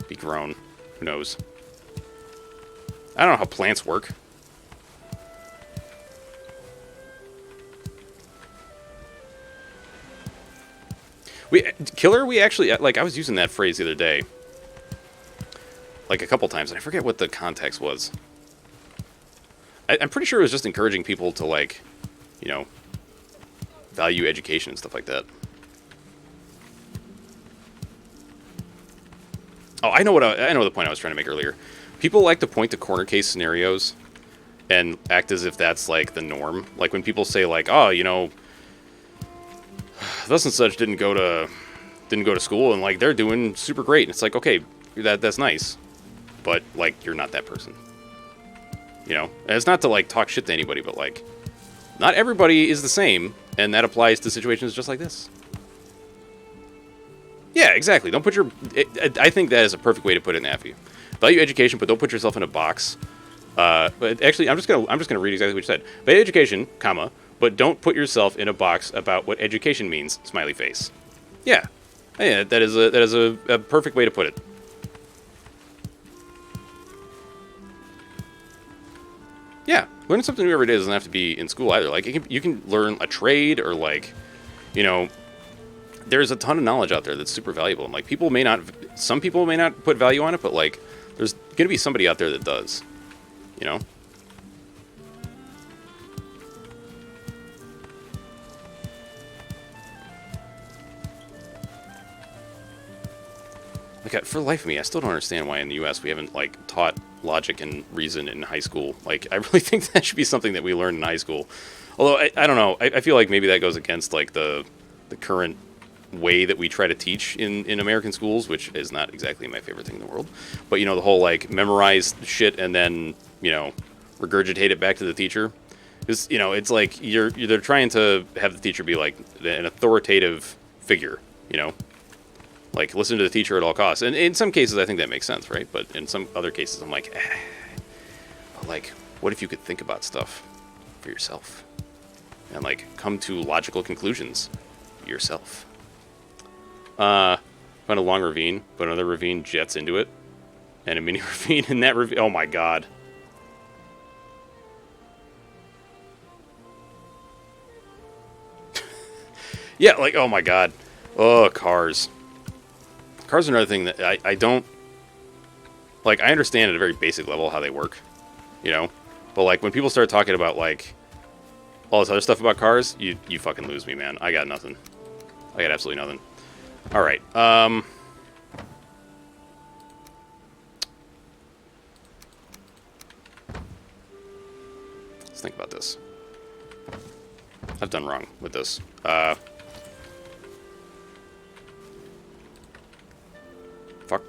be grown. Who knows? I don't know how plants work. Killer, we actually, like, I was using that phrase the other day. Like, a couple times, and I forget what the context was. I'm pretty sure it was just encouraging people to, like, you know, value education and stuff like that. Oh, I know the point I was trying to make earlier. People like to point to corner case scenarios and act as if that's like the norm. Like when people say like, oh, thus and such didn't go to school and like they're doing super great. And it's like, okay, that's nice, but like you're not that person. And it's not to like talk shit to anybody, but like not everybody is the same, and that applies to situations just like this. Yeah, exactly. Don't put your. I think that is a perfect way to put it, Naffy. Value education, but don't put yourself in a box. But actually, I'm just gonna read exactly what you said. Value education, comma, but don't put yourself in a box about what education means. Smiley face. Yeah, yeah, that is a perfect way to put it. Yeah, learning something new every day doesn't have to be in school either. Like you can learn a trade or like, you know, there's a ton of knowledge out there that's super valuable. And like some people may not put value on it, but like there's gonna be somebody out there that does. You know. Like for the life of me, I still don't understand why in the U.S. we haven't like taught logic and reason in high school. Like I really think that should be something that we learn in high school. Although I don't know, I feel like maybe that goes against like the current way that we try to teach in American schools, which is not exactly my favorite thing in the world. But you know, the whole like memorize shit and then regurgitate it back to the teacher. Because it's like they're trying to have the teacher be like an authoritative figure. Like, listen to the teacher at all costs. And in some cases, I think that makes sense, right? But in some other cases, I'm like, like, what if you could think about stuff for yourself? And, like, come to logical conclusions yourself. Find a long ravine, but another ravine jets into it. And a mini ravine in that ravine. Oh, my God. Yeah, like, oh, my God. Oh, cars. Cars are another thing that I don't like. I understand at a very basic level how they work, but like when people start talking about like all this other stuff about cars, you fucking lose me, man. I got nothing. I got absolutely nothing. All right. Let's think about this. I've done wrong with this. Fuck.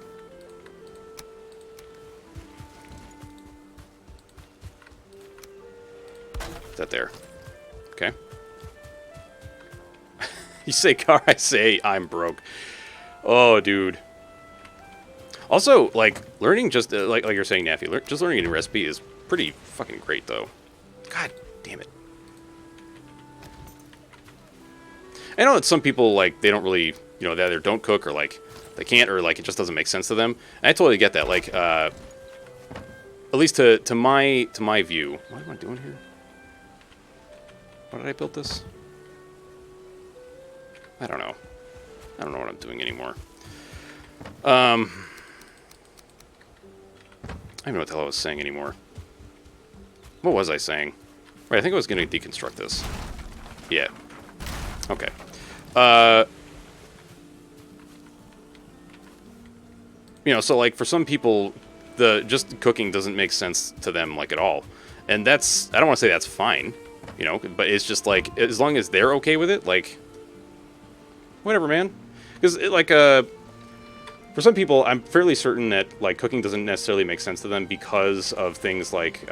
Is that there? Okay. You say car, I say I'm broke. Oh, dude. Also, like, learning just, like you're saying, Naffy, just learning a new recipe is pretty fucking great, though. God damn it. I know that some people, like, they don't really, they either don't cook or, like, they can't, or like it just doesn't make sense to them. And I totally get that. Like, at least to my view. What am I doing here? Why did I build this? I don't know. I don't know what I'm doing anymore. I don't know what the hell I was saying anymore. What was I saying? Right, I think I was going to deconstruct this. Yeah. Okay. So like for some people, just cooking doesn't make sense to them like at all, and I don't want to say that's fine, but it's just like as long as they're okay with it, like whatever, man. Because for some people, I'm fairly certain that like cooking doesn't necessarily make sense to them because of things like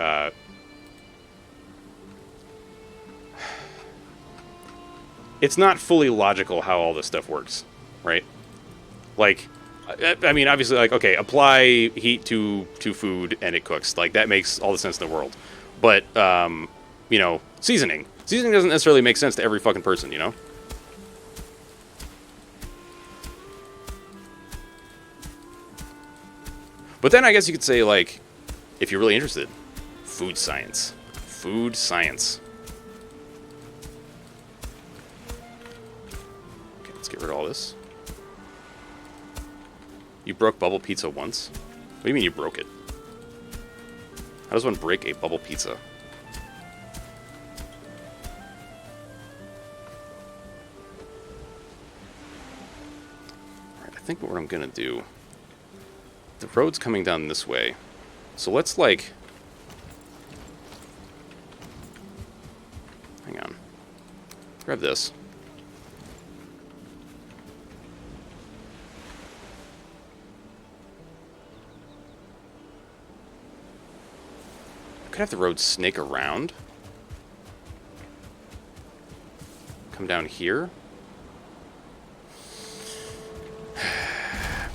it's not fully logical how all this stuff works, right? Like. I mean, obviously, like, okay, apply heat to food and it cooks. Like, that makes all the sense in the world. But, seasoning. Seasoning doesn't necessarily make sense to every fucking person, But then I guess you could say, like, if you're really interested, food science. Food science. Okay, let's get rid of all this. You broke bubble pizza once? What do you mean you broke it? How does one break a bubble pizza? Alright, I think what I'm gonna do The road's coming down this way. So let's, like... Hang on. Grab this. I could have the road snake around. Come down here.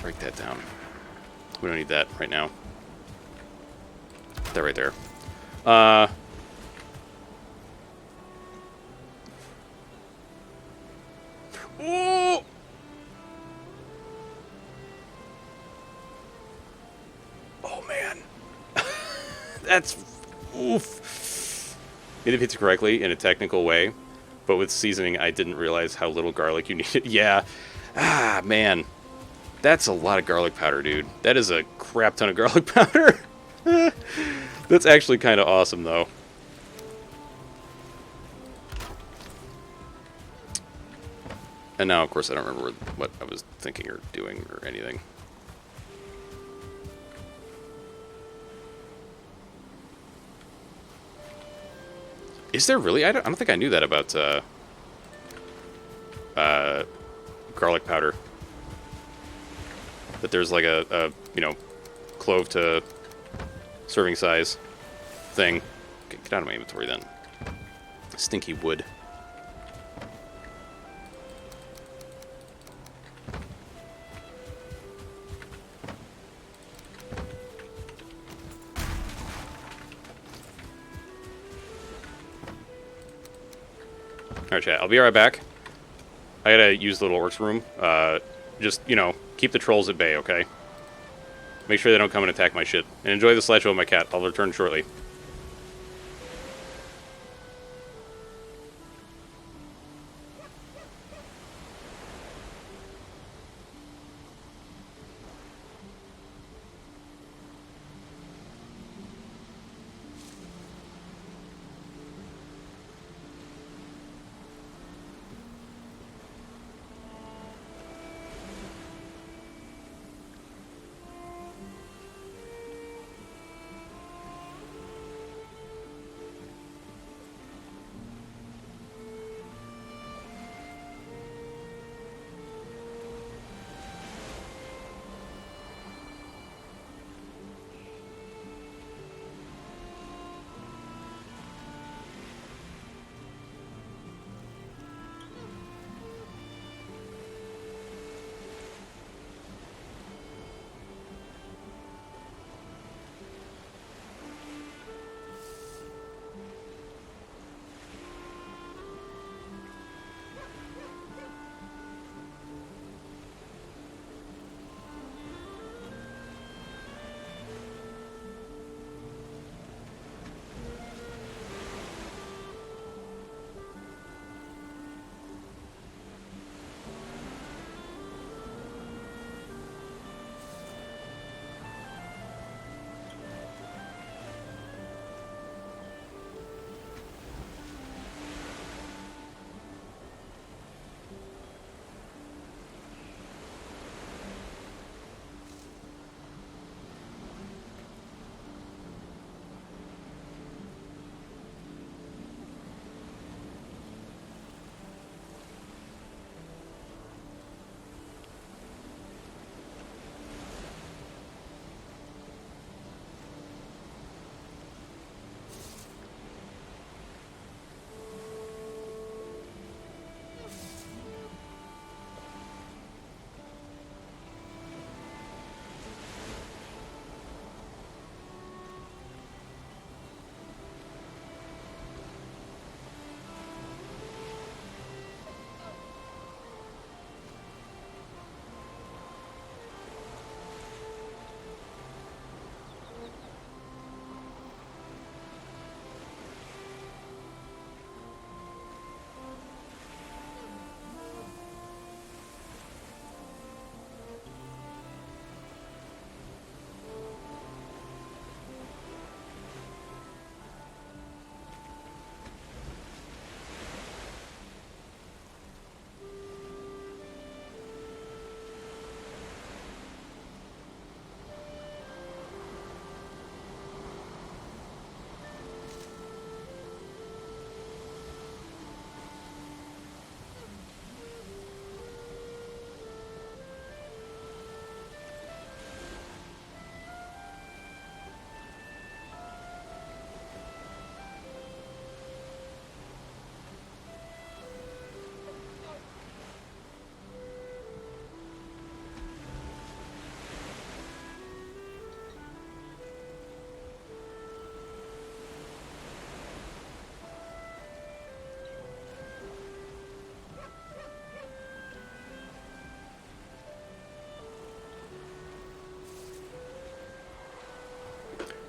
Break that down. We don't need that right now. Put that right there. Oh! Oh, man. That's... Oof. It hits it correctly in a technical way, but with seasoning, I didn't realize how little garlic you needed. Yeah. Ah, man. That's a lot of garlic powder, dude. That is a crap ton of garlic powder. That's actually kind of awesome, though. And now, of course, I don't remember what I was thinking or doing or anything. Is there really? I don't think I knew that about garlic powder. That there's like a you know, clove to serving size thing. Okay, get out of my inventory then. Stinky wood. Alright, chat. I'll be right back. I gotta use the little orcs room. Just, you know, keep the trolls at bay, okay? Make sure they don't come and attack my shit. And enjoy the slideshow of my cat. I'll return shortly.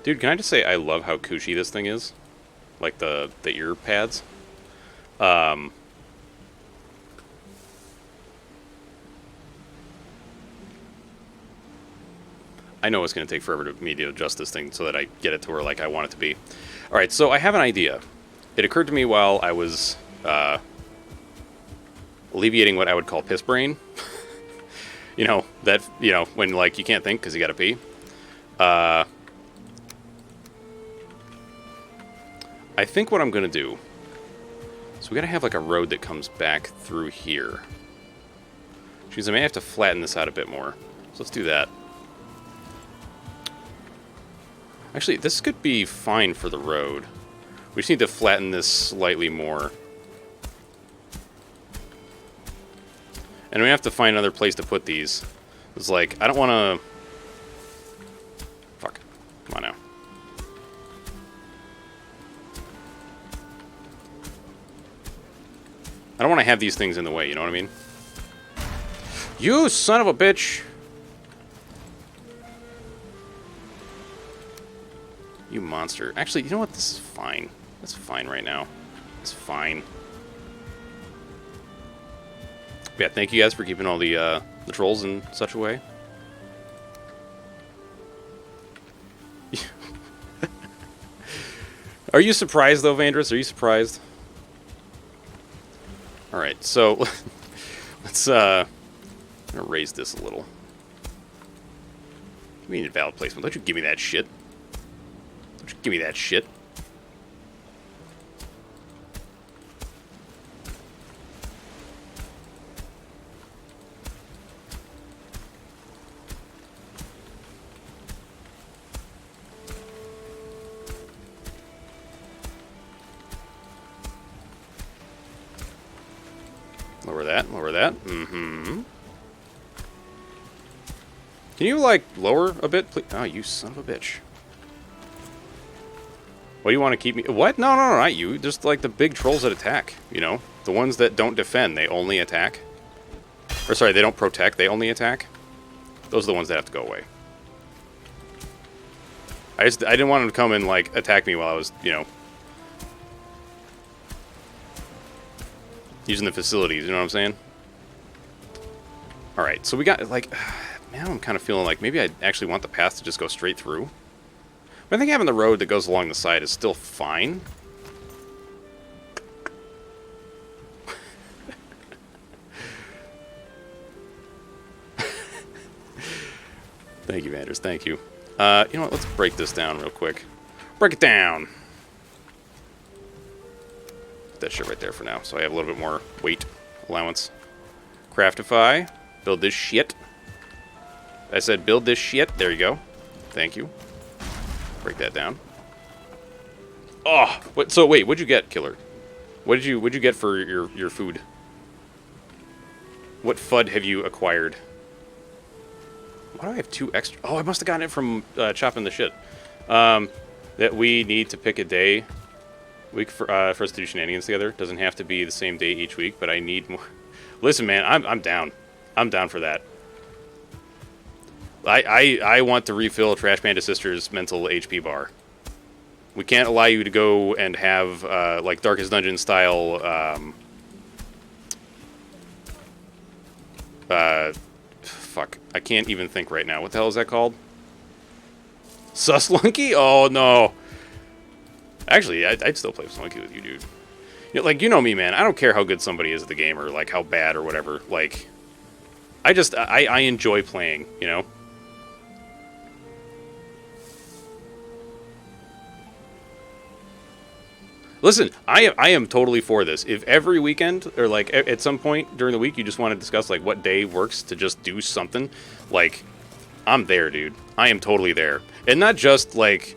Dude, can I just say I love how cushy this thing is? Like the ear pads. I know it's going to take forever to me to adjust this thing so that I get it to where like I want it to be. All right, so I have an idea. It occurred to me while I was alleviating what I would call piss brain. You know, that, you know, when like you can't think because you got to pee. I think what I'm going to do, so we got to have like a road that comes back through here. Which means I may have to flatten this out a bit more. So let's do that. Actually, this could be fine for the road. We just need to flatten this slightly more. And we have to find another place to put these. It's like, I don't want to... Fuck. Come on now. I don't want to have these things in the way, you know what I mean? You son of a bitch! You monster. Actually, you know what? This is fine. That's fine right now. It's fine. Yeah, thank you guys for keeping all the trolls in such a way. Are you surprised, though, Vandrus? Are you surprised? Alright, so... let's, I'm gonna raise this a little. Give me an invalid placement. Don't you give me that shit. Don't you give me that shit. Lower that, lower that. Mm-hmm. Can you, like, lower a bit, please? Oh, you son of a bitch. What do you want to keep me... What? No, no, no, not you. Just, like, the big trolls that attack, you know? The ones that don't defend, they only attack. Or, sorry, they don't protect, they only attack. Those are the ones that have to go away. I didn't want them to come and, like, attack me while I was, you know... using the facilities, you know what I'm saying? Alright, so we got, like... Now I'm kind of feeling like maybe I actually want the path to just go straight through. But I think having the road that goes along the side is still fine. Thank you, Vanders. Thank you. You know what? Let's break this down real quick. Break it down! Put that shit right there for now, so I have a little bit more weight allowance. Craftify. Build this shit. I said build this shit. There you go. Thank you. Break that down. Oh! What, so wait, what'd you get, Killer? What'd you get for your food? What FUD have you acquired? Why do I have 2 extra? Oh, I must have gotten it from chopping the shit. That we need to pick a day week for us to do shenanigans together. Doesn't have to be the same day each week, but I need more. Listen, man, I'm down. I'm down for that. I want to refill Trash Panda Sister's mental HP bar. We can't allow you to go and have like Darkest Dungeon style. Fuck, I can't even think right now. What the hell is that called? Suslunky? Oh no. Actually, I'd still play Slunky with you, dude. You know, like, you know me, man. I don't care how good somebody is at the game or like how bad or whatever. Like, I enjoy playing, you know. Listen, I am totally for this. If every weekend, or like at some point during the week, you just want to discuss like what day works to just do something, like, I'm there, dude. I am totally there. And not just like,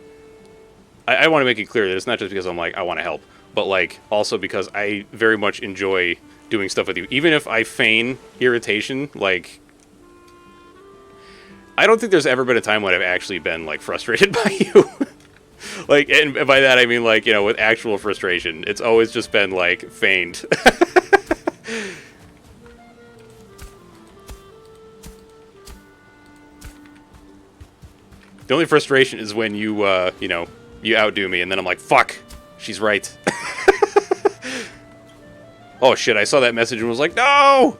I want to make it clear that it's not just because I'm like, I want to help, but like also because I very much enjoy doing stuff with you. Even if I feign irritation, like, I don't think there's ever been a time when I've actually been like frustrated by you. Like, and by that I mean, like, you know, with actual frustration. It's always just been, like, feigned. The only frustration is when you, you know, you outdo me, and then I'm like, fuck, she's right. Oh, shit, I saw that message and was like, no!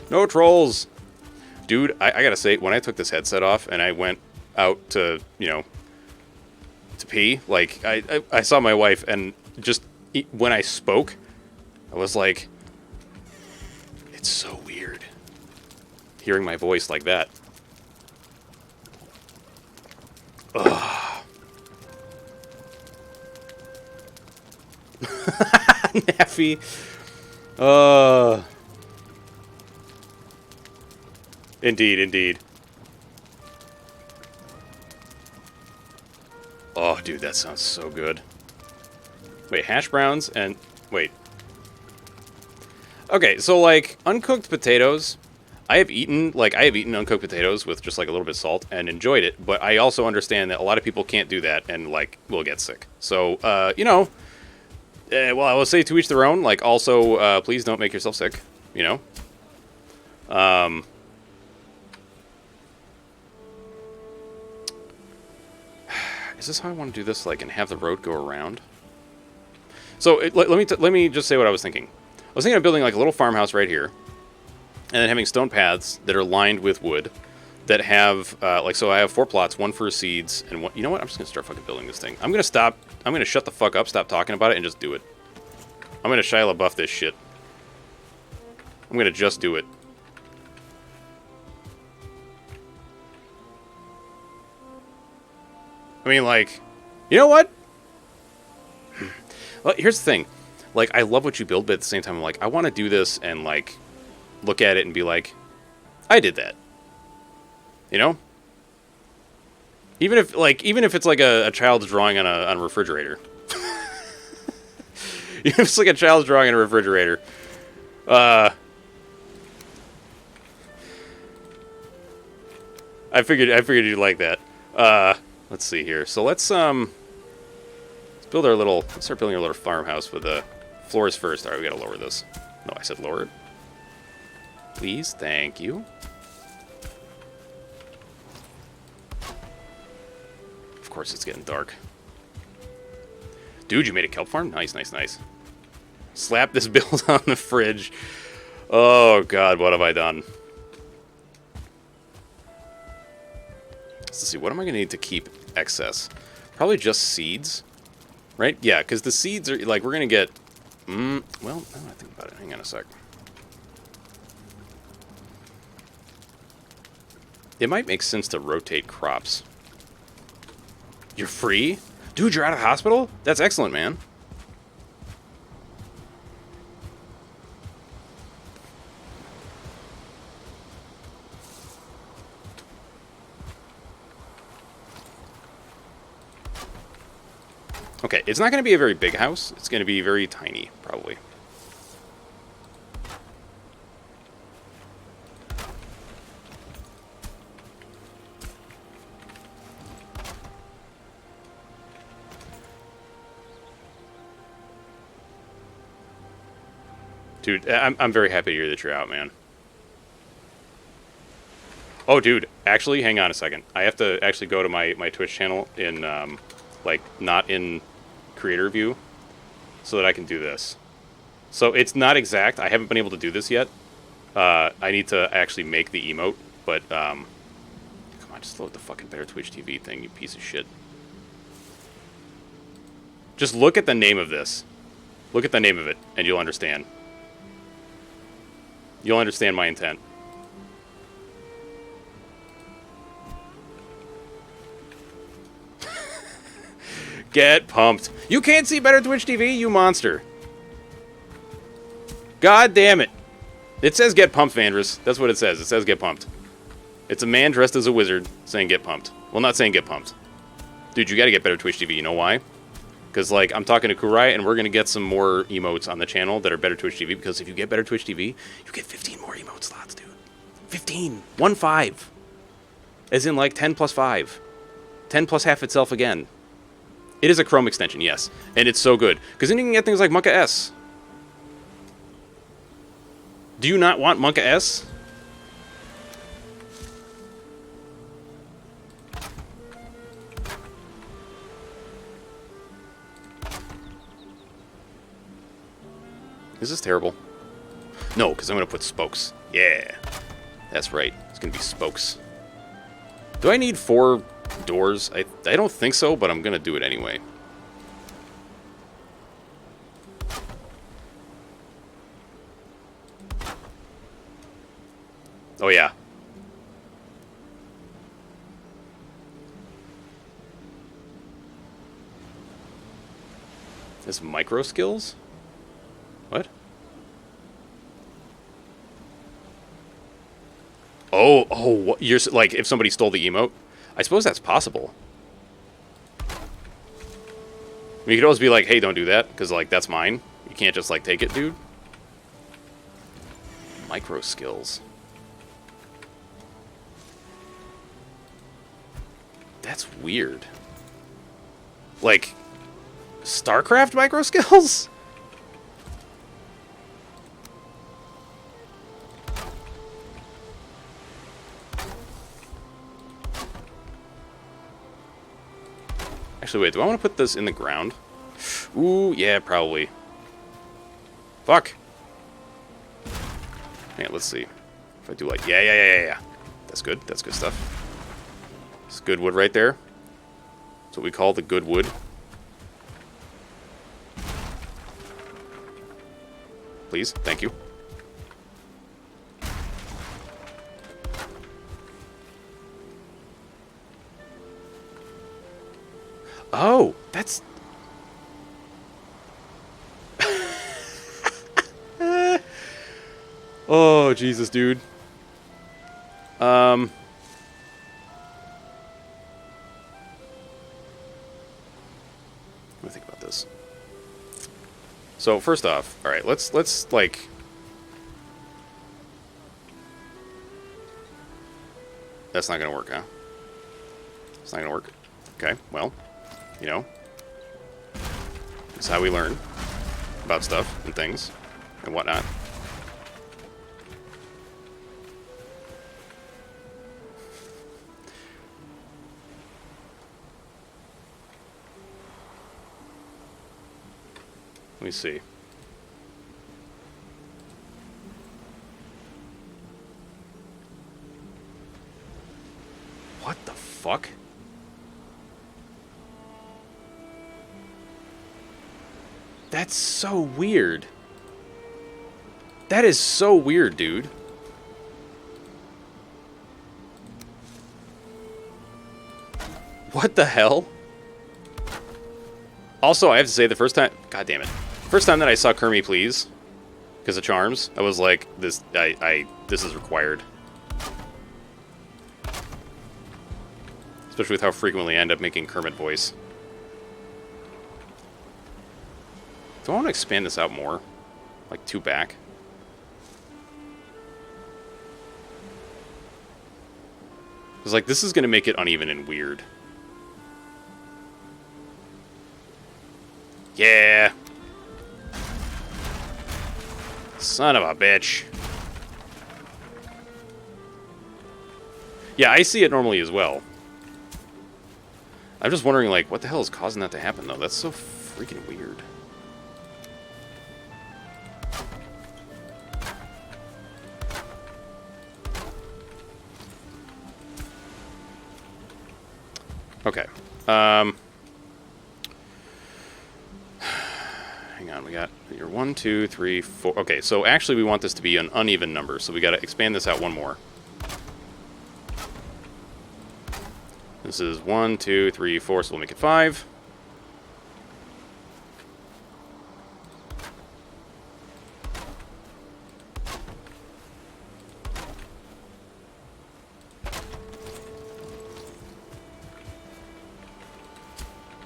No trolls. Dude, I gotta say, when I took this headset off and I went out to, you know, to pee, like, I saw my wife, and just when I spoke, I was like, it's so weird hearing my voice like that. Ugh. Naffy. Indeed, indeed. Oh, dude, that sounds so good. Wait, hash browns and... Wait. Okay, so, like, uncooked potatoes... I have eaten uncooked potatoes with just, like, a little bit of salt and enjoyed it, but I also understand that a lot of people can't do that and, like, will get sick. So, you know... well, I will say to each their own. Like, also, please don't make yourself sick, you know? Is this how I want to do this, like, and have the road go around? So, let me just say what I was thinking. I was thinking of building, like, a little farmhouse right here, and then having stone paths that are lined with wood that have, like, so I have 4 plots, 1 for seeds, and 1... You know what? I'm just going to start fucking building this thing. I'm going to shut the fuck up, stop talking about it, and just do it. I'm going to Shia LaBeouf this shit. I'm going to just do it. I mean, like, you know what? Well, here's the thing. Like, I love what you build, but at the same time, I'm like, I want to do this and, like, look at it and be like, I did that. You know? Even if it's like a child's drawing on a refrigerator. Even if it's like a child's drawing on a refrigerator. I figured you'd like that. Let's see here. So let's start building our little farmhouse with the floors first. All right, we gotta lower this. No, I said lower it. Please, thank you. Of course, it's getting dark. Dude, you made a kelp farm? Nice, nice, nice. Slap this build on the fridge. Oh, God, what have I done? Let's see, what am I going to need to keep excess? Probably just seeds, right? Yeah, because the seeds are, like, we're going to get... well, now that I think about it, hang on a sec. It might make sense to rotate crops. You're free? Dude, you're out of the hospital? That's excellent, man. Okay, it's not going to be a very big house. It's going to be very tiny, probably. Dude, I'm very happy to hear that you're out, man. Oh, dude, actually, hang on a second. I have to actually go to my Twitch channel in, like, not in creator view, so that I can do this. So it's not exact. I haven't been able to do this yet. I need to actually make the emote, but, come on, just load the fucking Better Twitch TV thing, you piece of shit. Just look at the name of this. Look at the name of it, and you'll understand. You'll understand my intent. Get pumped. You can't see Better Twitch TV, you monster. God damn it. It says get pumped, Vandrus. That's what it says. It says get pumped. It's a man dressed as a wizard saying get pumped. Well, not saying get pumped. Dude, you gotta get Better Twitch TV. You know why? Because, like, I'm talking to Kurai, and we're going to get some more emotes on the channel that are Better Twitch TV, because if you get Better Twitch TV, you get 15 more emote slots, dude. 15. 1-5. As in, like, 10 plus 5. 10 plus half itself again. It is a Chrome extension, yes. And it's so good. Because then you can get things like Monka S. Do you not want Monka S? Is this terrible? No, because I'm going to put spokes. Yeah. That's right. It's going to be spokes. Do I need 4 doors? I don't think so, but I'm going to do it anyway. Oh, yeah. This micro skills? What? Oh, you're like if somebody stole the emote? I suppose that's possible. I mean, you could always be like, hey, don't do that, because, like, that's mine. You can't just, like, take it, dude. Micro skills. That's weird. Like, StarCraft micro skills? Actually, wait, do I want to put this in the ground? Ooh, yeah, probably. Fuck. Yeah, let's see. If I do like, yeah. That's good. That's good stuff. It's good wood right there. That's what we call the good wood. Please, thank you. Oh, that's... Oh, Jesus, dude. Let me think about this. So, first off, alright, let's, like... That's not gonna work, huh? It's not gonna work. Okay, well... You know, it's how we learn about stuff and things and whatnot. Let me see. What the fuck? That's so weird. That is so weird, dude. What the hell? Also, I have to say, the first time... God damn it. First time that I saw Kermie Please, because of Charms, I was like, this is required. Especially with how frequently I end up making Kermit voice. Do I want to expand this out more? Like 2 back? Because, like, this is going to make it uneven and weird. Yeah! Son of a bitch. Yeah, I see it normally as well. I'm just wondering, like, what the hell is causing that to happen, though? That's so freaking weird. Okay. Hang on, we got your 1, 2, 3, 4. Okay, so actually we want this to be an uneven number, so we got to expand this out 1 more. This is 1, 2, 3, 4, so we'll make it 5.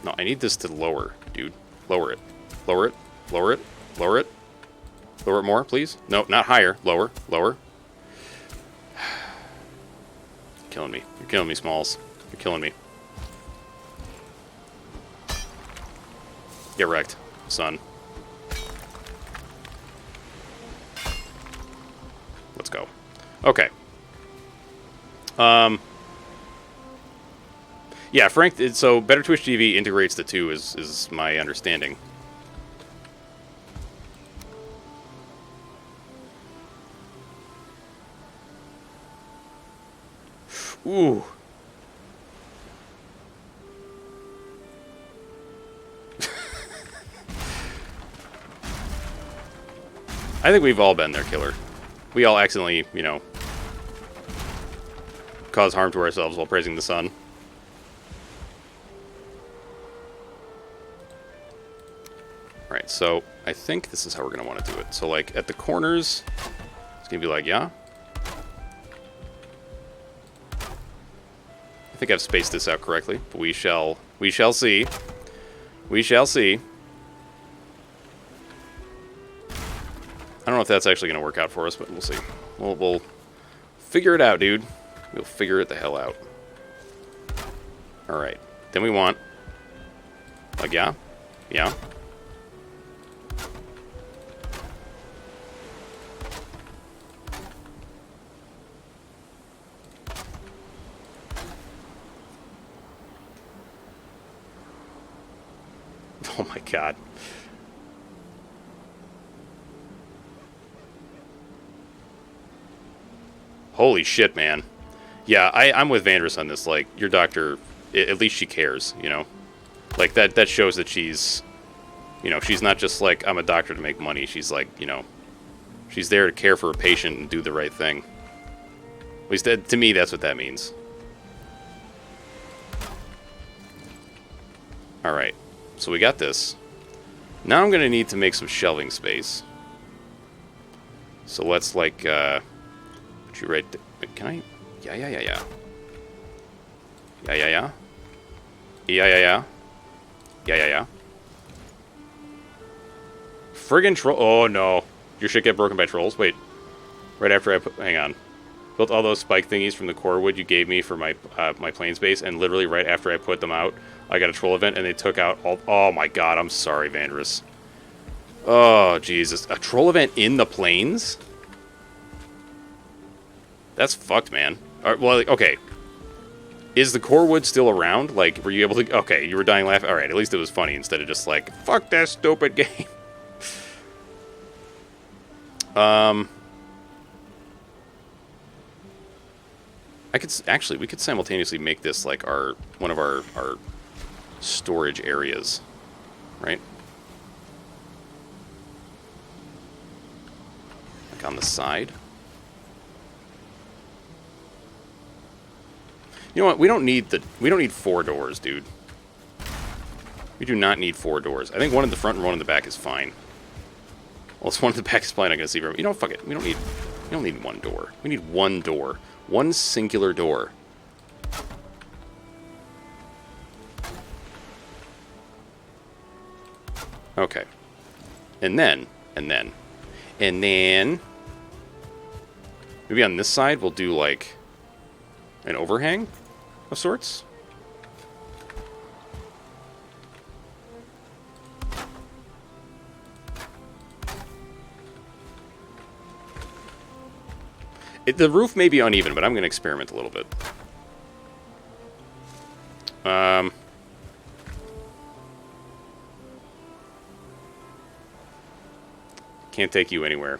No, I need this to lower, dude. Lower it. Lower it. Lower it. Lower it. Lower it more, please. No, not higher. Lower. Lower. You're killing me. You're killing me, Smalls. You're killing me. Get wrecked, son. Let's go. Okay. Yeah, Frank, so Better Twitch TV integrates the two, is my understanding. Ooh. I think we've all been there, killer. We all accidentally, you know, cause harm to ourselves while praising the sun. Alright, so I think this is how we're going to want to do it. So, like, at the corners, it's going to be like, yeah. I think I've spaced this out correctly, but we shall see. We shall see. I don't know if that's actually going to work out for us, but we'll see. We'll figure it out, dude. We'll figure it the hell out. Alright. Then we want... Like, yeah. Yeah. Oh my god. Holy shit, man. Yeah, I'm with Vandris on this. Like, your doctor, at least she cares, you know? Like, that shows that she's, you know, she's not just like, I'm a doctor to make money. She's like, you know, she's there to care for a patient and do the right thing. At least, to me, that's what that means. Alright, so we got this. Now I'm going to need to make some shelving space. So let's, like, put you right there. Can I? Yeah. Yeah. Friggin' troll. Oh, no. Your shit get broken by trolls? Wait. Right after I put... Hang on. Built all those spike thingies from the core wood you gave me for my my plains base, and literally right after I put them out, I got a troll event, and they took out all... Oh, my God. I'm sorry, Vandris. Oh, Jesus. A troll event in the plains? That's fucked, man. Well, okay. Is the core wood still around? Like, were you able to... Okay, you were dying laughing. Alright, at least it was funny instead of just like, fuck that stupid game. I could... Actually, we could simultaneously make this, like, one of our storage areas. Right? Like, on the side. You know what? We don't need 4 doors, dude. We do not need 4 doors. I think one in the front and one in the back is fine. Well, it's one in the back is probably not going to see very... You know, fuck it. We don't need 1 door. We need 1 door. 1 singular door. Okay. And then maybe on this side we'll do like an overhang of sorts. The roof may be uneven, but I'm going to experiment a little bit. Can't take you anywhere.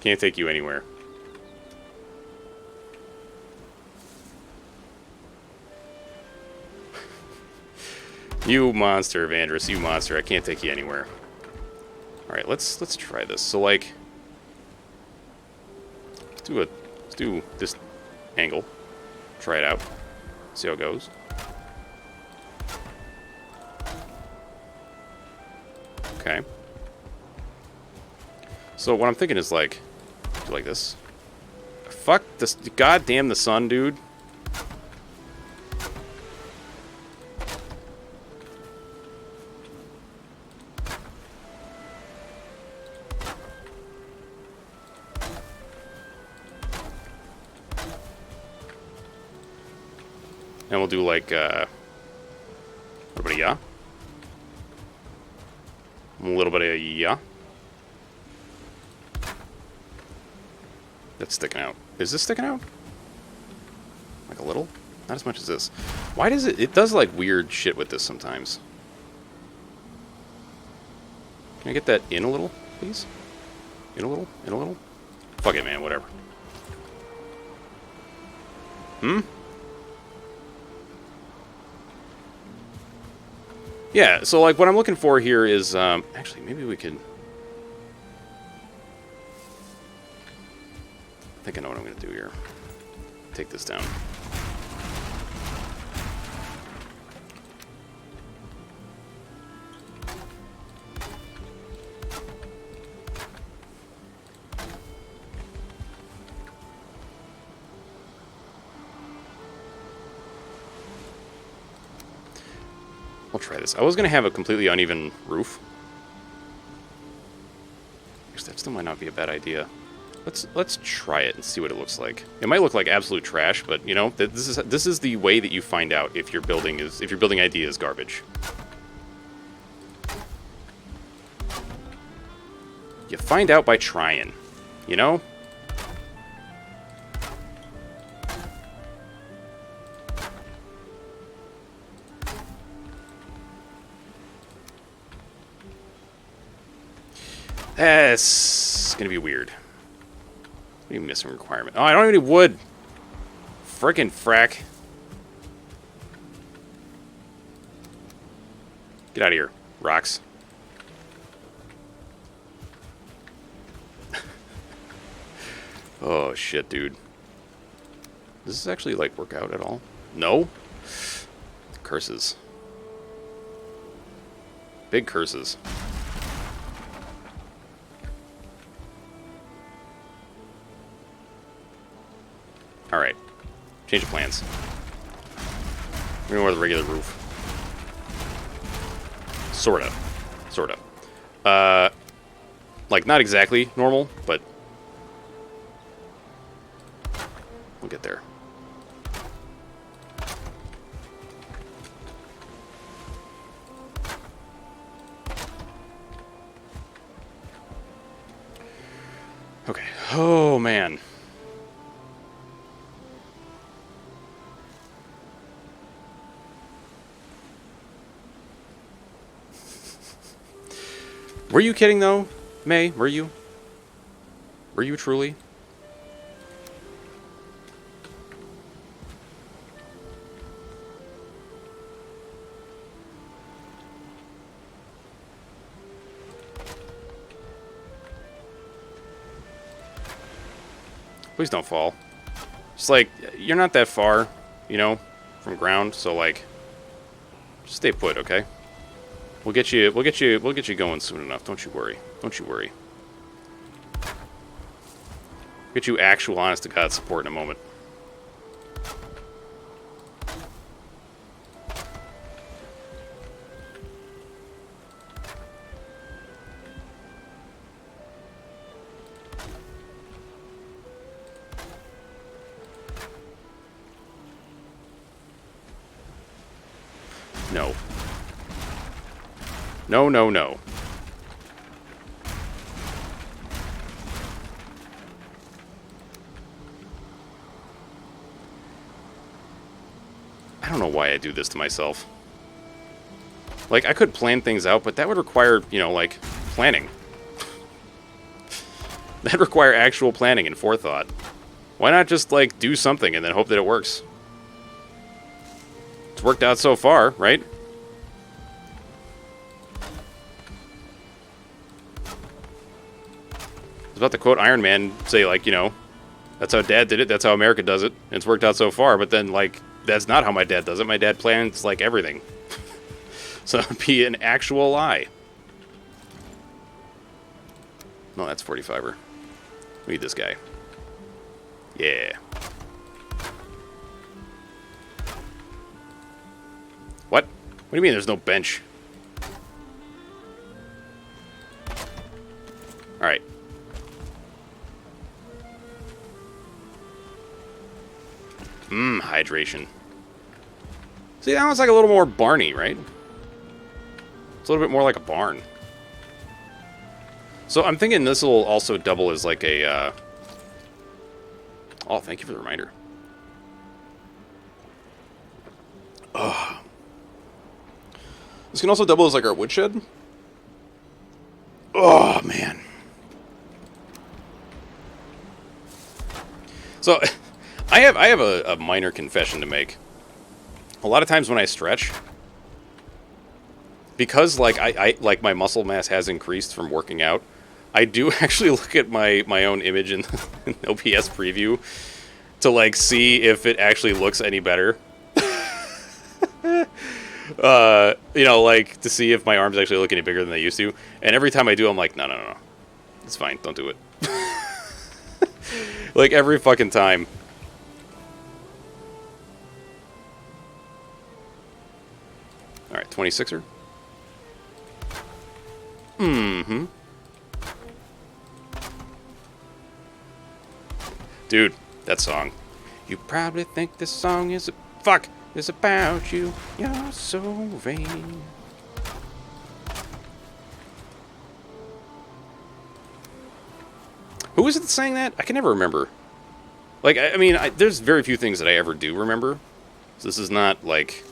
Can't take you anywhere. You monster, Vandris, you monster. I can't take you anywhere. Alright, let's try this. So, like... Let's do this angle. Try it out. See how it goes. Okay. So what I'm thinking is like... Do like this. Fuck this... Goddamn the sun, dude. And we'll do like, everybody, yeah? A little bit of yeah. That's sticking out. Is this sticking out? Like a little? Not as much as this. Why does it... It does like weird shit with this sometimes. Can I get that in a little, please? In a little? In a little? Fuck it, man, whatever. Hmm? Yeah, so like what I'm looking for here is, actually, maybe we could... I think I know what I'm going to do here. Take this down. I'll try this. I was going to have a completely uneven roof. Because that still might not be a bad idea. Let's try it and see what it looks like. It might look like absolute trash, but you know, this is the way that you find out if your building idea is garbage. You find out by trying, you know? That's gonna be weird. What are you missing requirement? Oh, I don't have any wood. Frickin' frack. Get out of here, rocks. Oh shit, dude. Does this actually like work out at all? No? Curses. Big curses. Alright. Change of plans. We're going with a regular roof. Sorta. Sorta. Like, not exactly normal, but... we'll get there. Okay. Oh, man. Were you kidding, though? May, were you? Were you truly? Please don't fall. Just like, you're not that far, you know, from ground, so like, just stay put, okay? We'll get you going soon enough. Don't you worry. Don't you worry. Get you actual honest to God support in a moment. No. No, no, no. I don't know why I do this to myself. Like, I could plan things out, but that would require, you know, like, planning. That'd require actual planning and forethought. Why not just, like, do something and then hope that it works? It's worked out so far, right? I was about to quote Iron Man, say, like, you know, that's how Dad did it, that's how America does it, and it's worked out so far, but then, like, that's not how my dad does it. My dad plans, like, everything. So it'd be an actual lie. No, that's 45er. We need this guy. Yeah. What? What do you mean there's no bench? Alright. Hydration. See, that one's like a little more barny, right? It's a little bit more like a barn. So I'm thinking this will also double as like a... Oh, thank you for the reminder. Oh. This can also double as like our woodshed. Oh, man. So, I have a minor confession to make. A lot of times when I stretch, because like I like my muscle mass has increased from working out, I do actually look at my own image in OBS preview to like see if it actually looks any better. You know, like to see if my arms actually look any bigger than they used to. And every time I do, I'm like, no, it's fine, don't do it. Like every fucking time. All right, 26er. Mm-hmm. Dude, that song. You probably think this song is is about you. You're so vain. Who is it that sang that? I can never remember. Like, I mean, there's very few things that I ever do remember. So this is not, like...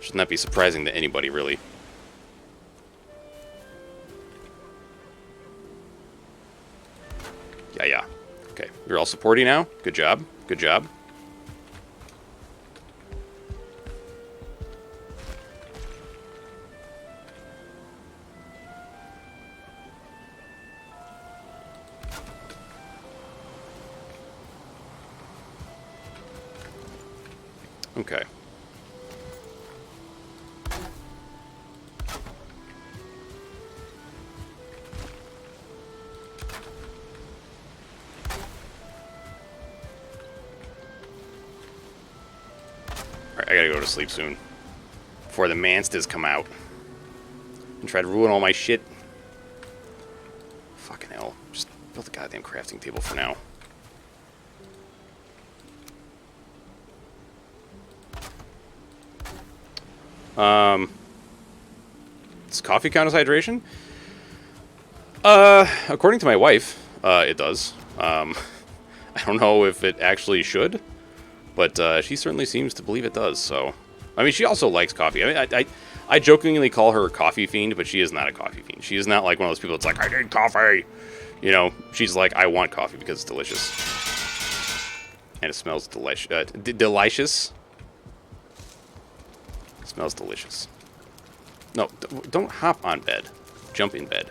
should not be surprising to anybody, really. Yeah. Okay, you're all supporting now. Good job. Good job. Okay. Alright, I gotta go to sleep soon. Before the monsters come out. And try to ruin all my shit. Fucking hell. Just build a goddamn crafting table for now. Does coffee count as hydration? According to my wife, it does. I don't know if it actually should, but she certainly seems to believe it does, so... I mean, she also likes coffee. I mean, I jokingly call her a coffee fiend, but she is not a coffee fiend. She is not like one of those people that's like, I need coffee! You know, she's like, I want coffee because it's delicious. And it smells delicious. It smells delicious. No, don't hop on bed. Jump in bed.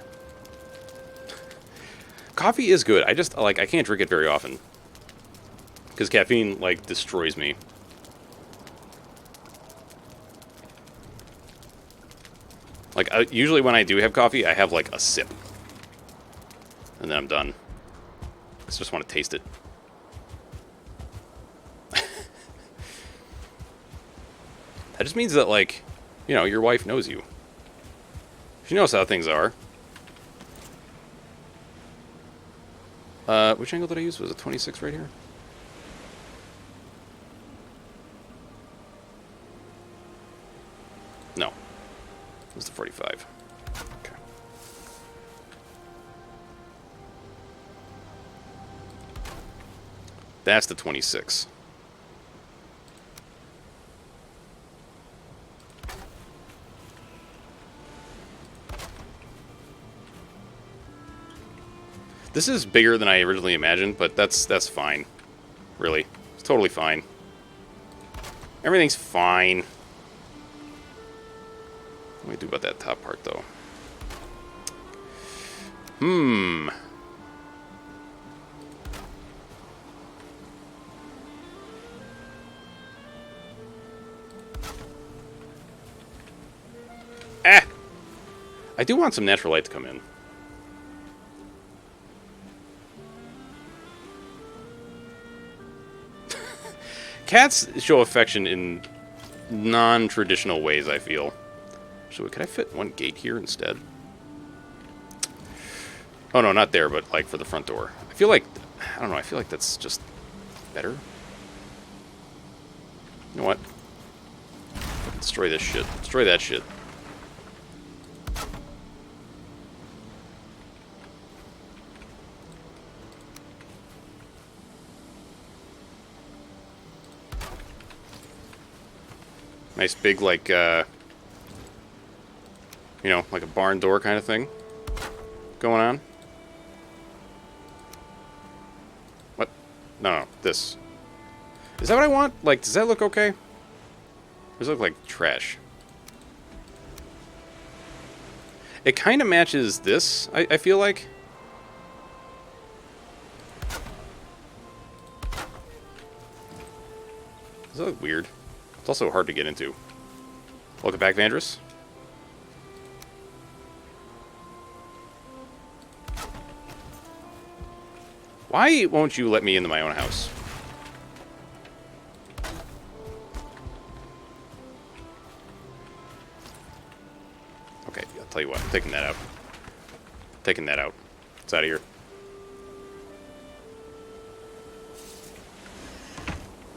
Coffee is good. I just, like, I can't drink it very often. Because caffeine, like, destroys me. Like, usually when I do have coffee, I have, like, a sip. And then I'm done. I just want to taste it. That just means that, like, you know, your wife knows you. She knows how things are. Which angle did I use? Was it 26 right here? No. It was the 45. Okay. That's the 26. This is bigger than I originally imagined, but that's fine. Really. It's totally fine. Everything's fine. What do we do about that top part, though? Ah! I do want some natural light to come in. Cats show affection in non-traditional ways, I feel. So could I fit one gate here instead? Oh, no, not there, but, like, for the front door. I feel like... I don't know, I feel like that's just better. You know what? Destroy this shit. Destroy that shit. Nice big, like, you know, like a barn door kind of thing going on. What? No, this. Is that what I want? Like, does that look okay? Or does it look like trash? It kind of matches this, I feel like. Does that look weird? It's also hard to get into. Welcome back, Vandrus. Why won't you let me into my own house? Okay, I'll tell you what. I'm taking that out. Taking that out. It's out of here.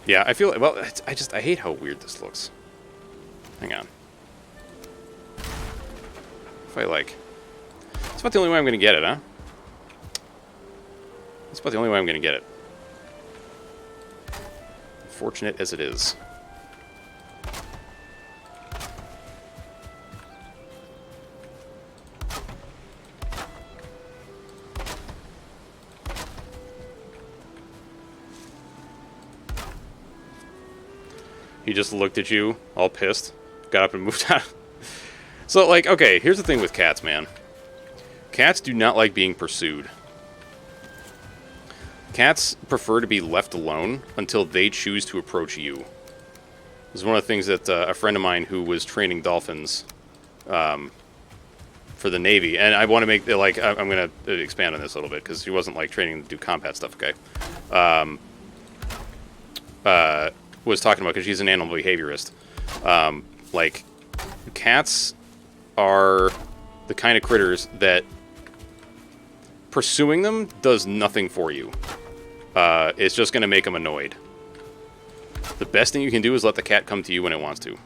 Yeah, I feel... Well, I hate how weird this looks. Hang on. If I, like... It's about the only way I'm going to get it, huh? That's about the only way I'm going to get it. Fortunate as it is. He just looked at you, all pissed, got up and moved out. So, like, okay, here's the thing with cats, man. Cats do not like being pursued. Cats prefer to be left alone until they choose to approach you. This is one of the things that a friend of mine who was training dolphins for the Navy, and I want to make, like, I'm going to expand on this a little bit, because he wasn't, like, training to do combat stuff, okay? Was talking about, because she's an animal behaviorist. Like, cats are the kind of critters that pursuing them does nothing for you. It's just going to make them annoyed. The best thing you can do is let the cat come to you when it wants to.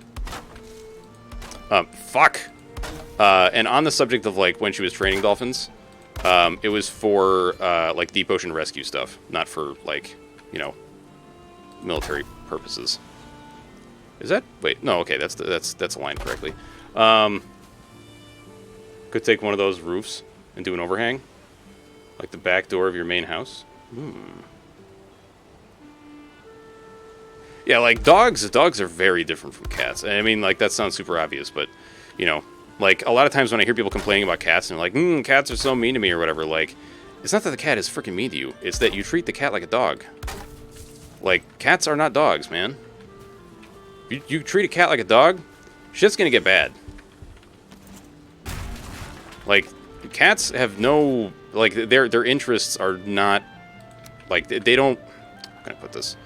Fuck! And on the subject of, like, when she was training dolphins, it was for, like, deep ocean rescue stuff. Not for, like, you know, military purposes. Is that... Wait, no, okay, that's aligned correctly. Could take one of those roofs and do an overhang. Like the back door of your main house. Yeah, like dogs are very different from cats. I mean, like, that sounds super obvious, but, you know, like, a lot of times when I hear people complaining about cats, and they're like, cats are so mean to me or whatever, like, it's not that the cat is freaking mean to you. It's that you treat the cat like a dog. Like, cats are not dogs, man. You treat a cat like a dog, shit's gonna get bad. Like, cats have no... Like, their interests are not... Like, they don't... How can I put this?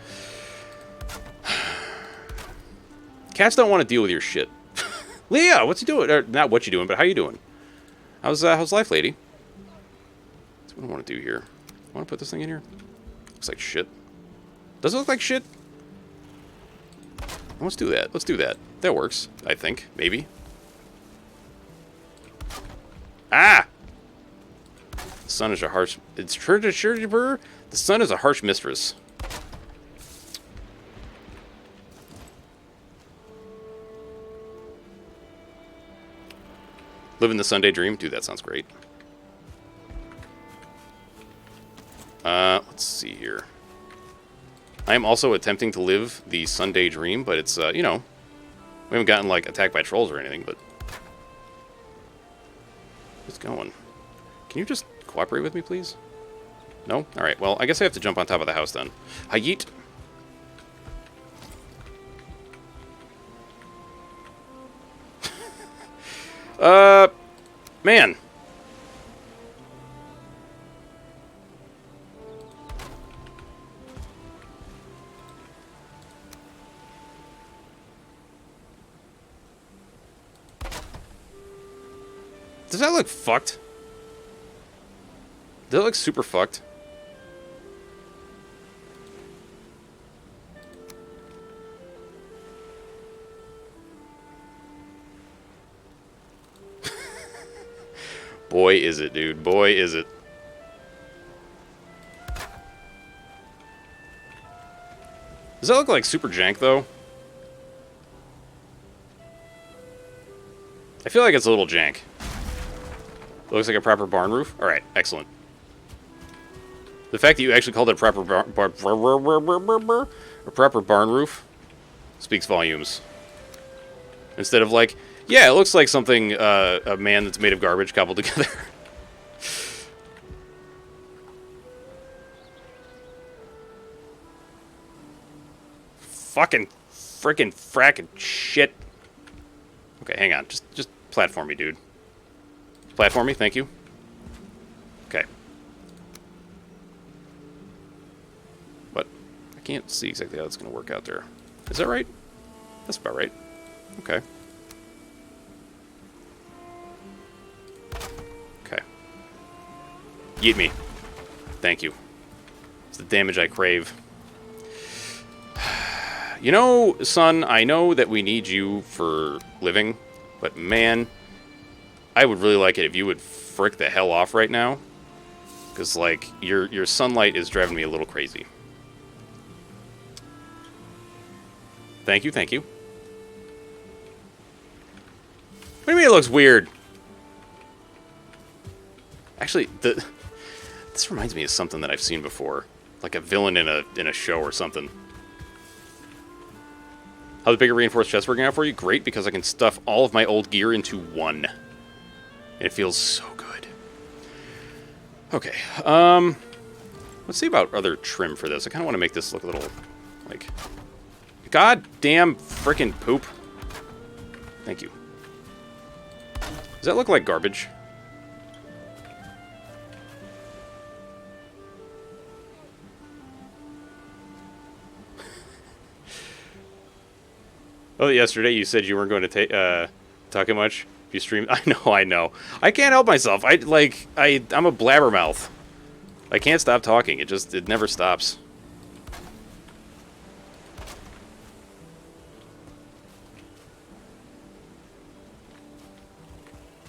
Cats don't want to deal with your shit. Leah, what's you doing? Or, not what you doing, but how you doing? How's life, lady? That's what I want to do here. I want to put this thing in here. Looks like shit. Does it look like shit? Let's do that. Let's do that. That works, I think. Maybe. Ah! The sun is a harsh... It's true. The sun is a harsh mistress. Living the Sunday dream? Dude, that sounds great. Let's see here. I am also attempting to live the Sunday dream, but it's, you know, we haven't gotten, like, attacked by trolls or anything, but... What's going? Can you just cooperate with me, please? No? Alright, well, I guess I have to jump on top of the house, then. Hayet! Man! Does that look fucked? Does that look super fucked? Boy, is it, dude. Boy, is it. Does that look like super jank, though? I feel like it's a little jank. It looks like a proper barn roof. Alright, excellent. The fact that you actually called it a proper a proper barn roof speaks volumes. Instead of like, yeah, it looks like something a man that's made of garbage cobbled together. Fucking frickin' frackin' shit. Okay, hang on. Just platform me, dude. Platform me, thank you. Okay. What? I can't see exactly how it's going to work out there. Is that right? That's about right. Okay. Okay. Yeet me. Thank you. It's the damage I crave. You know, son, I know that we need you for living, but man, I would really like it if you would frick the hell off right now. Because, like, your sunlight is driving me a little crazy. Thank you, thank you. What do you mean it looks weird? Actually, this reminds me of something that I've seen before. Like a villain in a show or something. How's the bigger reinforced chest working out for you? Great, because I can stuff all of my old gear into one. And it feels so good. Okay, let's see about other trim for this. I kind of want to make this look a little, like... God damn frickin' poop. Thank you. Does that look like garbage? Oh, yesterday you said you weren't going to talk too much. If you stream, I know. I can't help myself. I'm a blabbermouth. I can't stop talking. It never stops.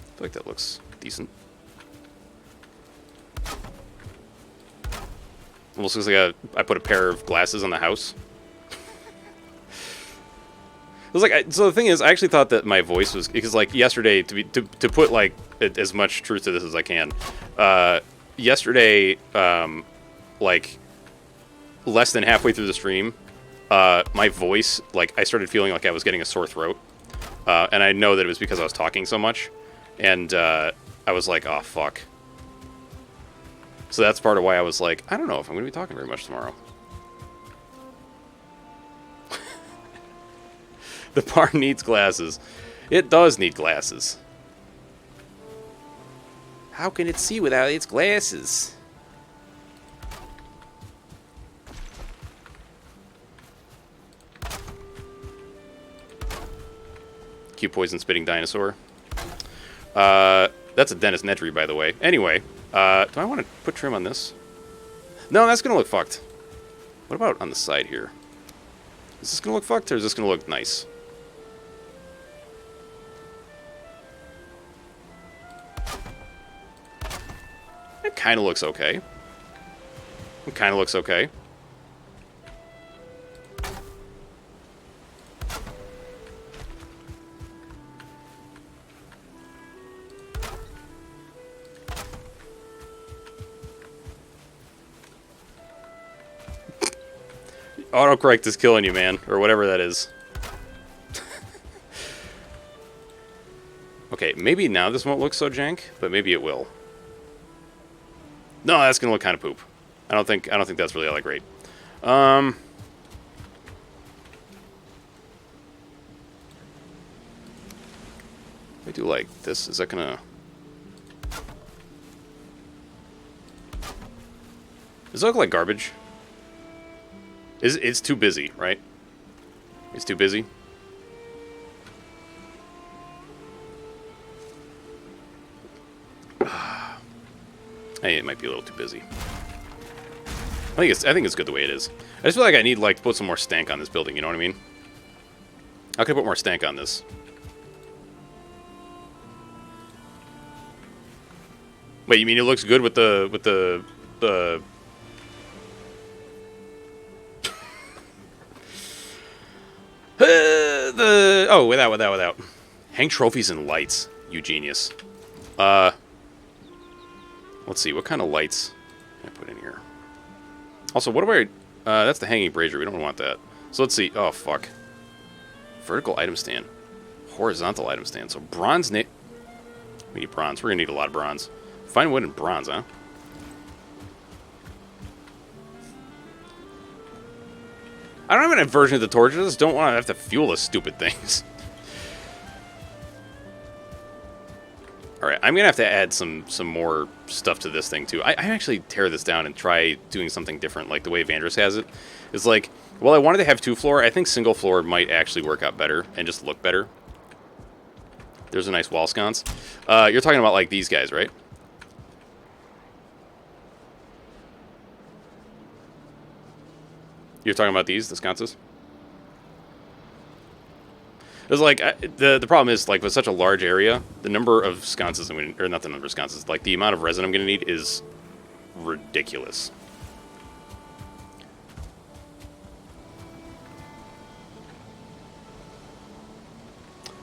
I feel like that looks decent. Almost looks like I put a pair of glasses on the house. It was like, so the thing is, I actually thought that my voice was, because like yesterday, to put like as much truth to this as I can, yesterday, like less than halfway through the stream, my voice, like I started feeling like I was getting a sore throat, and I know that it was because I was talking so much, and I was like, oh fuck. So that's part of why I was like, I don't know if I'm going to be talking very much tomorrow. The barn needs glasses. It does need glasses. How can it see without its glasses? Cute poison spitting dinosaur. That's a Dennis Nedry, by the way. Anyway, do I want to put trim on this? No, that's going to look fucked. What about on the side here? Is this going to look fucked, or is this going to look nice? It kind of looks okay. It kind of looks okay. Autocorrect is killing you, man. Or whatever that is. Okay, maybe now this won't look so jank, but maybe it will. No, that's gonna look kind of poop. I don't think that's really all that great. I do like this. Is that gonna... Does it look like garbage? It's too busy, right? It's too busy. Hey, it might be a little too busy. I think it's good the way it is. I just feel like I need like to put some more stank on this building. You know what I mean? How can I put more stank on this? Wait, you mean it looks good with the oh, without. Hang trophies and lights, you genius. Let's see, what kind of lights can I put in here? Also, what do I... that's the hanging brazier. We don't want that. So let's see. Oh, fuck. Vertical item stand. Horizontal item stand. So bronze... We need bronze. We're going to need a lot of bronze. Fine wood and bronze, huh? I don't have an aversion to the torch. I just don't want to have to fuel the stupid things. Alright, I'm going to have to add some more stuff to this thing, too. I actually tear this down and try doing something different, like the way Vandris has it. It's like, well, I wanted to have 2-floor. I think single floor might actually work out better and just look better. There's a nice wall sconce. You're talking about, like, these guys, right? You're talking about these, the sconces? It's like, the problem is, like, with such a large area, the number of sconces, or not the number of sconces, like, the amount of resin I'm going to need is ridiculous.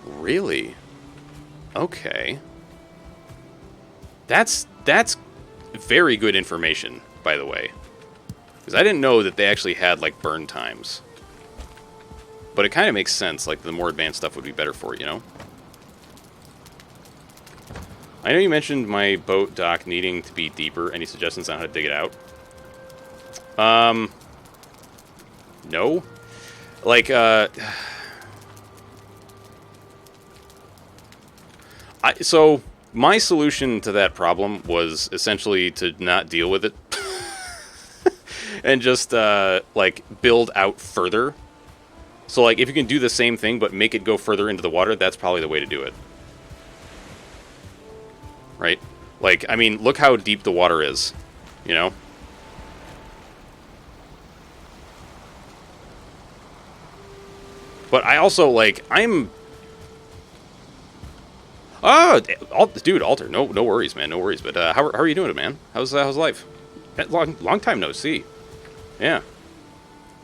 Really? Okay. That's very good information, by the way. Because I didn't know that they actually had, like, burn times. But it kind of makes sense, like, the more advanced stuff would be better for it, you know? I know you mentioned my boat dock needing to be deeper. Any suggestions on how to dig it out? No. Like, so, my solution to that problem was essentially to not deal with it. And just, like, build out further. So, like, if you can do the same thing, but make it go further into the water, that's probably the way to do it. Right? Like, I mean, look how deep the water is, you know? But I also, like, oh, dude, Alter, no worries, man, no worries. But how are you doing, man? How's life? Long time no see. Yeah.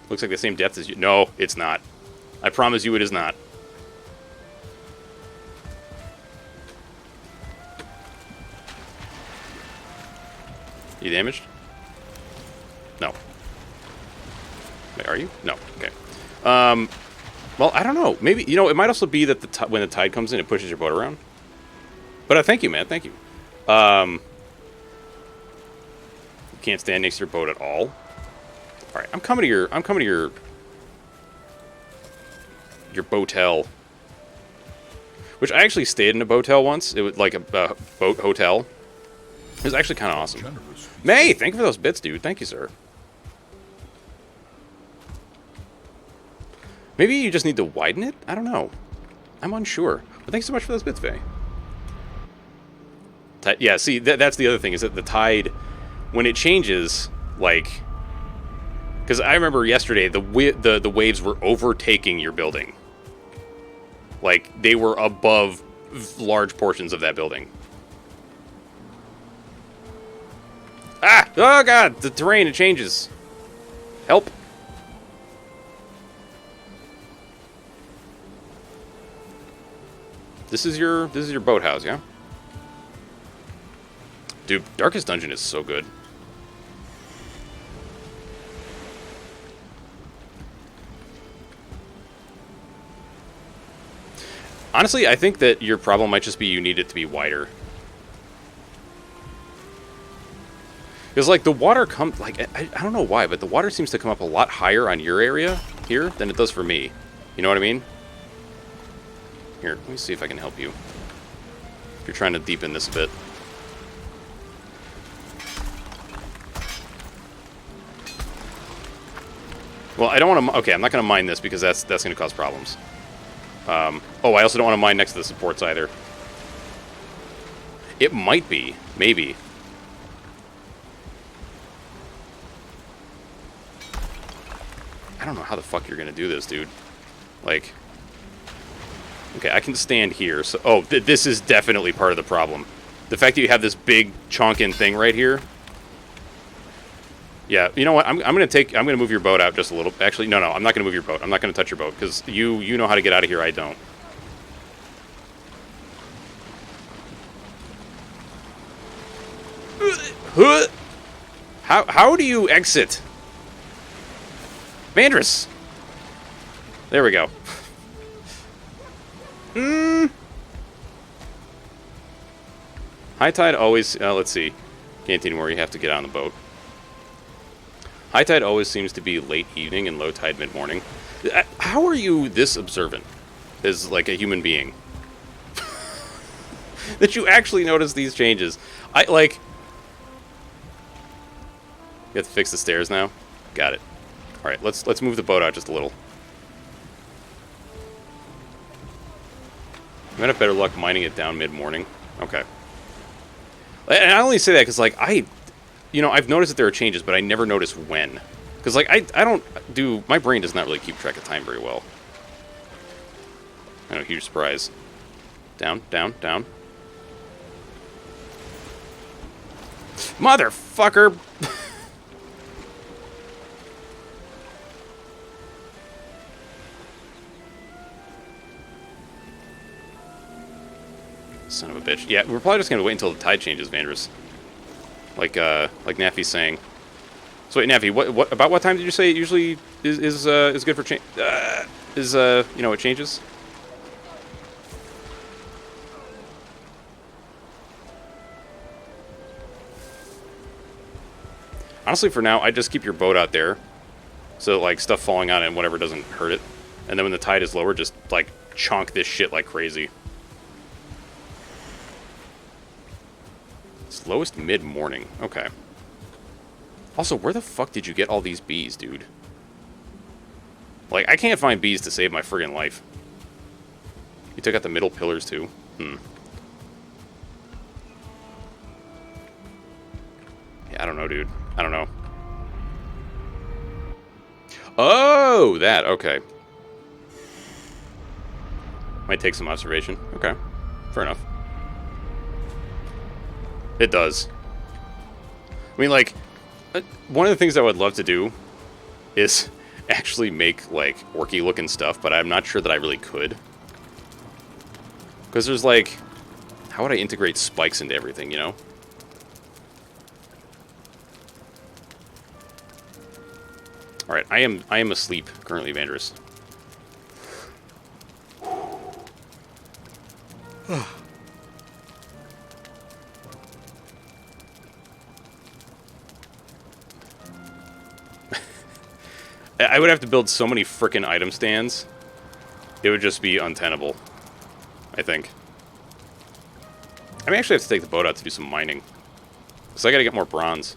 Looks like the same depth as you. No, it's not. I promise you it is not. You damaged? No. Wait, are you? No. Okay. Well, I don't know. Maybe, you know, it might also be that when the tide comes in, it pushes your boat around. But thank you, man. Thank you. You can't stand next to your boat at all. All right, I'm coming to your boatel. Which I actually stayed in a boatel once. It was like a boat hotel. It was actually kind of awesome. Generous. May, thank you for those bits, dude. Thank you, sir. Maybe you just need to widen it? I don't know. I'm unsure. But thanks so much for those bits, Faye. Yeah, see, that's the other thing, is that the tide, when it changes, like... Because I remember yesterday, the waves were overtaking your building. Like, they were above large portions of that building. Ah! Oh, God! The terrain, it changes. Help. This is your boathouse, yeah? Dude, Darkest Dungeon is so good. Honestly, I think that your problem might just be you need it to be wider. Because, like, the water comes... Like, I don't know why, but the water seems to come up a lot higher on your area here than it does for me. You know what I mean? Here, let me see if I can help you. If you're trying to deepen this a bit. Well, I don't want to... Okay, I'm not going to mine this because that's going to cause problems. Oh, I also don't want to mine next to the supports either. It might be. Maybe. I don't know how the fuck you're going to do this, dude. Like... Okay, I can stand here. So, oh, this is definitely part of the problem. The fact that you have this big chonkin thing right here. Yeah, you know what? I'm gonna move your boat out just a little. Actually, no, I'm not gonna move your boat. I'm not gonna touch your boat because you know how to get out of here. I don't. How do you exit? Vandrus! There we go. High tide always... let's see. Can't anymore. You have to get on the boat. High tide always seems to be late evening and low tide mid-morning. How are you this observant as, like, a human being? That you actually notice these changes. You have to fix the stairs now? Got it. Alright, let's move the boat out just a little. You might have better luck mining it down mid-morning. Okay. And I only say that because, like, I've noticed that there are changes, but I never notice when. Because, like, I don't do... My brain does not really keep track of time very well. I know, huge surprise. Down, down, down. Motherfucker! Son of a bitch. Yeah, we're probably just gonna wait until the tide changes, Vandrus. Like Naffy's saying. So wait, Naffy, what time did you say it usually is good for change? It changes? Honestly, for now, I just keep your boat out there, so like stuff falling on it and whatever doesn't hurt it. And then when the tide is lower, just like chonk this shit like crazy. Slowest mid-morning. Okay. Also, where the fuck did you get all these bees, dude? Like, I can't find bees to save my friggin' life. You took out the middle pillars, too? Yeah, I don't know, dude. I don't know. Oh, that. Okay. Might take some observation. Okay. Fair enough. It does. I mean, like, one of the things I would love to do is actually make, like, orky-looking stuff, but I'm not sure that I really could. Because there's, like... How would I integrate spikes into everything, you know? Alright, I am asleep currently, Vandrus. I would have to build so many frickin' item stands. It would just be untenable, I think. I may actually have to take the boat out to do some mining. So I gotta get more bronze.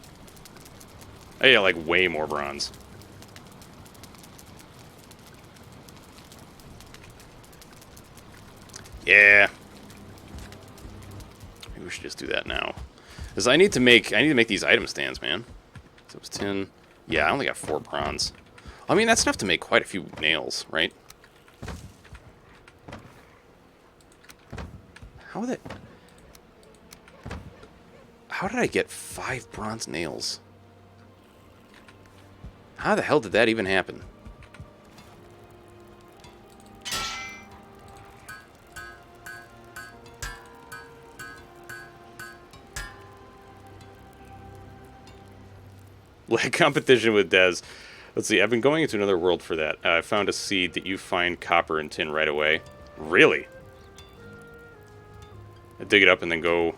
I get, like, way more bronze. Yeah. Maybe we should just do that now. Because I need to make these item stands, man. So it was 10. Yeah, I only got 4 bronze. I mean, that's enough to make quite a few nails, right? How did I get 5 bronze nails? How the hell did that even happen? Like competition with Dez. Let's see, I've been going into another world for that. I found a seed that you find copper and tin right away. Really? I dig it up and then go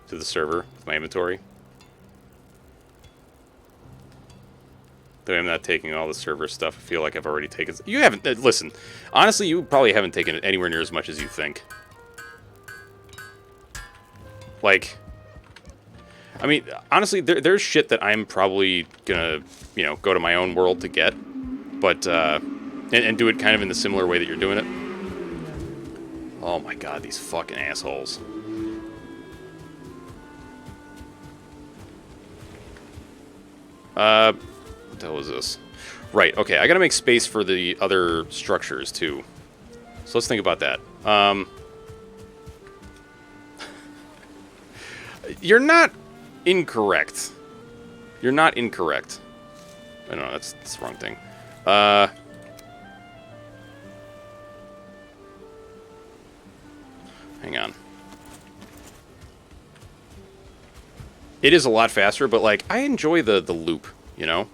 to the server with my inventory. Though I'm not taking all the server stuff. I feel like I've already taken... You haven't... listen, honestly, you probably haven't taken it anywhere near as much as you think. Like... I mean, honestly, there's shit that I'm probably gonna, go to my own world to get, but, and do it kind of in the similar way that you're doing it. Oh my god, these fucking assholes. What the hell is this? Right, okay, I gotta make space for the other structures, too. So let's think about that. You're not... incorrect. You're not incorrect. Oh, no, that's the wrong thing. Hang on. It is a lot faster, but, like, I enjoy the loop, you know?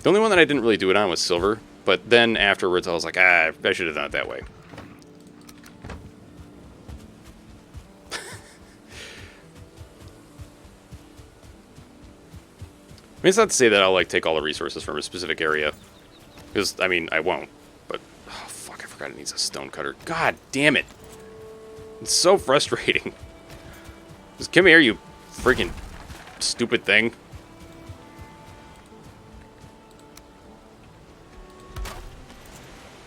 The only one that I didn't really do it on was silver, but then afterwards I was like, I should have done it that way. I mean, it's not to say that I'll, like, take all the resources from a specific area. Because, I mean, I won't. But, oh, fuck, I forgot it needs a stone cutter. God damn it. It's so frustrating. Just come here, you freaking stupid thing.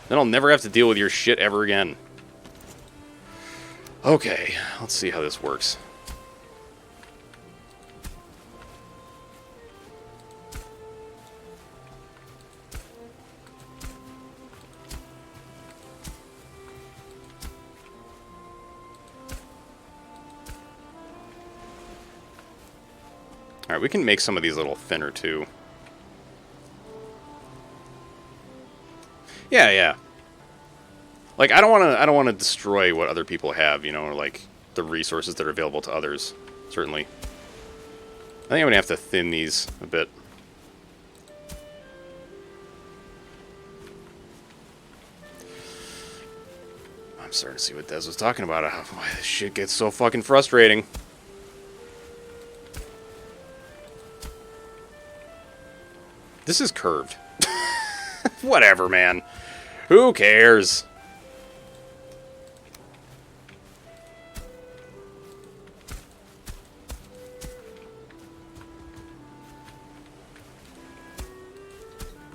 Then I'll never have to deal with your shit ever again. Okay, let's see how this works. Alright, we can make some of these a little thinner, too. Yeah, yeah. Like, I don't want to destroy what other people have, you know, or, like, the resources that are available to others, certainly. I think I'm going to have to thin these a bit. I'm starting to see what Des was talking about, why this shit gets so fucking frustrating. This is curved. Whatever, man. Who cares?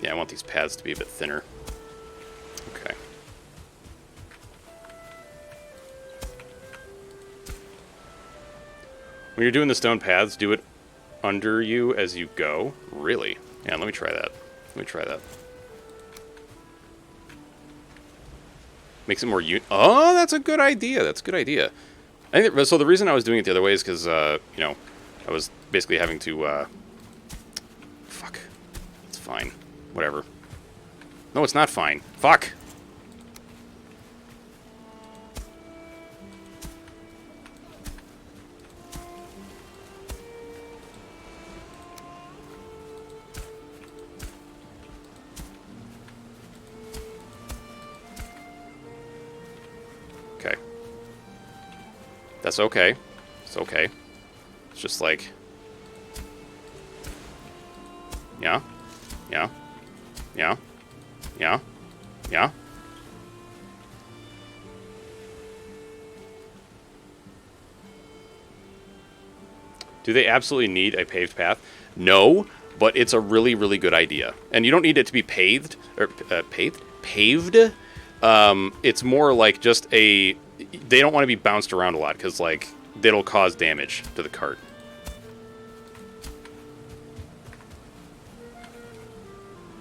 Yeah, I want these paths to be a bit thinner. Okay. When you're doing the stone paths, do it under you as you go. Really? Yeah, let me try that. Let me try that. Makes it more oh, that's a good idea. That's a good idea. I think so. The reason I was doing it the other way is because, you know, I was basically having to, fuck. It's fine. Whatever. No, it's not fine. Fuck. Okay. That's okay. It's okay. It's just like... Yeah. Yeah. Yeah. Yeah. Yeah. Do they absolutely need a paved path? No, but it's a really, really good idea. And you don't need it to be paved, or paved? Paved? It's more like just a... They don't want to be bounced around a lot, because, like, it'll cause damage to the cart.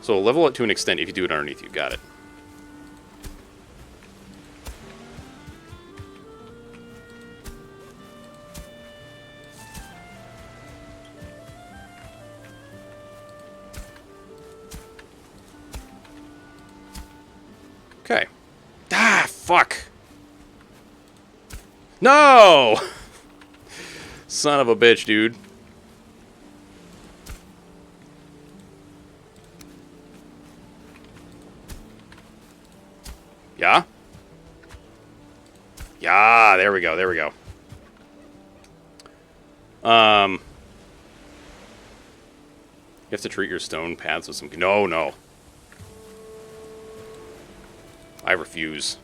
So level it to an extent if you do it underneath you. Got it. Okay. Ah, fuck. No! Son of a bitch, dude. Yeah? Yeah, there we go, there we go. You have to treat your stone paths with some... No, no. I refuse.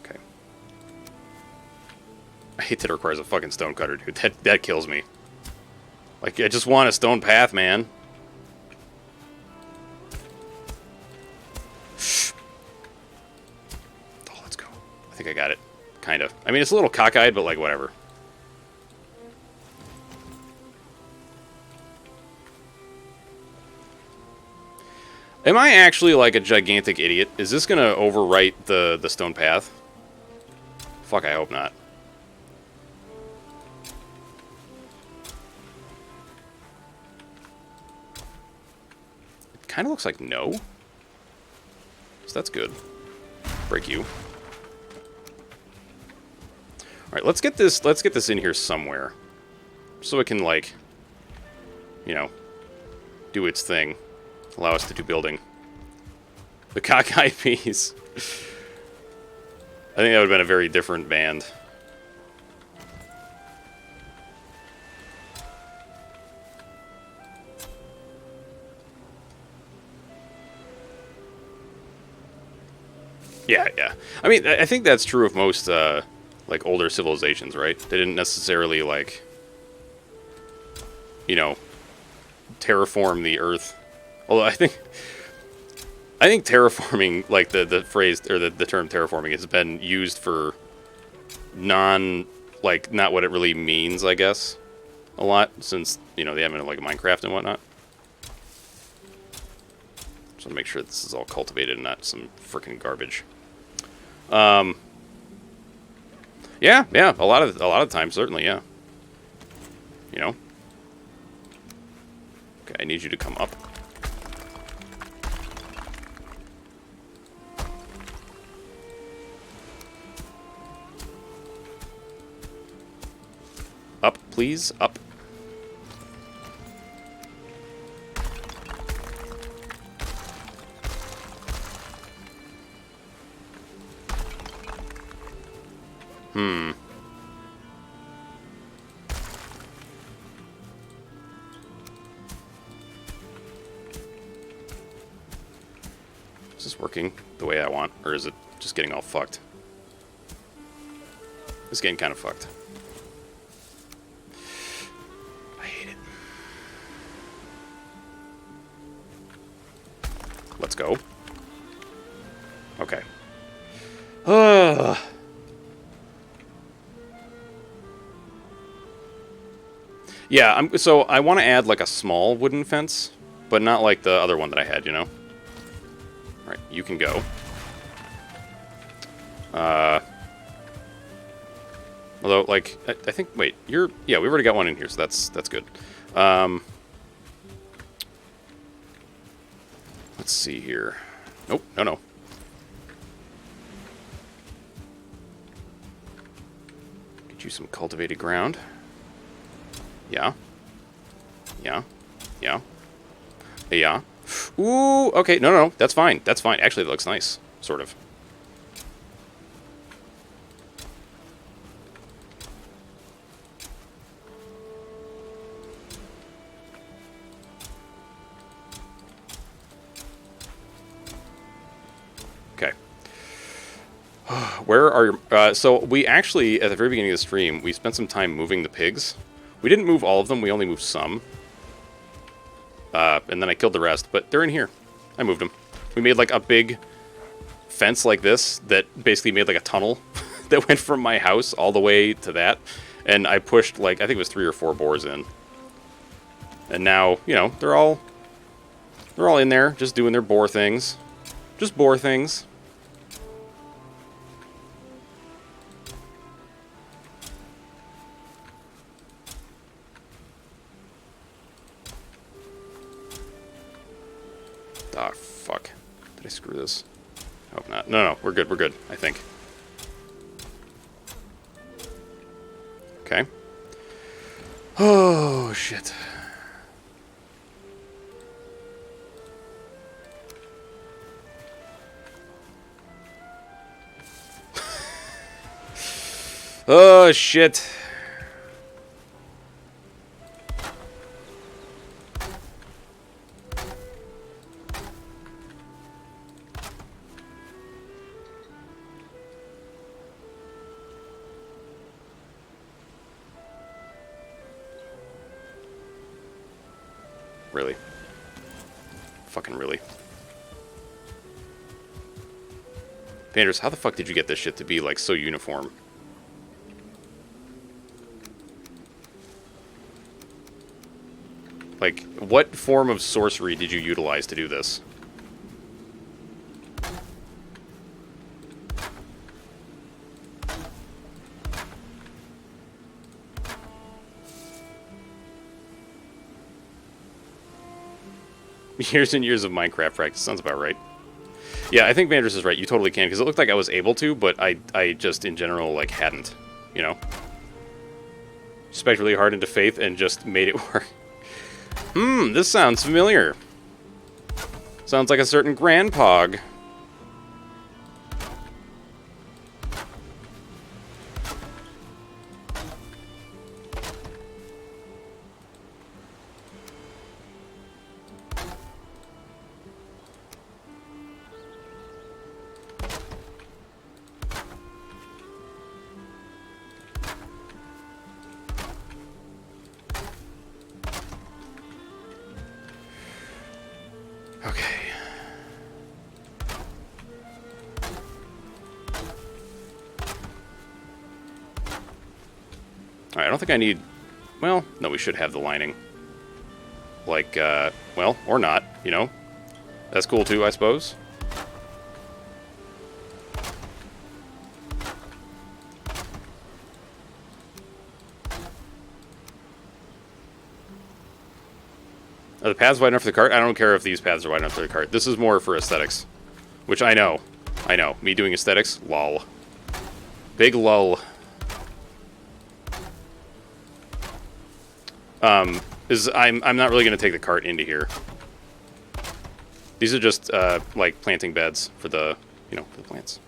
Okay. I hate that it requires a fucking stone cutter, dude. That kills me. Like, I just want a stone path, man. Oh, let's go. I think I got it. Kind of. I mean, it's a little cockeyed, but, like, whatever. Am I actually, like, a gigantic idiot? Is this gonna overwrite the stone path? Fuck, I hope not. It kind of looks like no. So that's good. Break you. Alright, let's get this in here somewhere. So it can, like, you know, do its thing. Allow us to do building. The Cockeye Peas. I think that would have been a very different band. Yeah, yeah. I mean, I think that's true of most, like, older civilizations, right? They didn't necessarily, like, you know, terraform the Earth. Although I think terraforming, like, the phrase, or the term terraforming has been used for like, not what it really means, I guess, a lot, since, you know, they have it in, like, Minecraft and whatnot. Just want to make sure this is all cultivated and not some freaking garbage. Yeah, a lot of times, certainly, yeah. You know? Okay, I need you to come up. Up, please, up. Is this working the way I want, or is it just getting all fucked? It's getting kind of fucked. I hate it. Let's go. Okay. Yeah, so I want to add like a small wooden fence, but not like the other one that I had, you know? Alright, you can go. Although, like, I think, wait, yeah, we've already got one in here, so that's good. Let's see here. Nope, no. Get you some cultivated ground. Yeah. Ooh, okay, no, that's fine. That's fine. Actually, it looks nice, sort of. Okay. Where are... so we actually, at the very beginning of the stream, we spent some time moving the pigs. We didn't move all of them, we only moved some. And then I killed the rest, but they're in here. I moved them. We made like a big fence like this that basically made like a tunnel that went from my house all the way to that. And I pushed like, I think it was 3 or 4 boars in. And now, you know, they're all in there just doing their boar things. Just boar things. Ah, fuck. Did I screw this? I hope not. No, we're good, I think. Okay. Oh, shit. Oh, shit. Really? Fucking really. Vanders, how the fuck did you get this shit to be, like, so uniform? Like, what form of sorcery did you utilize to do this? Years and years of Minecraft practice. Sounds about right. Yeah, I think Vanders is right. You totally can, because it looked like I was able to, but I just, in general, like, hadn't. You know? Spec really hard into faith and just made it work. This sounds familiar. Sounds like a certain grandpog. Okay. Alright, I don't think I need... Well, no, we should have the lining. Like, well, or not, you know? That's cool too, I suppose. Are the paths wide enough for the cart? I don't care if these paths are wide enough for the cart. This is more for aesthetics. Which I know. I know. Me doing aesthetics? Lol. Big lull. I'm not really going to take the cart into here. These are just, like, planting beds for the, you know, for the plants.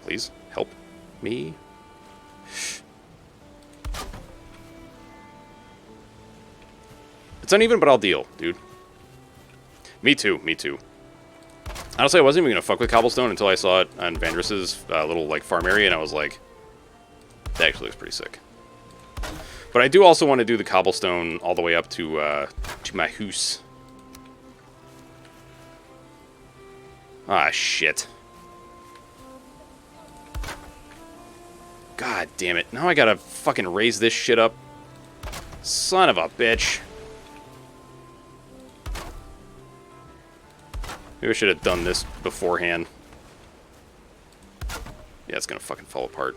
Please, help me. It's uneven, but I'll deal, dude. Me too, me too. Honestly, I wasn't even going to fuck with cobblestone until I saw it on Vandross's little, like, farm area, and I was like, that actually looks pretty sick. But I do also want to do the cobblestone all the way up to my house. Ah, shit. God damn it. Now I gotta fucking raise this shit up. Son of a bitch. Maybe I should have done this beforehand. Yeah, it's gonna fucking fall apart.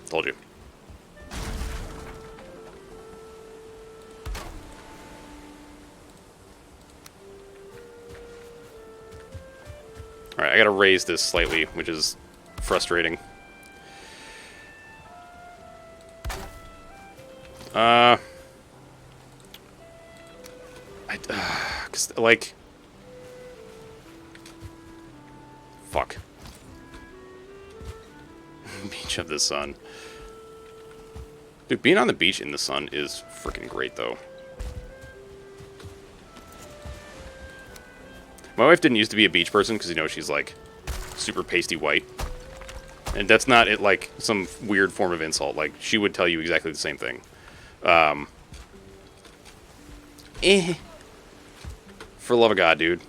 Told you. Alright, I gotta raise this slightly, which is frustrating. Cause, like... Fuck. Beach of the sun. Dude, being on the beach in the sun is freaking great, though. My wife didn't used to be a beach person, because, you know, she's, like, super pasty white. And that's not, it like, some weird form of insult. Like, she would tell you exactly the same thing. For the love of God, dude.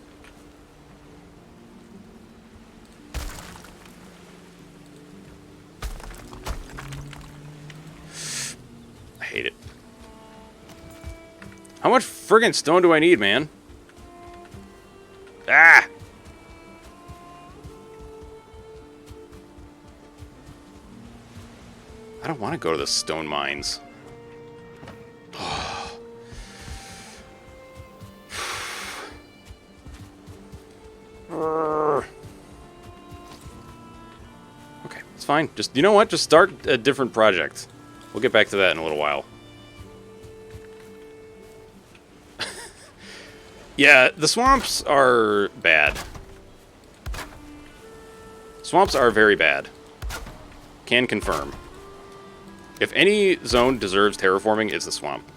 I hate it. How much friggin' stone do I need, man? Ah! I don't want to go to the stone mines. Okay, it's fine. Just, you know what? Just start a different project. We'll get back to that in a little while. Yeah, the swamps are bad. Swamps are very bad. Can confirm. If any zone deserves terraforming, it's the swamp.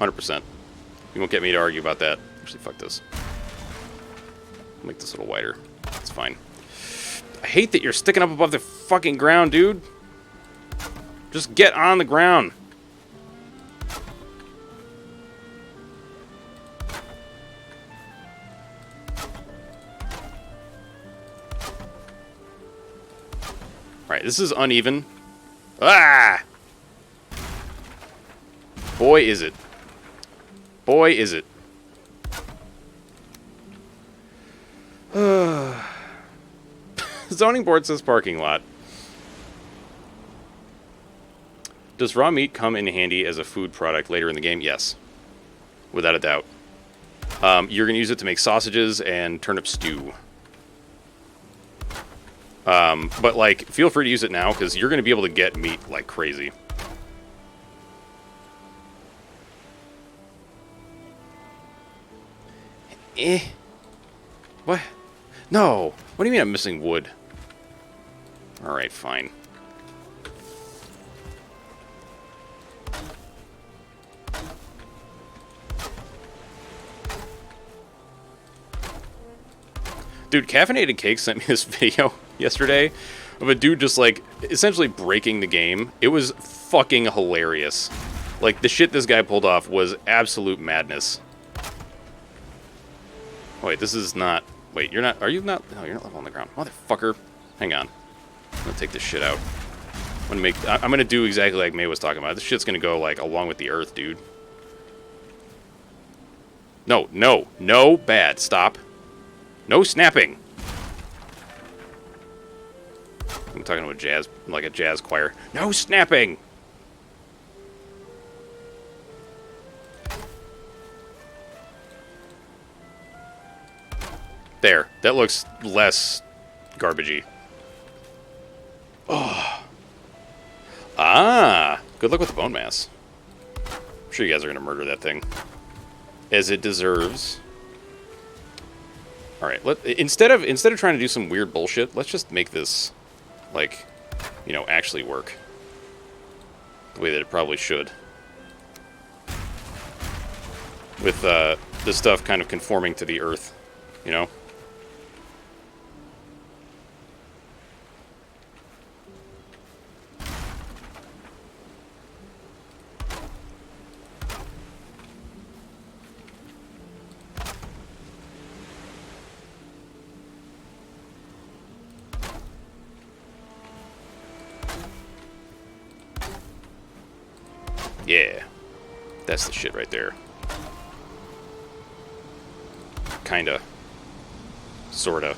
100%. You won't get me to argue about that. Actually, fuck this. I'll make this a little wider. It's fine. I hate that you're sticking up above the fucking ground, dude. Just get on the ground. Alright, this is uneven. Ah! Boy, is it. Boy, is it. Zoning board says parking lot. Does raw meat come in handy as a food product later in the game? Yes. Without a doubt. You're going to use it to make sausages and turnip stew. But, like, feel free to use it now, because you're going to be able to get meat like crazy. What? No! What do you mean I'm missing wood? Alright, fine. Dude, Caffeinated Cake sent me this video yesterday of a dude just, like, essentially breaking the game. It was fucking hilarious. Like, the shit this guy pulled off was absolute madness. Wait, this is not... Wait, you're not... Are you not... No, you're not level on the ground. Motherfucker. Hang on. I'm gonna take this shit out. I'm gonna do exactly like May was talking about. This shit's gonna go, like, along with the earth, dude. No, no, no, bad. Stop. No snapping. I'm talking to a jazz choir. No snapping. There. That looks less garbagey. Oh. Ah. Good luck with the bone mass. I'm sure you guys are gonna murder that thing, as it deserves. All right, instead of trying to do some weird bullshit, let's just make this, like, you know, actually work the way that it probably should. With this stuff kind of conforming to the earth, you know. Yeah, that's the shit right there. Kinda. Sorta.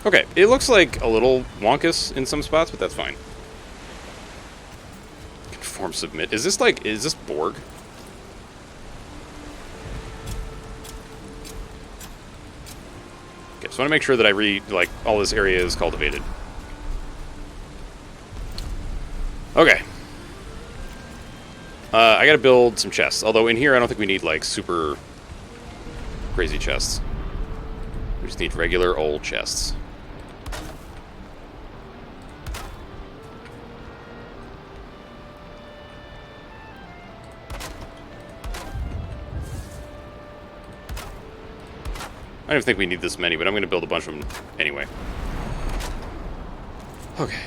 Okay, it looks like a little wonkus in some spots, but that's fine. Conform submit. Is this like, is this Borg? Okay, so I want to make sure that like, all this area is cultivated. Okay. I gotta build some chests. Although in here, I don't think we need, like, super crazy chests. We just need regular old chests. I don't even think we need this many, but I'm going to build a bunch of them anyway. Okay.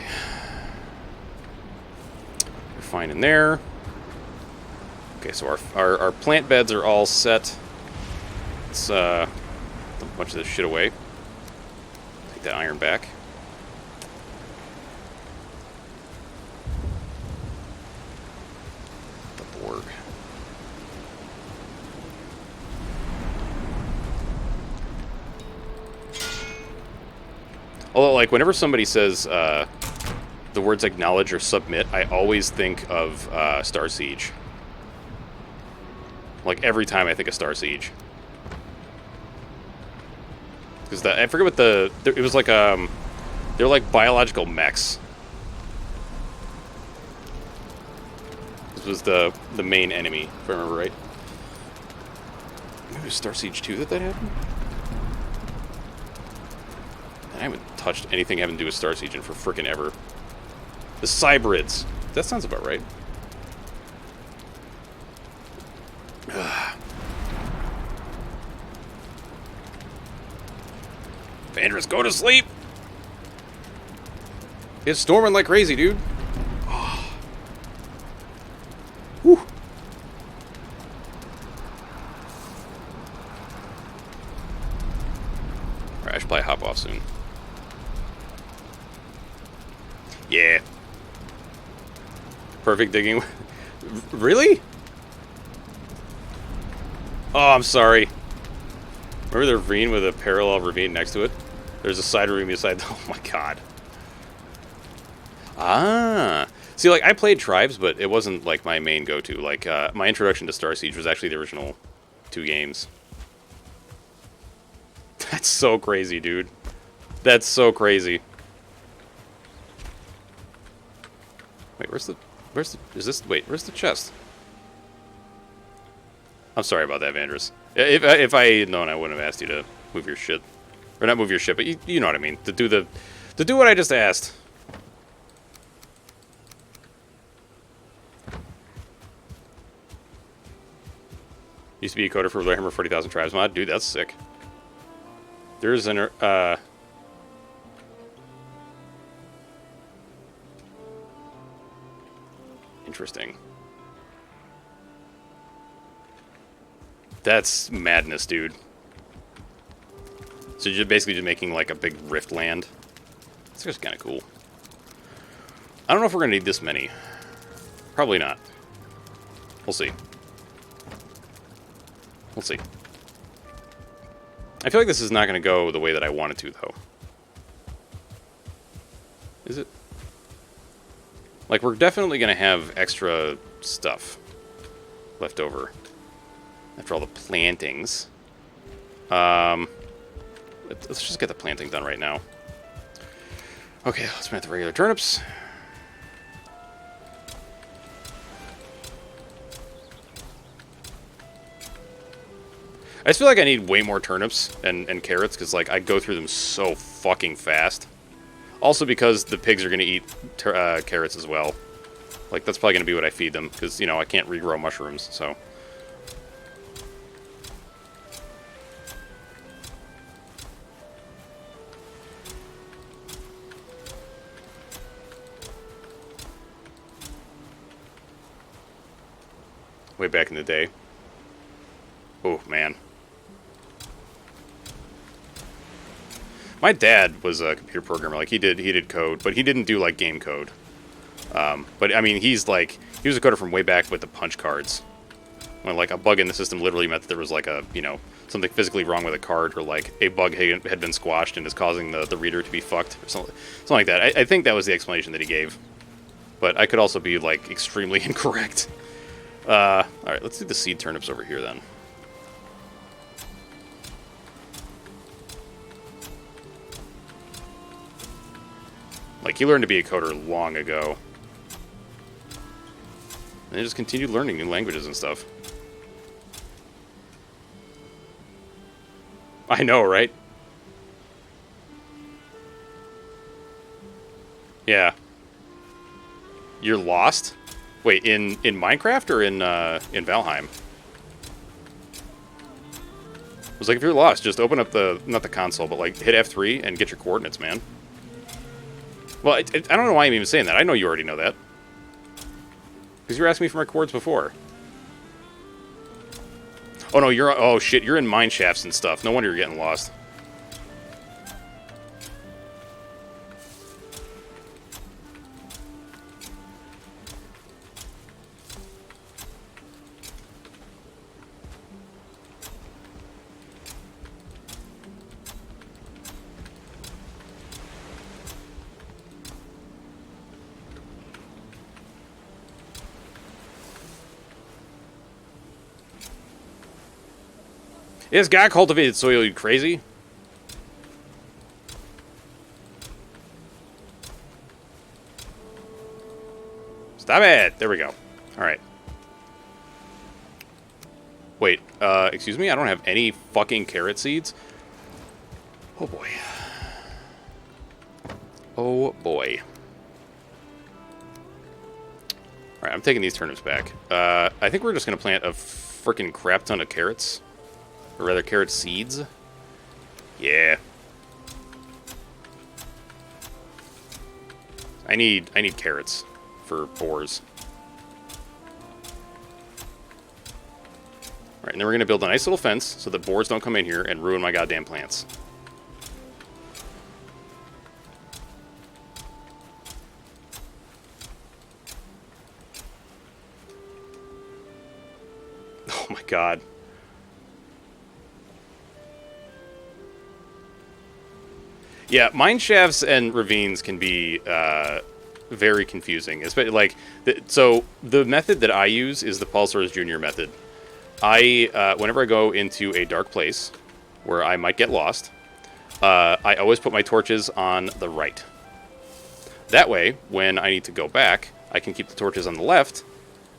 We're fine in there. Okay, so our plant beds are all set. Let's put a bunch of this shit away. Take that iron back. The Borg. Although, like, whenever somebody says the words acknowledge or submit, I always think of Star Siege. Like, every time I think of Star Siege. Because I forget what it was like, they're like biological mechs. This was the main enemy, if I remember right. Maybe it was Star Siege 2 that happened? I haven't touched anything having to do with Star Siege for frickin' ever. The Cybrids. That sounds about right. Vandrus, go to sleep! It's storming like crazy, dude. Oh. Whew. Alright, I should probably hop off soon. Yeah. Perfect digging. Really? Oh, I'm sorry. Remember the ravine with a parallel ravine next to it? There's a side room beside. Oh my god. Ah. See, like, I played Tribes, but it wasn't, like, my main go-to. Like, my introduction to Star Siege was actually the original 2 games. That's so crazy, dude. That's so crazy. Wait, where's the where's the chest? I'm sorry about that, Vandris. If I had known, I wouldn't have asked you to move your shit. Or not move your shit, but you know what I mean. To do what I just asked. Used to be a coder for Warhammer 40,000 Tribes mod. Dude, that's sick. There's an interesting. That's madness, dude. So you're basically just making like a big rift land. It's just kind of cool. I don't know if we're gonna need this many. Probably not. We'll see. We'll see. I feel like this is not gonna go the way that I want it to, though. Is it? Like, we're definitely gonna have extra stuff left over after all the plantings. Let's just get the planting done right now. Okay, let's plant the regular turnips. I just feel like I need way more turnips and carrots, because, like, I go through them so fucking fast. Also because the pigs are going to eat carrots as well. Like, that's probably going to be what I feed them, because, you know, I can't regrow mushrooms, so... Way back in the day. Oh, man. My dad was a computer programmer. Like, he did code, but he didn't do, like, game code. But, I mean, he was a coder from way back with the punch cards. When, like, a bug in the system literally meant that there was, like, a, you know, something physically wrong with a card, or, like, a bug had been squashed and is causing the reader to be fucked, or something like that. I think that was the explanation that he gave. But I could also be, like, extremely incorrect. Alright, let's do the seed turnips over here, then. Like, he learned to be a coder long ago. And he just continued learning new languages and stuff. I know, right? Yeah. You're lost? Wait, in Minecraft or in Valheim? I was like, if you're lost, just open up not the console, but, like, hit F3 and get your coordinates, man. Well, I don't know why I'm even saying that. I know you already know that. Because you were asking me for my coords before. Oh, no, oh, shit, you're in mine shafts and stuff. No wonder you're getting lost. This guy cultivated soil, you crazy? Stop it! There we go. Alright. Wait, excuse me? I don't have any fucking carrot seeds? Oh boy. Oh boy. Alright, I'm taking these turnips back. I think we're just gonna plant a freaking crap ton of carrots. Or rather, carrot seeds. Yeah. I need carrots for boars. Alright, and then we're gonna build a nice little fence so that boars don't come in here and ruin my goddamn plants. Oh my god. Yeah, mine shafts and ravines can be very confusing. Especially like, so the method that I use is the Pulsar's Junior method. Whenever I go into a dark place where I might get lost, I always put my torches on the right. That way, when I need to go back, I can keep the torches on the left,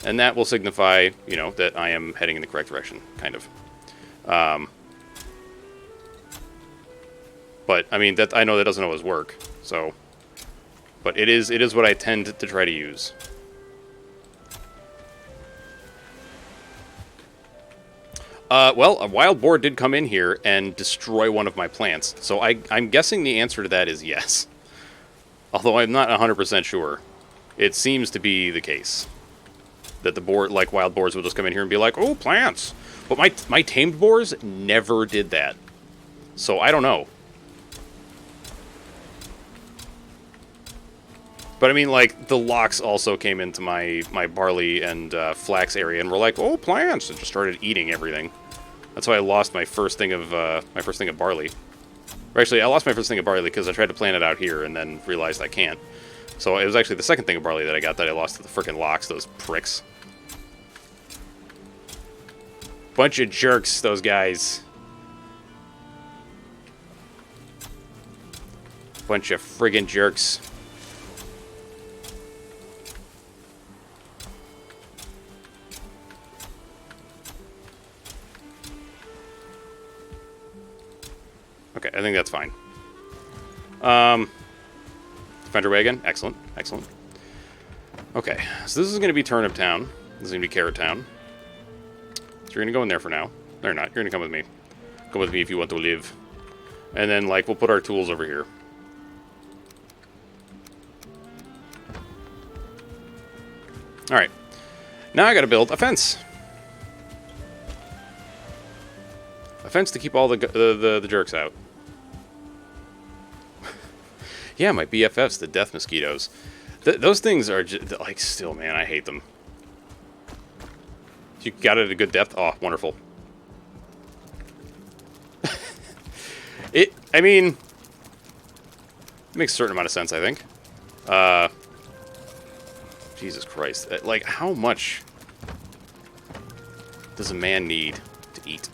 and that will signify, you know, that I am heading in the correct direction, kind of. But I mean, that I know that doesn't always work. So, but it is what I tend to try to use. Well, a wild boar did come in here and destroy one of my plants, so I'm guessing the answer to that is yes. Although I'm not 100% sure. It seems to be the case. That the boar, like wild boars, will just come in here and be like, oh, plants! But my tamed boars never did that. So I don't know. But I mean, like, the locks also came into my barley and flax area and were like, oh, plants! And just started eating everything. That's why I lost my first thing of barley. Or actually, I lost my first thing of barley because I tried to plant it out here and then realized I can't. So it was actually the second thing of barley that I got that I lost to the frickin' locks, those pricks. Bunch of jerks, those guys. Bunch of friggin' jerks. Okay, I think that's fine. Defender wagon, excellent, excellent. Okay, so this is going to be Turnip Town. This is going to be Carrot Town. So you're going to go in there for now. No, you're not. You're going to come with me. Come with me if you want to live. And then, like, we'll put our tools over here. Alright. Now I got to build a fence. A fence to keep all the jerks out. Yeah, my BFFs, the death mosquitoes. Those things are just, like, still, man, I hate them. You got it at a good depth? Oh, wonderful. I mean, it makes a certain amount of sense, I think. Jesus Christ. Like, how much does a man need to eat?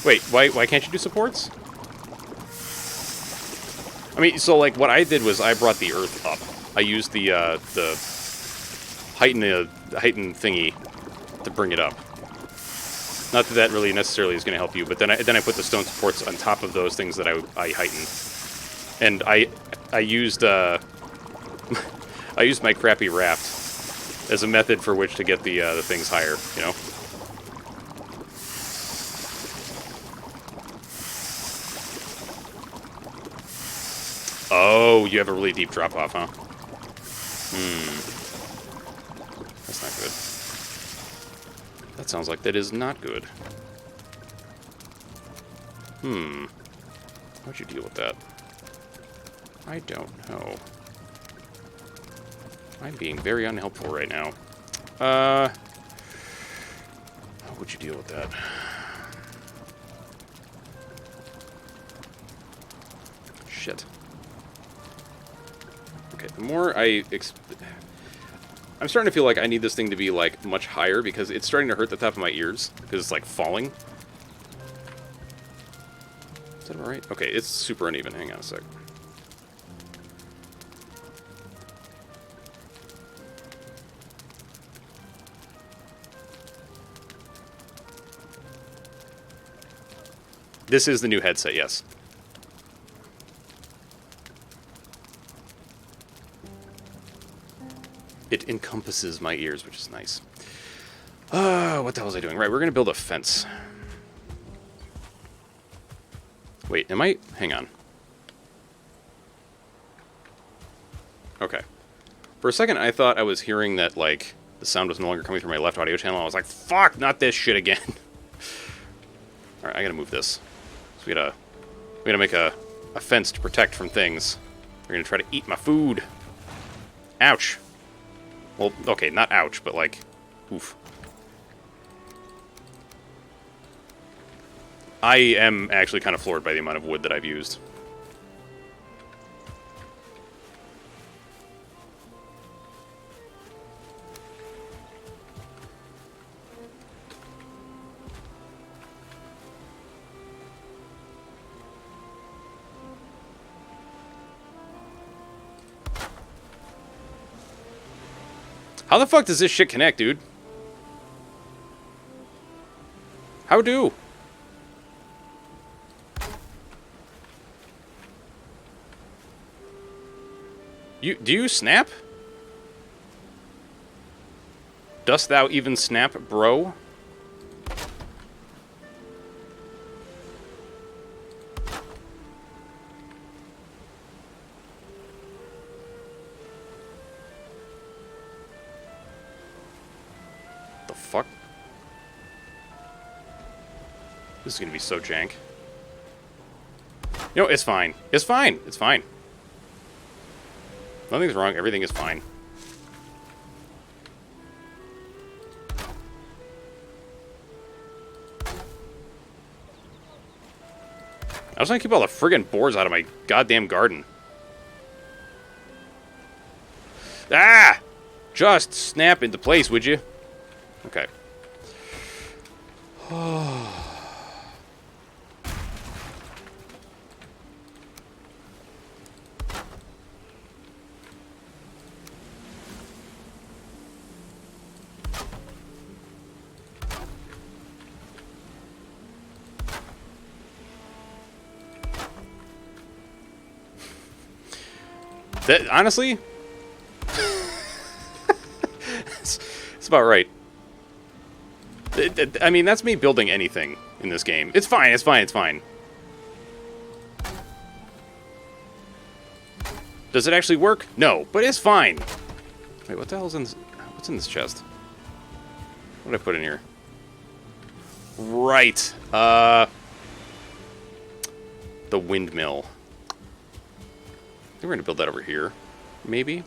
Wait, why can't you do supports? I mean, so like what I did was I brought the earth up. I used the heighten thingy to bring it up. Not that that really necessarily is going to help you, but then I put the stone supports on top of those things that I heightened, and I used I used my crappy raft as a method for which to get the things higher, you know. Oh, you have a really deep drop-off, huh? That's not good. That sounds like that is not good. How'd you deal with that? I don't know. I'm being very unhelpful right now. How would you deal with that? Shit. Okay, the more I'm starting to feel like I need this thing to be, like, much higher, because it's starting to hurt the top of my ears, because it's, like, falling. Is that alright? Okay, it's super uneven. Hang on a sec. This is the new headset, yes. It encompasses my ears, which is nice. What the hell was I doing? Right, we're going to build a fence. Wait, am I... Hang on. Okay. For a second, I thought I was hearing that, like, the sound was no longer coming through my left audio channel. I was like, fuck, not this shit again. Alright, I gotta move this. So we gotta make a a fence to protect from things. They're gonna try to eat my food. Ouch. Well, okay, not ouch, but like, oof. I am actually kind of floored by the amount of wood that I've used. How the fuck does this shit connect, dude? How do? Do you snap? Dost thou even snap, bro? The fuck? This is gonna be so jank. You know, it's fine. It's fine. It's fine. Nothing's wrong. Everything is fine. I was trying to keep all the friggin' boars out of my goddamn garden. Ah! Just snap into place, would you? Okay. That, honestly, it's about right. I mean, that's me building anything in this game. It's fine, it's fine, it's fine. Does it actually work? No, but it's fine. Wait, what the hell's in this? What's in this chest? What did I put in here? Right. The windmill. I think we're going to build that over here, maybe.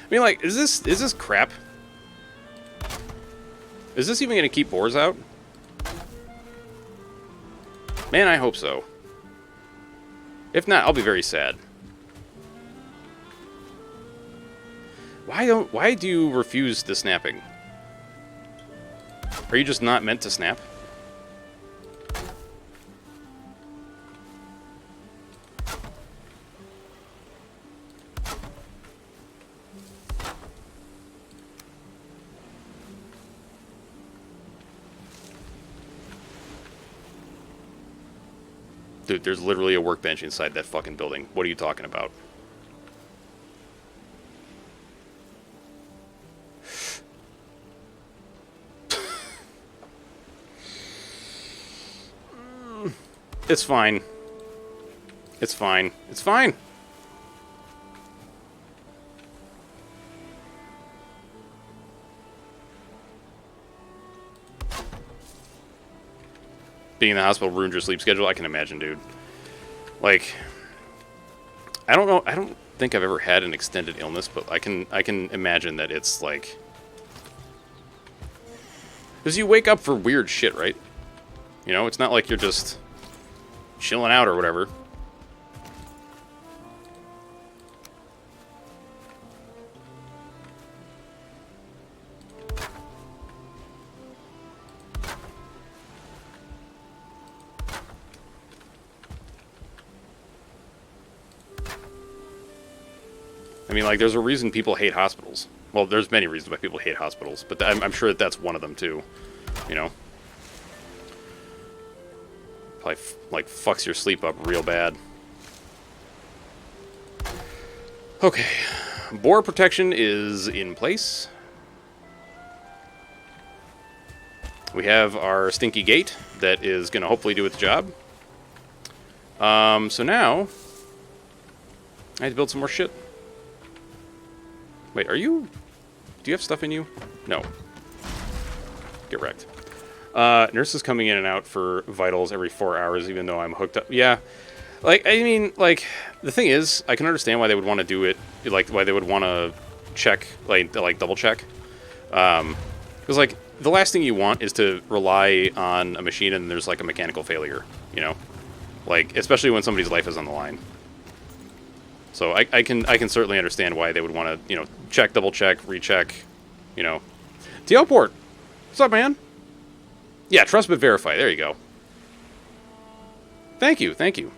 I mean, like, is this crap? Is this even going to keep boars out? Man, I hope so. If not, I'll be very sad. Why do you refuse the snapping? Are you just not meant to snap? Dude, there's literally a workbench inside that fucking building. What are you talking about? It's fine. It's fine. It's fine. Being in the hospital ruined your sleep schedule? I can imagine, dude. Like, I don't know. I don't think I've ever had an extended illness, but I can imagine that it's like, because you wake up for weird shit, right? You know, it's not like you're just chilling out or whatever. I mean, like, there's a reason people hate hospitals. Well, there's many reasons why people hate hospitals, but I'm sure that that's one of them, too. You know? Probably, like, fucks your sleep up real bad. Okay. Boar protection is in place. We have our stinky gate that is going to hopefully do its job. So now, I have to build some more shit. Wait, are you... Do you have stuff in you? No. Get wrecked. Nurse is coming in and out for vitals every 4 hours, even though I'm hooked up. Yeah. Like, I mean, like, the thing is, I can understand why they would want to do it, like, why they would want to check, like double check. Because, like, the last thing you want is to rely on a machine and there's, like, a mechanical failure, you know? Like, especially when somebody's life is on the line. So I can certainly understand why they would want to, you know, check, double check, recheck, you know. Teleport! What's up, man? Yeah, trust but verify. There you go. Thank you, thank you.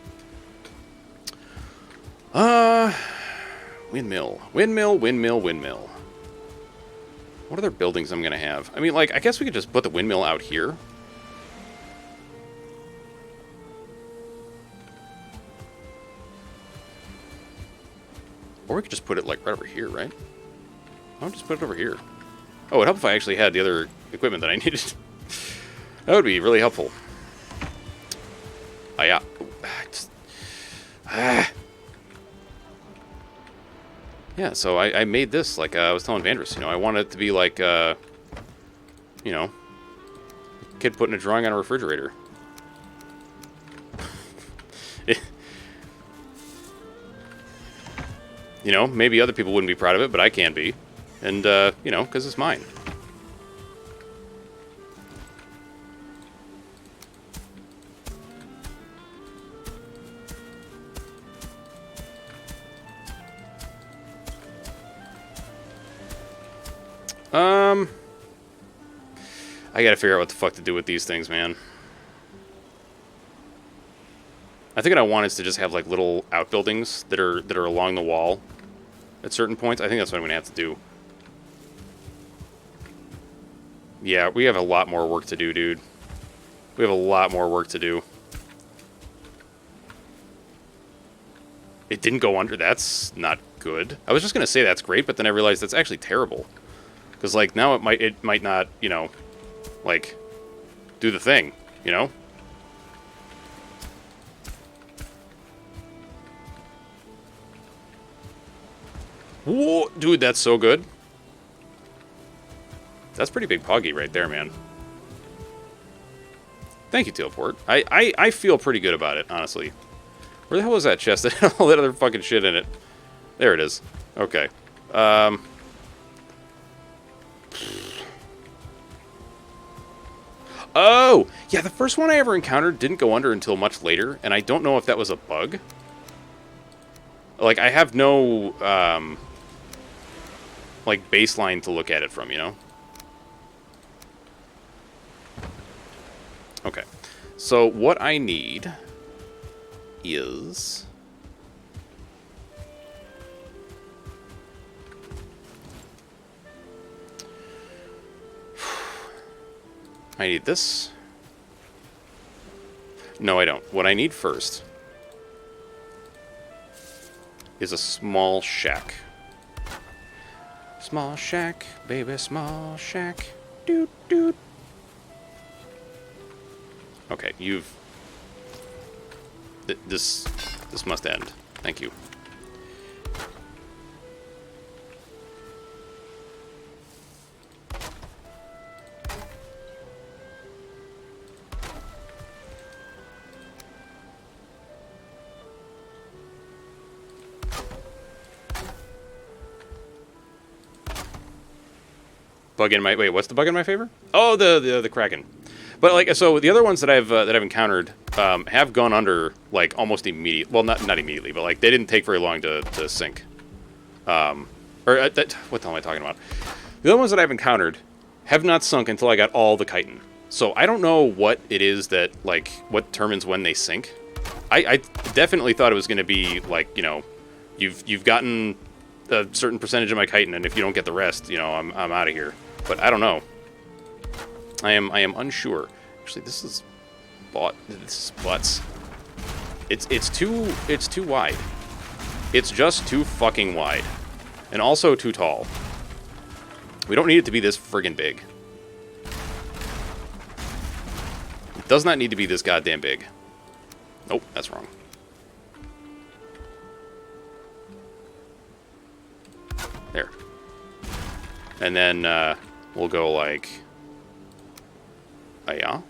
Windmill. Windmill, windmill, windmill. What other buildings I'm going to have? I mean, like, I guess we could just put the windmill out here. Or we could just put it, like, right over here, right? I'll just put it over here. Oh, it'd help if I actually had the other equipment that I needed. That would be really helpful. Oh, yeah. Yeah, so I made this, like I was telling Vandris, you know, I wanted it to be like, you know, a kid putting a drawing on a refrigerator. You know, maybe other people wouldn't be proud of it, but I can be. And, you know, because it's mine. I gotta figure out what the fuck to do with these things, man. I think what I want is to just have, like, little outbuildings that are along the wall at certain points. I think that's what I'm gonna have to do. Yeah, we have a lot more work to do, dude. We have a lot more work to do. It didn't go under. That's not good. I was just gonna say that's great, but then I realized that's actually terrible. Because, like, now it might not, you know, like, do the thing, you know? Whoa, dude, that's so good. That's pretty big poggy right there, man. Thank you, Teleport. I feel pretty good about it, honestly. Where the hell was that chest that had all that other fucking shit in it? There it is. Okay. Oh! Yeah, the first one I ever encountered didn't go under until much later, and I don't know if that was a bug. Like, I have no, like, baseline to look at it from, you know? Okay. So, what I need is... I need this. No, I don't. What I need first is a small shack. Small shack, baby, small shack. Doot, doot. Okay, you've... This must end. Thank you. Bug in my... Wait, what's the bug in my favor? Oh, the Kraken. But, like, so the other ones that I've encountered have gone under, like, almost immediately. Well, not immediately, but, like, they didn't take very long to sink. What the hell am I talking about? The other ones that I've encountered have not sunk until I got all the chitin. So I don't know what it is that, like, what determines when they sink. I definitely thought it was going to be, like, you know, you've gotten a certain percentage of my chitin, and if you don't get the rest, you know, I'm out of here. But I don't know. I am unsure. Actually, this is butts. It's too wide. It's just too fucking wide. And also too tall. We don't need it to be this friggin' big. It does not need to be this goddamn big. Nope, that's wrong. There. And then we'll go like... yeah.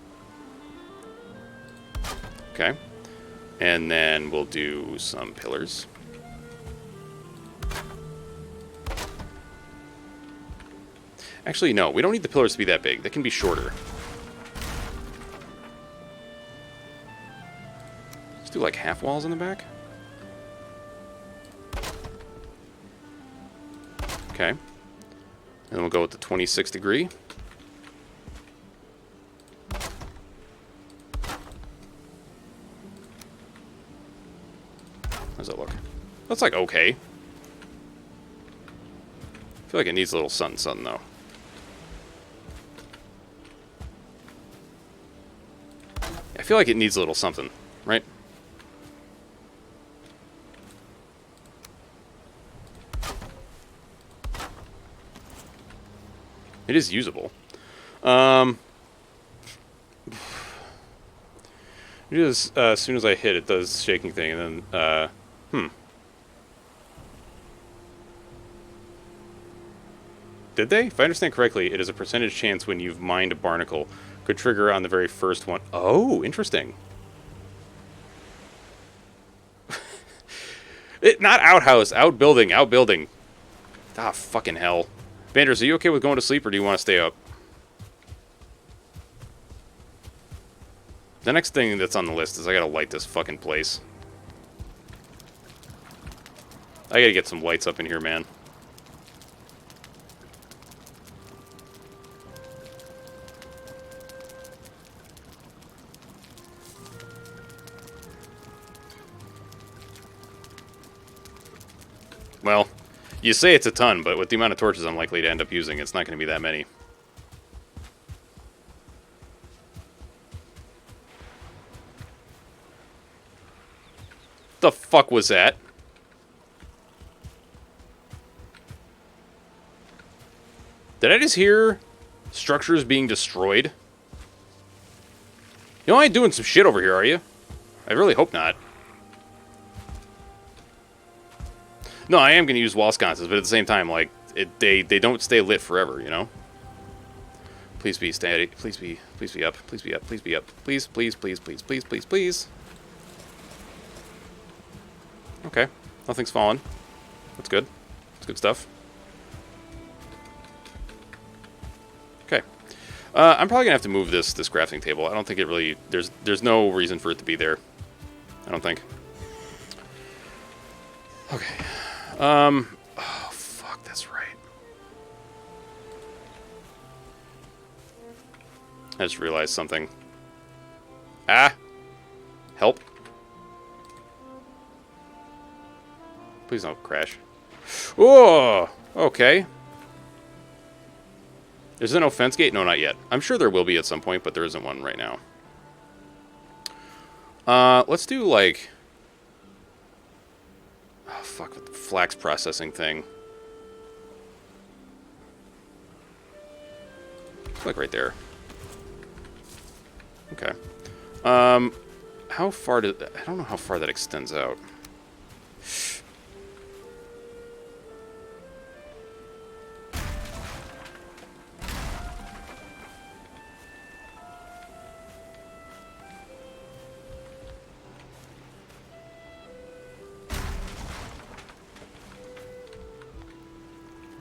Okay. And then we'll do some pillars. Actually, no. We don't need the pillars to be that big. They can be shorter. Let's do like half walls in the back. Okay. And then we'll go with the 26 degree. How does that look? That's like okay. I feel like it needs a little something, though. I feel like it needs a little something, right? It is usable. Just as soon as I hit, it does shaking thing, and then Did they? If I understand correctly, it is a percentage chance when you've mined a barnacle. Could trigger on the very first one. Oh, interesting. Not outhouse, outbuilding, outbuilding. Ah, fucking hell. Banders, are you okay with going to sleep, or do you want to stay up? The next thing that's on the list is I gotta light this fucking place. I gotta get some lights up in here, man. Well, you say it's a ton, but with the amount of torches I'm likely to end up using, it's not going to be that many. The fuck was that? Did I just hear structures being destroyed? You ain't doing some shit over here, are you? I really hope not. No, I am going to use wall sconces, but at the same time, like, they don't stay lit forever, you know? Please be steady. Please be up. Please be up. Please be up. Please, please, please, please, please, please, please. Okay. Nothing's fallen. That's good. That's good stuff. Okay. I'm probably going to have to move this crafting table. I don't think it really... There's no reason for it to be there. I don't think. Okay. Oh, fuck, that's right. I just realized something. Ah! Help. Please don't crash. Oh! Okay. Is there no fence gate? No, not yet. I'm sure there will be at some point, but there isn't one right now. Let's do, like... Oh, fuck, with the flax processing thing. Like right there. Okay. How far did... I don't know how far that extends out.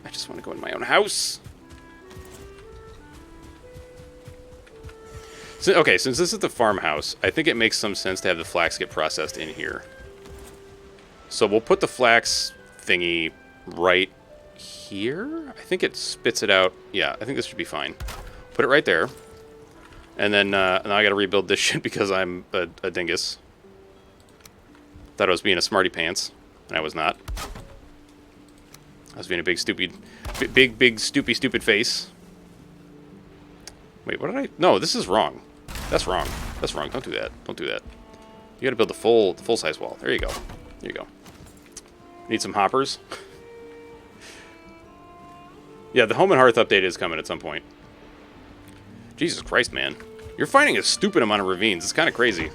I just want to go in my own house. So, okay, since this is the farmhouse, I think it makes some sense to have the flax get processed in here. So we'll put the flax thingy right here. I think it spits it out. Yeah, I think this should be fine. Put it right there. And then now I gotta rebuild this shit because I'm a dingus. Thought I was being a smarty pants, and I was not. I was being a big, stupid, big, stupid face. Wait, what did I... No, this is wrong. That's wrong. That's wrong. Don't do that. Don't do that. You gotta build the full-size wall. There you go. There you go. Need some hoppers. Yeah, the Home and Hearth update is coming at some point. Jesus Christ, man. You're finding a stupid amount of ravines. It's kind of crazy.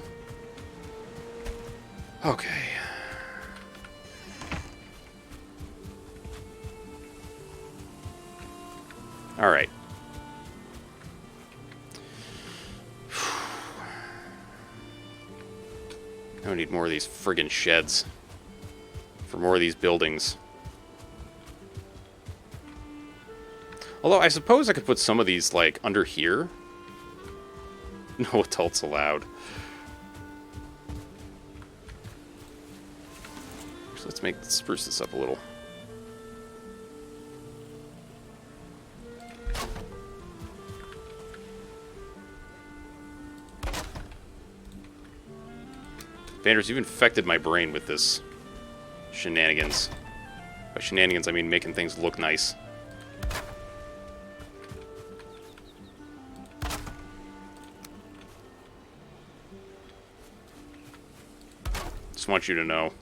Okay. All right. I need more of these friggin' sheds for more of these buildings. Although I suppose I could put some of these like under here. No adults allowed. So let's spruce this up a little. Vanders, you've infected my brain with this shenanigans. By shenanigans, I mean making things look nice. Just want you to know.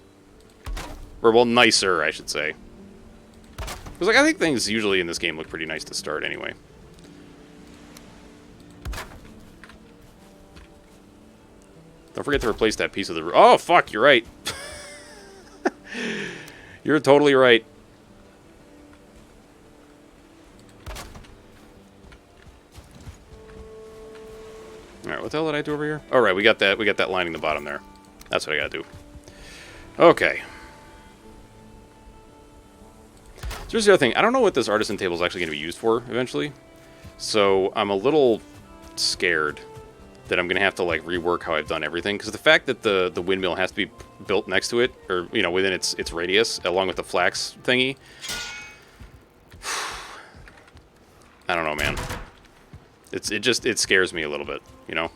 Or, well, nicer, I should say. Because, like, I think things usually in this game look pretty nice to start anyway. Don't forget to replace that piece of the roof. Oh, fuck, you're right. You're totally right. Alright, what the hell did I do over here? Oh, right, we got that lining the bottom there. That's what I gotta do. Okay. So here's the other thing. I don't know what this artisan table is actually going to be used for eventually. So I'm a little scared that I'm going to have to like rework how I've done everything. Because the fact that the windmill has to be built next to it, or, you know, within its radius, along with the flax thingy. I don't know, man. It scares me a little bit, you know?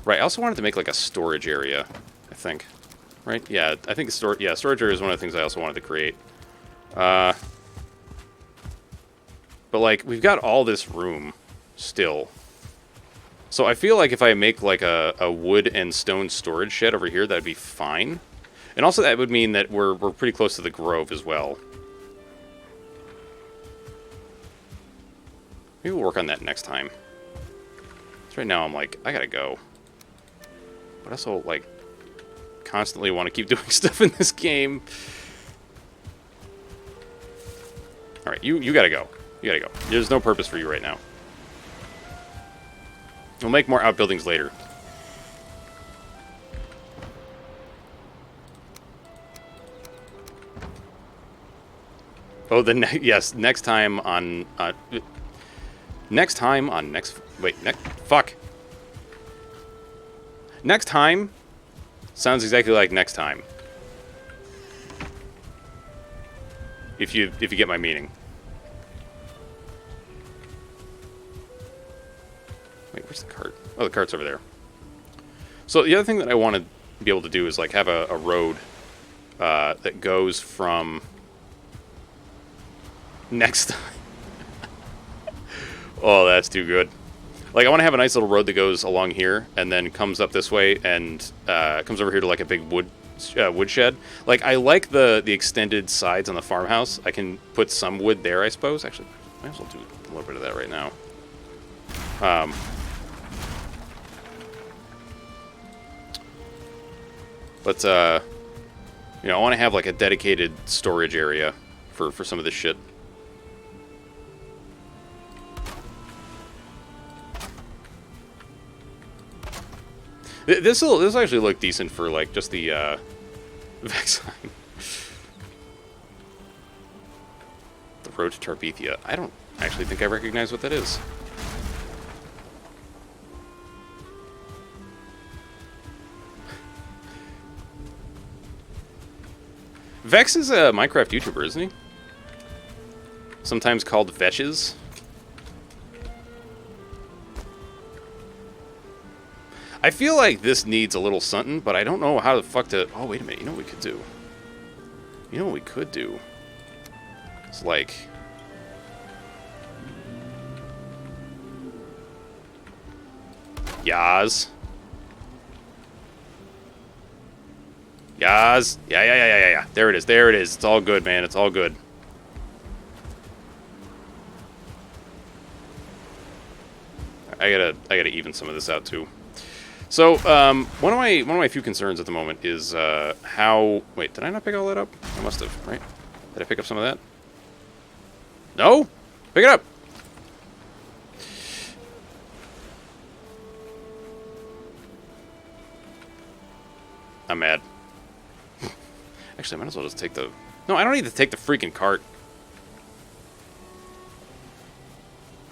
Right, I also wanted to make like a storage area, I think. Right? Yeah, I think storage area is one of the things I also wanted to create. But like, we've got all this room still. So I feel like if I make like a wood and stone storage shed over here, that'd be fine. And also that would mean that we're pretty close to the grove as well. Maybe we'll work on that next time. So right now I'm like, I gotta go. But also, like, constantly want to keep doing stuff in this game. Alright, you gotta go. You gotta go. There's no purpose for you right now. We'll make more outbuildings later. Oh, yes, next time on... fuck. Next time sounds exactly like next time. If you get my meaning. Wait, where's the cart? Oh, the cart's over there. So the other thing that I want to be able to do is like have a road that goes from next time. Oh, that's too good. Like, I want to have a nice little road that goes along here and then comes up this way and comes over here to like a big woodshed. Like, I like the extended sides on the farmhouse. I can put some wood there, I suppose. Actually, might as well do a little bit of that right now. But you know, I want to have like a dedicated storage area for some of this shit. This actually look decent for like just the Valheim. The road to Tarbethia. I don't actually think I recognize what that is. Vex is a Minecraft YouTuber, isn't he? Sometimes called Vetches. I feel like this needs a little something, but I don't know how the fuck to... Oh, wait a minute. You know what we could do? You know what we could do? It's like... Yas. Yas. Yeah. There it is. There it is. It's all good, man. It's all good. I gotta even some of this out, too. So, one of my few concerns at the moment is how... Wait, did I not pick all that up? I must have, right? Did I pick up some of that? No? Pick it up. I'm mad. Actually, I might as well just take the... No, I don't need to take the freaking cart.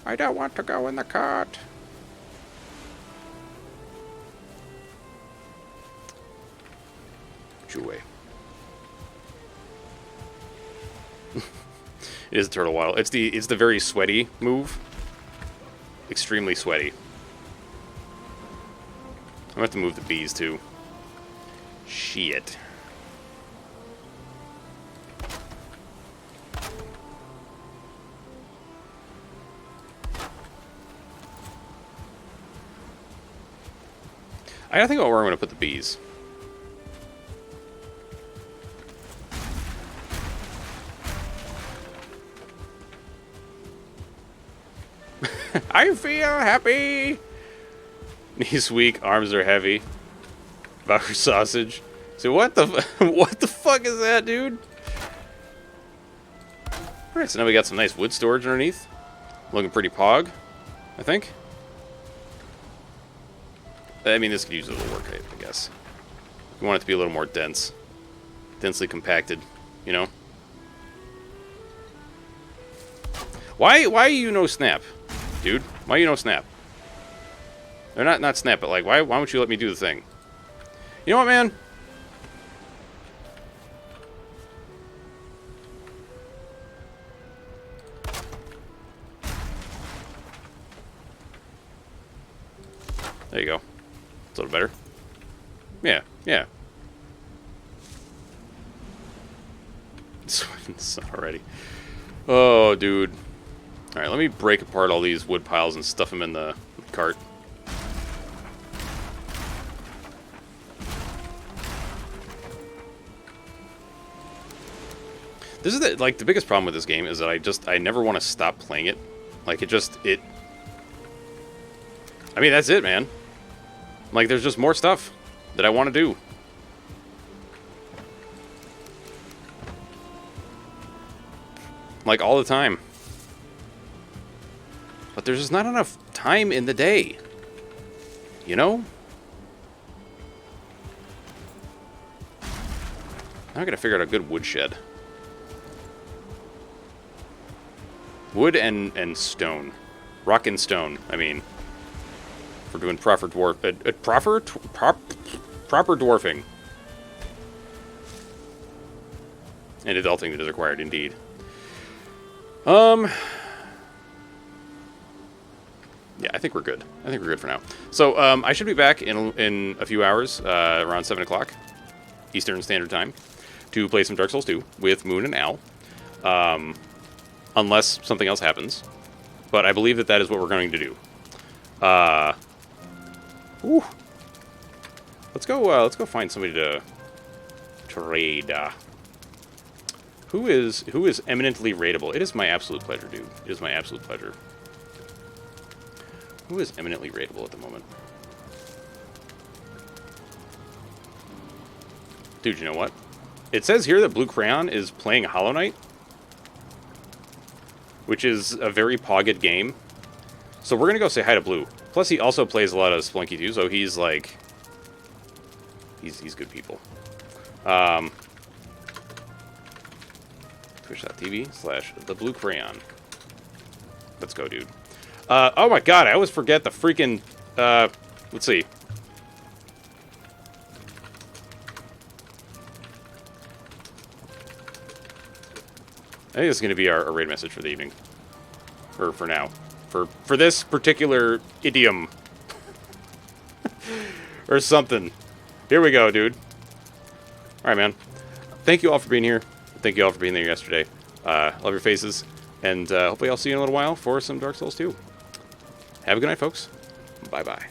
I don't want to go in the cart. Put you away. It is a turtle waddle. It's the very sweaty move. Extremely sweaty. I'm gonna have to move the bees too. Shit. I gotta think about where I'm gonna put the bees. I feel happy. Knees weak, arms are heavy. Bauer sausage. So what the what the fuck is that, dude? All right, so now we got some nice wood storage underneath. Looking pretty pog, I think. I mean, this could use a little work, I guess. We want it to be a little more dense, densely compacted, you know. Why you no snap, dude? Why you no snap? Or not snap, but like, why won't you let me do the thing? You know what, man? There you go. It's a little better. Yeah, yeah. It's already. Oh, dude. All right, let me break apart all these wood piles and stuff them in the cart. This is the biggest problem with this game is that I never want to stop playing it. Like I mean, that's it, man. Like, there's just more stuff that I want to do. Like, all the time. But there's just not enough time in the day. You know? Now I gotta figure out a good woodshed. Wood and stone. Rock and stone, I mean. For doing proper dwarfing. And adulting is required, indeed. Yeah, I think we're good. I think we're good for now. So, I should be back in a few hours, around 7 o'clock Eastern Standard Time, to play some Dark Souls 2 with Moon and Al. Unless something else happens. But I believe that is what we're going to do. Ooh. Let's go find somebody to trade. Who is eminently raidable? It is my absolute pleasure, dude. It is my absolute pleasure. Who is eminently raidable at the moment? Dude, you know what? It says here that Blue Crayon is playing Hollow Knight, which is a very pogged game. So we're gonna go say hi to Blue. Plus, he also plays a lot of Spelunky too, so he's like, he's good people. Twitch.tv/The Blue Crayon. Let's go, dude. Oh my god, I always forget the freaking, let's see. I think this is going to be our raid message for the evening. Or for now. For this particular idiom. Or something. Here we go, dude. Alright, man. Thank you all for being here. Thank you all for being there yesterday. Love your faces. And hopefully I'll see you in a little while for some Dark Souls 2. Have a good night, folks. Bye-bye.